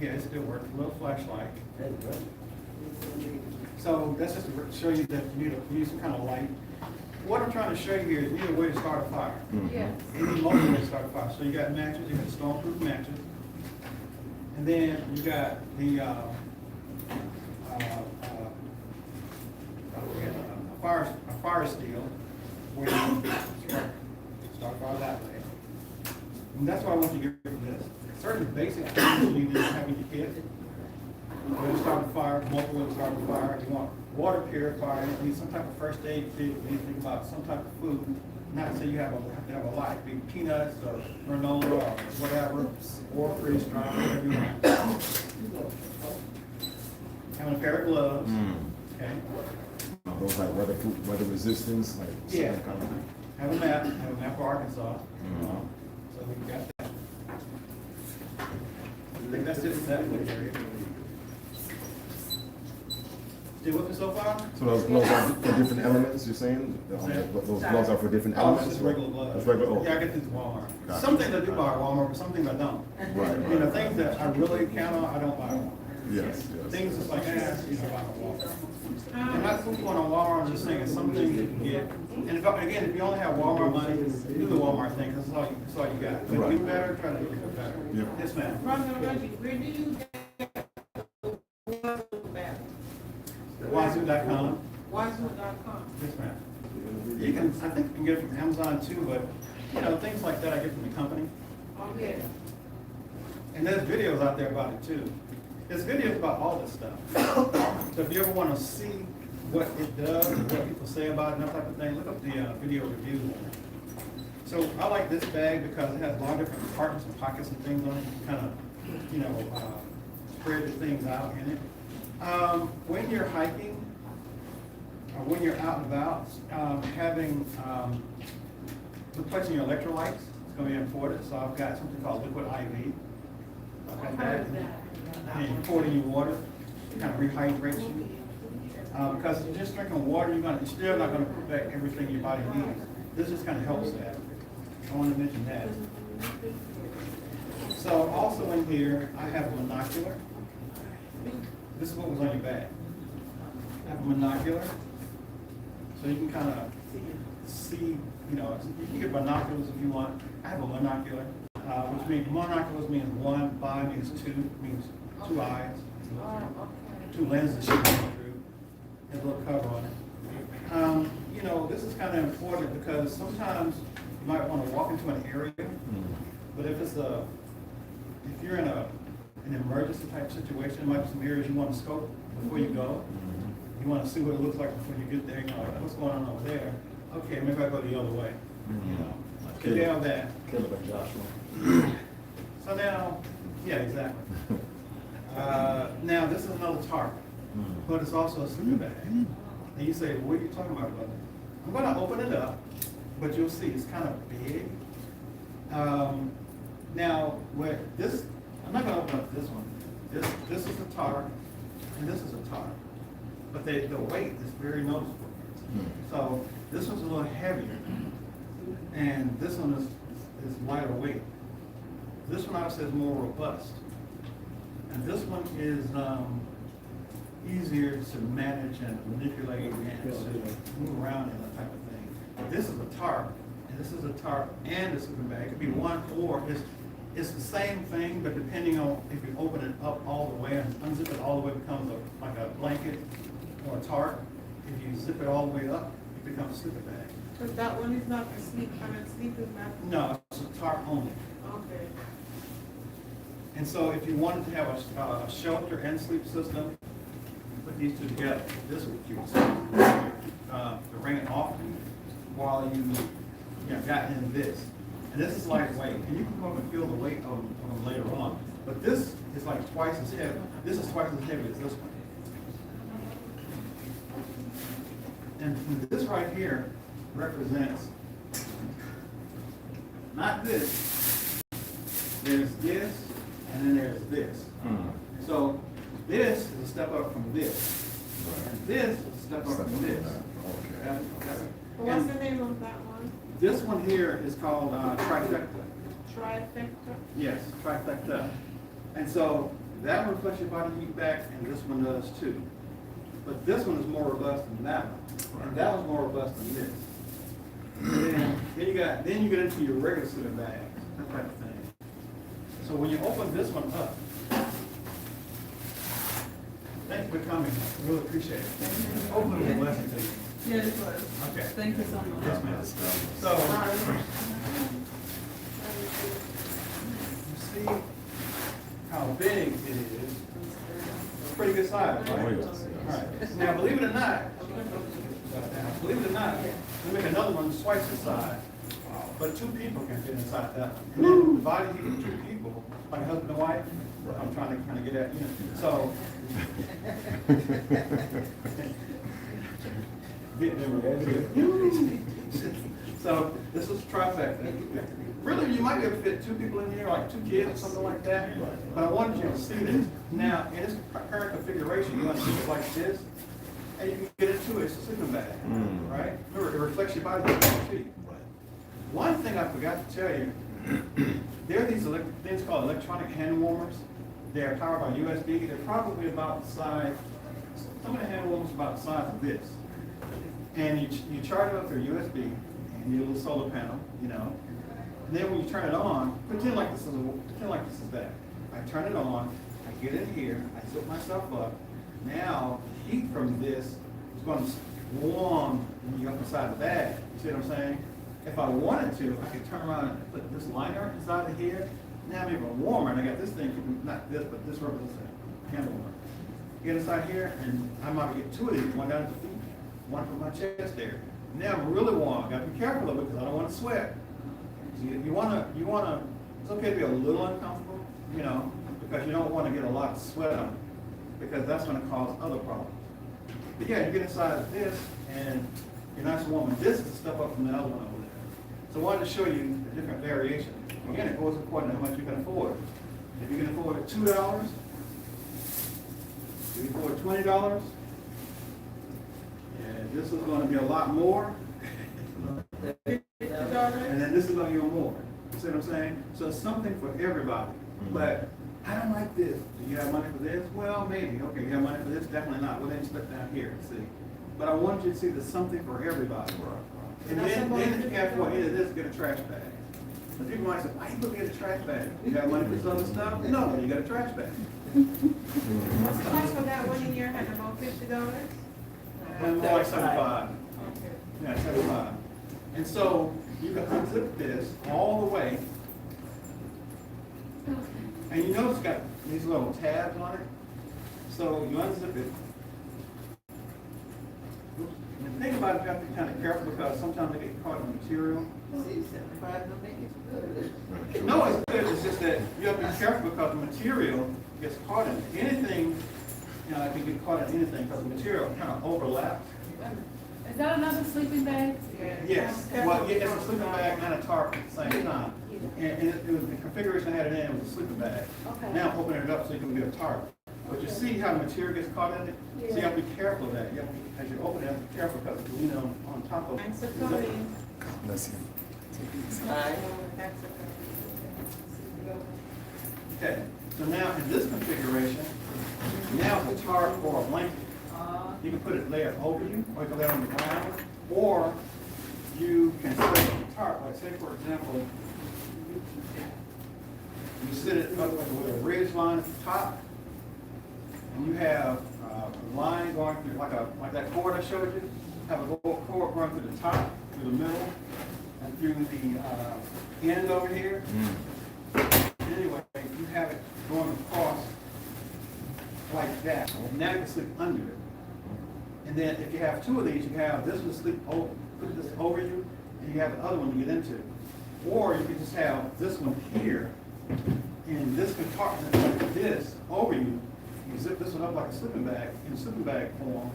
Yeah, it still works. A little flashlight. So that's just to show you that you need some kind of light. What I'm trying to show you here is you need a way to start a fire. Yes. You need multiple ways to start a fire. So you got matches. You got stormproof matches. And then you got the fire steel, where you start fire that way. And that's why I want you to get rid of this. Certain basic things you need to have in your kit. When you start a fire, multiple ways to start a fire. You want water purifier, you need some type of first aid kit, you need to think about some type of food. Not to say you have to have a lot, be peanuts or granola or whatever, or freeze dry, whatever you want. Having a pair of gloves, okay? Those like weather resistance, like. Yeah. certain kind of- Have a map for Arkansas. So we got that. I think that's it for that one area. Still with me so far? So those gloves are for different elements, you're saying? Those gloves are for different Oh, elements? it's just regular gloves. It's regular, oh. Yeah, I get these at Walmart. Gotcha. Some things I do buy at Walmart, but some things I don't. Right, You know, right. things that I really count on, I don't buy at Walmart. Yes, yes. Things that's like, you know, buy at Walmart. I'm not going on Walmart, I'm just saying, some things you can get. And again, if you only have Walmart money, do the Walmart thing, because that's all you got. But Right. do better, try to do better. Yeah. Yes, ma'am. Rhonda, where do you get Wazoo.com. Wazoo.com? Yes, ma'am. You can, I think you can get it from Amazon too, but, you know, things like that I get from the company. Oh, yeah. And there's videos out there about it too. There's videos about all this stuff. So if you ever want to see what it does, and what people say about it, and that type of thing, look up the video reviews on it. So I like this bag because it has a lot of different compartments and pockets and things on it, kind of, you know, spread the things out in it. When you're hiking, or when you're out and about, having, replacing your electrolytes is going to be important. So I've got something called liquid IV. I've got that. And you pour it in your water, it kind of rehydrates you. Because if you're just drinking water, you're still not going to protect everything your body needs. This just kind of helps that. I want to mention that. So also in here, I have a monocular. This is what was on your bag. I have a monocular. So you can kind of see, you know, you can get binoculars if you want. I have a monocular, which means monoculars means one, bi means two, means two eyes, two lenses you can go through. There's a little cover on it. You know, this is kind of important because sometimes you might want to walk into an area, but if you're in an emergency type situation, there might be some areas you want to scope before you go. You want to see what it looks like before you get there. You know, what's going on over there? Okay, maybe I go the other way. You know, get down that. Caleb and Joshua. So now, yeah, exactly. Now this is another tarp, but it's also a sleeping bag. And you say, what are you talking about, brother? I'm going to open it up, but you'll see it's kind of big. Now, I'm not going to open up this one. This is a tarp, and this is a tarp. But the weight is very noticeable. So this one's a little heavier, and this one is lighter weight. This one obviously is more robust, and this one is easier to manage and manipulate and to move around in, that type of thing. But this is a tarp, and this is a tarp and a sleeping bag. It could be one or it's the same thing, but depending on if you open it up all the way and unzip it all the way, it becomes like a blanket or a tarp. If you zip it all the way up, it becomes a sleeping bag. But that one is not a sleeping bag? No, it's a tarp only. Okay. And so if you wanted to have a shelter and sleep system, put these two together. This would keep the rain off while you got in this. And this is lightweight, and you can come up and feel the weight of them later on. But this is like twice as heavy. This is twice as heavy as this one. And this right here represents not this. There's this, and then there's this. So this is a step up from this. And this is a step up from this. Okay. What's the name of that one? This one here is called trifecta. Trifecta? Yes, trifecta. And so that one reflects your body heat back, and this one does too. But this one is more robust than that one, and that one's more robust than this. Then you get into your regular sleeping bags, that type of thing. So when you open this one up, thank you for coming. I really appreciate it. Hopefully it was a blessing to you. Yeah, it was. Okay. Thank you so much. Yes, ma'am. So, you see how big it is. It's a pretty good size, right? Alright, now believe it or not, we make another one twice the size, but 2 people can fit inside that. And then divided into 2 people, like husband and wife, I'm trying to kind of get at, you know, so. So this is trifecta. Really, you might be able to fit 2 people in here, like 2 kids or something like that. But I wanted you to see this. Now, in its current configuration, you want to see it like this, and you can get into it. It's a sleeping bag, right? Remember, it reflects your body on your feet. One thing I forgot to tell you, there are these things called electronic hand warmers. They're powered by USB. They're probably about the size, some of the hand warmers are about the size of this. And you charge it up through USB, and your little solar panel, you know. And then when you turn it on, pretend like this is that. I turn it on, I get in here, I zip myself up. Now, heat from this is going to warm when you're up inside the bag. You see what I'm saying? If I wanted to, I could turn around and put this liner inside of here. Now I'm even warmer, and I got this thing, not this, but this represents a candle warmer. Get inside here, and I might get 2 of these, one down at the feet, one for my chest there. Now I'm really warm. I got to be careful of it because I don't want to sweat. You want to. It's okay to be a little uncomfortable, you know, because you don't want to get a lot of sweat on it, because that's going to cause other problems. But yeah, you get inside of this, and you're nice and warm. And this is a step up from the other one over there. So I wanted to show you the different variations. Again, it goes according to how much you can afford. If you can afford $2, if you can afford $20, and this is going to be a lot more. And then this is going to be more. You see what I'm saying? So it's something for everybody. But I don't like this. Do you have money for this? Well, maybe. Okay, you have money for this? Definitely not. Well, then split down here. See. But I want you to see there's something for everybody. And then if you can't afford any of this, get a trash bag. And people might say, why you going to get a trash bag? You have money for some other stuff? No, you got a trash bag. What's the cost for that one in your hand, about $50? And more like 75. Okay. Yeah, 75. And so you can unzip this all the way. And you notice it's got these little tabs on it. So you unzip it. And the thing about it, you have to be kind of careful because sometimes they get caught in the material. See, 75 don't make it good. No, it's good. It's just that you have to be careful because the material gets caught in it. Anything, you know, can get caught in anything because the material kind of overlaps. Is that another sleeping bag? Yes. Well, yeah, it's a sleeping bag and a tarp at the same time. And it was the configuration I had it in, it was a sleeping bag. Okay. Now I'm opening it up so you can get a tarp. But you see how the material gets caught in it? So you have to be careful of that. You have to be, as you open it, you have to be careful because it's leaning on top of it. Thanks for coming. Aye. Okay, so now in this configuration, now it's a tarp or a blanket. You can put it layer over you, or you can lay it on the ground, or you can set the tarp. Like say, for example, you sit it up with a ridge line at the top, and you have a line going through, like that cord I showed you, have a cord going through the top, through the middle, and through the end over here. Anyway, you have it going across like that. And now you can sleep under it. And then if you have 2 of these, you have this one sleep over, put this over you, and you have the other one to get into. Or you can just have this one here, and this compartment like this over you. You zip this one up like a sleeping bag, in sleeping bag form.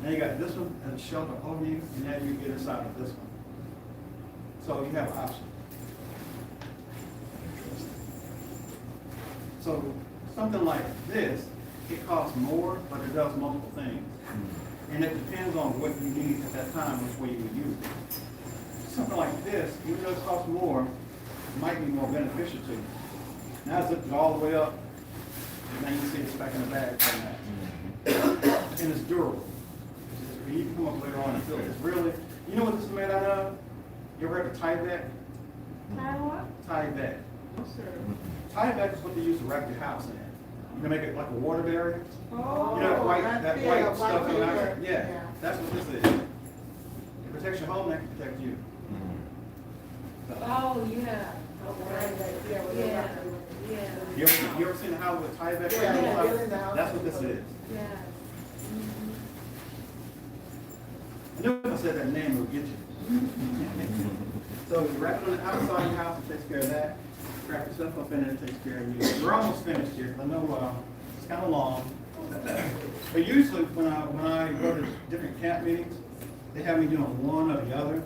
Now you got this one as a shelter over you, and now you get inside of this one. So you have an option. So something like this, it costs more, but it does multiple things. And it depends on what you need at that time, which way you would use it. Something like this, even though it costs more, it might be more beneficial to you. Now I zipped it all the way up, and now you can see it's back in the bag from that. And it's durable. You can come up later on and feel it. It's really, you know what this is made out of? You ever heard of tie back? Tie back. Tie back is what they use to wrap your house in. You can make it like a water barrier. Oh, You know, that white stuff paper. around. Yeah, that's what this is. It protects your home, and it can protect you. Oh, yeah. You ever seen a house with tie back? Yeah, That's what this is. Yeah. said that name will get you. So wrap it on the outside of your house, it takes care of that. Wrap yourself up in it, it takes care of you. We're almost finished here. I know it's kind of long. But usually when I go to different camp meetings, they have me doing one or the other.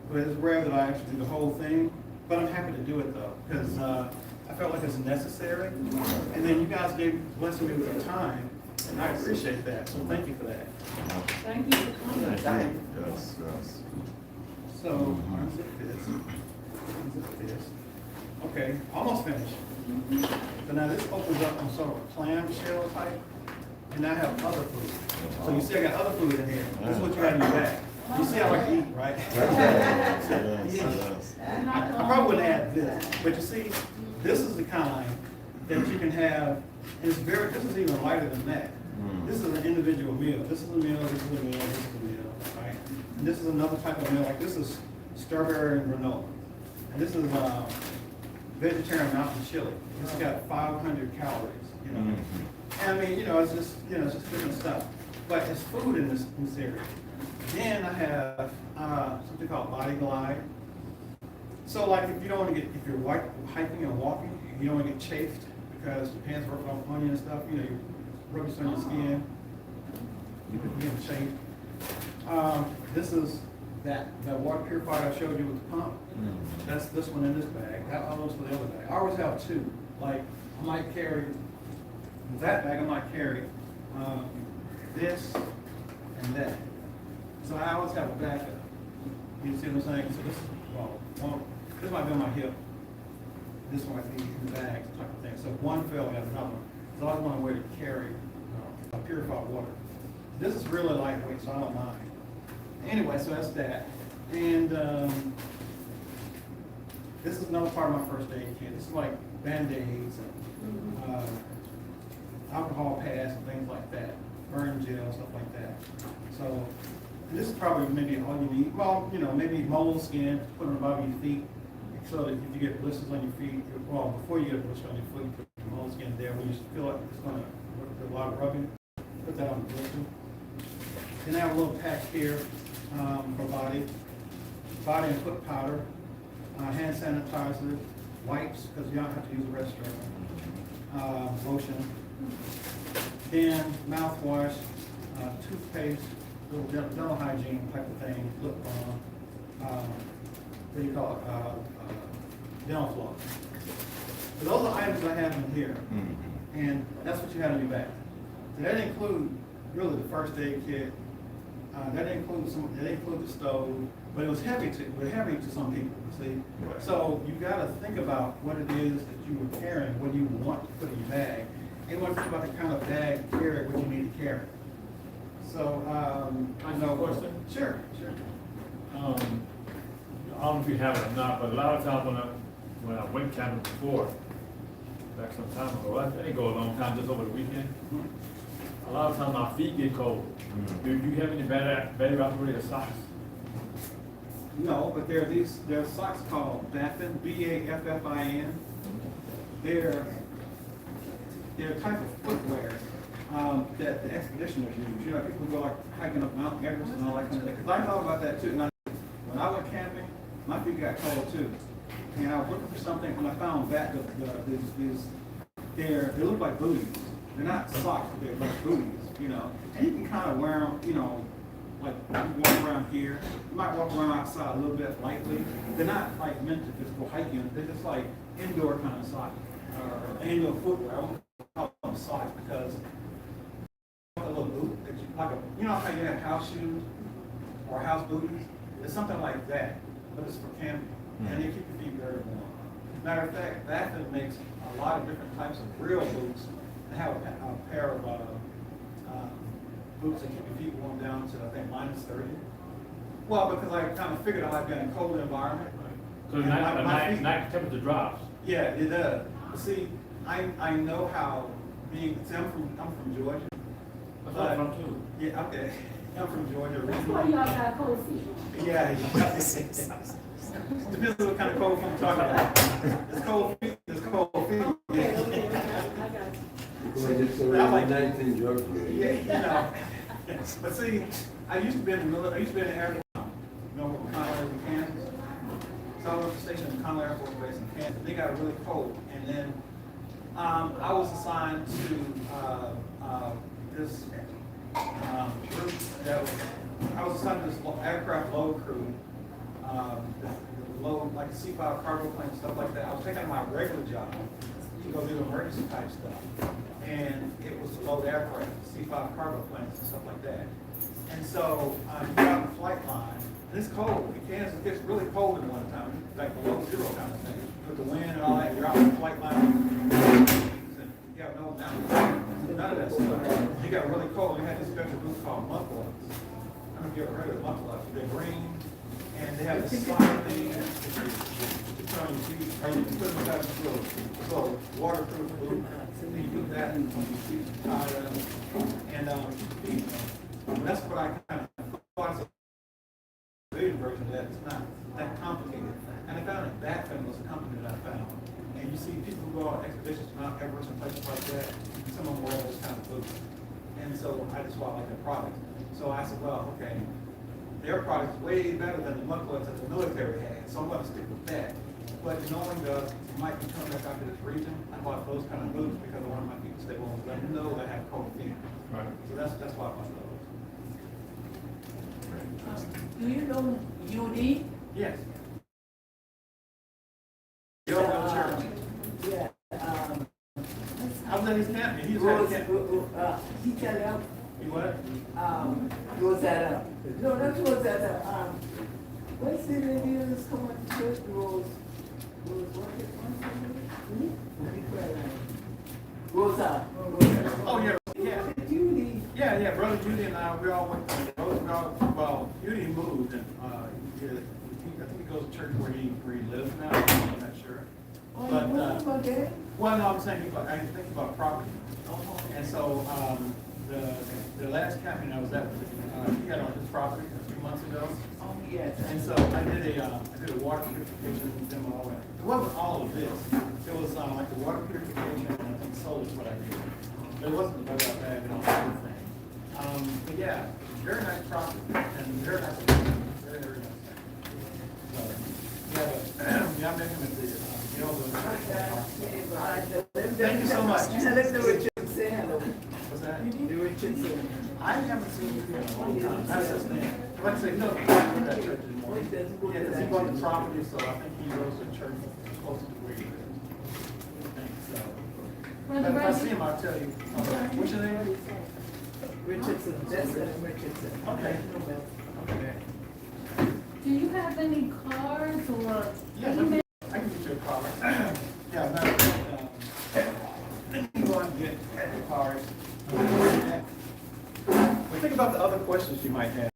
But it's rare that I actually do the whole thing. But I'm happy to do it though, because I felt like it's necessary. And then you guys blessed me with your time, and I appreciate that. So thank you for that. Thank you for coming. Yes, yes. So, unzip this. Unzip this. Okay, almost finished. So now this opens up on sort of a clamshell type, and I have other food. So you see I got other food in here. This is what you got in your bag. You see I like to eat, right? Yes. I probably wouldn't add this, but you see, this is the kind that you can have, and this is even lighter than that. This is an individual meal. This is a meal, this is a meal, this is a meal, right? And this is another type of meal, like this is strawberry and granola. And this is vegetarian mountain chili. It's got 500 calories, you know. And I mean, it's just different stuff. But it's food in this area. Then I have something called Body Glide. So like if you're hiking and walking, you don't want to get chafed because your pants work on you and stuff, you rub this on your skin, you can get chafed. This is that water purifier I showed you with the pump. That's this one in this bag. That almost for the other bag. I always have two. Like I might carry that bag. I might carry this and that. So I always have a backup. You see what I'm saying? So this might be on my hip. This one might be in the bag, type of thing. So if one fell, I have another one. So I always want a way to carry purified water. This is really lightweight, so I don't mind. Anyway, so that's that. And this is another part of my first aid kit. This is like Band-Aids and alcohol pads and things like that. Burn gel, stuff like that. So this is probably maybe all you need. Well, maybe moleskin to put on the bottom of your feet. So that if you get blisters on your feet, well, before you get a blister on your foot, you put the moleskin there. When you feel like it's going to work with a lot of rubbing, put that on the blister. Then I have a little patch here for body and foot powder, hand sanitizer, wipes, because you don't have to use the restroom, lotion, then mouthwash, toothpaste, little dental hygiene type of thing, lip balm, what do you call it, dental floss. So those are items I have in here, and that's what you have in your bag. So that didn't include really the first aid kit. That didn't include the stove, but it was heavy to some people. See, Right. So you got to think about what it is that you were carrying, what you want to put in your bag, and you want to think about the kind of bag you carry, what you need to carry. So I know a question. Sure. I don't know if you have it or not, but a lot of times when I went camping before, back some time ago, I didn't go a long time, just over the weekend. A lot of times my feet get cold. Do you have any better operated socks? No, but there are socks called Baffin, Baffin. They're a type of footwear that the expeditioners use. People who go like hiking up Mount Everest and all that kind of thing. Because I thought about that too. And when I went camping, my feet got cold too. And I was looking for something, and I found that they look like booties. They're not socks, but they're like booties, And you can kind of wear them, like you walk around here. You might walk around outside a little bit lightly. They're not like meant to just go hiking. They're just like indoor kind of socks, or indoor footwear. I won't call them socks because a little boot that you how you have house shoes or house booties. It's something like that, but it's for camping, and they keep your feet very warm. Matter of fact, Baffin makes a lot of different types of real boots. They have a pair of boots that keep your feet warm down to, I think, -30. Well, because I kind of figured I'd been in a cold environment. So night temperature drops. Yeah, it does. See, I know how I'm from Georgia. That's where I'm from too. Yeah, okay. I'm from Georgia That's why originally. y'all got cold feet. Yeah. Depends on what kind of cold feet I'm talking about. It's cold feet. Okay, I got you. It's already 19 Georgia. Yeah, But see, I used to be in the Air Force. in Connell Air Force Base in Kansas. They got really cold, and then I was assigned to this group that was, I was assigned to this aircraft load crew, the load like C-5 cargo planes, stuff like that. I was taking my regular job to go do emergency type stuff, and it was to load aircraft, C-5 cargo planes and stuff like that. And so you got on the flight line, and it's cold. In Kansas, it gets really cold in the wintertime, like below zero kind of thing. With the wind and all that, you're out on the flight line, and you have no none of that stuff. You got really cold. We had this special group called mufflers. I don't know if you ever heard of mufflers. They're green, and they have this slide thing that you turn your feet, or you can put them inside this little waterproof boot. And you do that, and your feet tied up, and feet. That's what I kind of thought. Version of that, it's not that complicated. And I found that Backfin was a company that I found. And you see people who go on expeditions to Mount Everest and places like that, some of them wear those kind of boots. And so I just thought like their product. So I said, well, okay, their product is way better than the mufflers that the military had, so I'm going to stick with that. But knowing that I might be coming back out to this region, I bought those kind of boots because I wanted my feet to stay warm. But I know that I have cold feet. Right. So that's why I bought those. Do you know UD? Yes. You're on church. Yeah, I was at his camp, and he was at his camp. he tell you, You what? was at no, that was at what's the name of this coming to church? Rosa. Oh, yeah, yeah. Judy. Yeah, Brother Judy and I, we all went to Roosevelt. Well, Judy moved, and I think he goes to church where he lives now. I'm not sure. But, well, no, I'm saying I think about property. And so the last camping I was at, he had on his property a few months ago. Oh, yes. And so I did a water purification demo. It wasn't all of this. It was like the water purification and I think solar is what I did. But it wasn't the bug bag and all that other thing. But yeah, very nice property and very nice. Very, very nice. So, yeah, I met him at the, Thank you so much. Let the Richard say hello. What's that? The Richard say. I haven't seen him in a long time. That's his name. Like I say, no, he's not in that church anymore. Yeah, because he bought the property, so I think he goes to church close to where he lives. I think so. But if I see him, I'll tell you. What's your name? Richardson. That's Richardson. Okay. Okay. Do you have any cards or Yeah, email? I can get you a card. Yeah, matter of fact, let me go and get the cards. Well, think about the other questions you might have.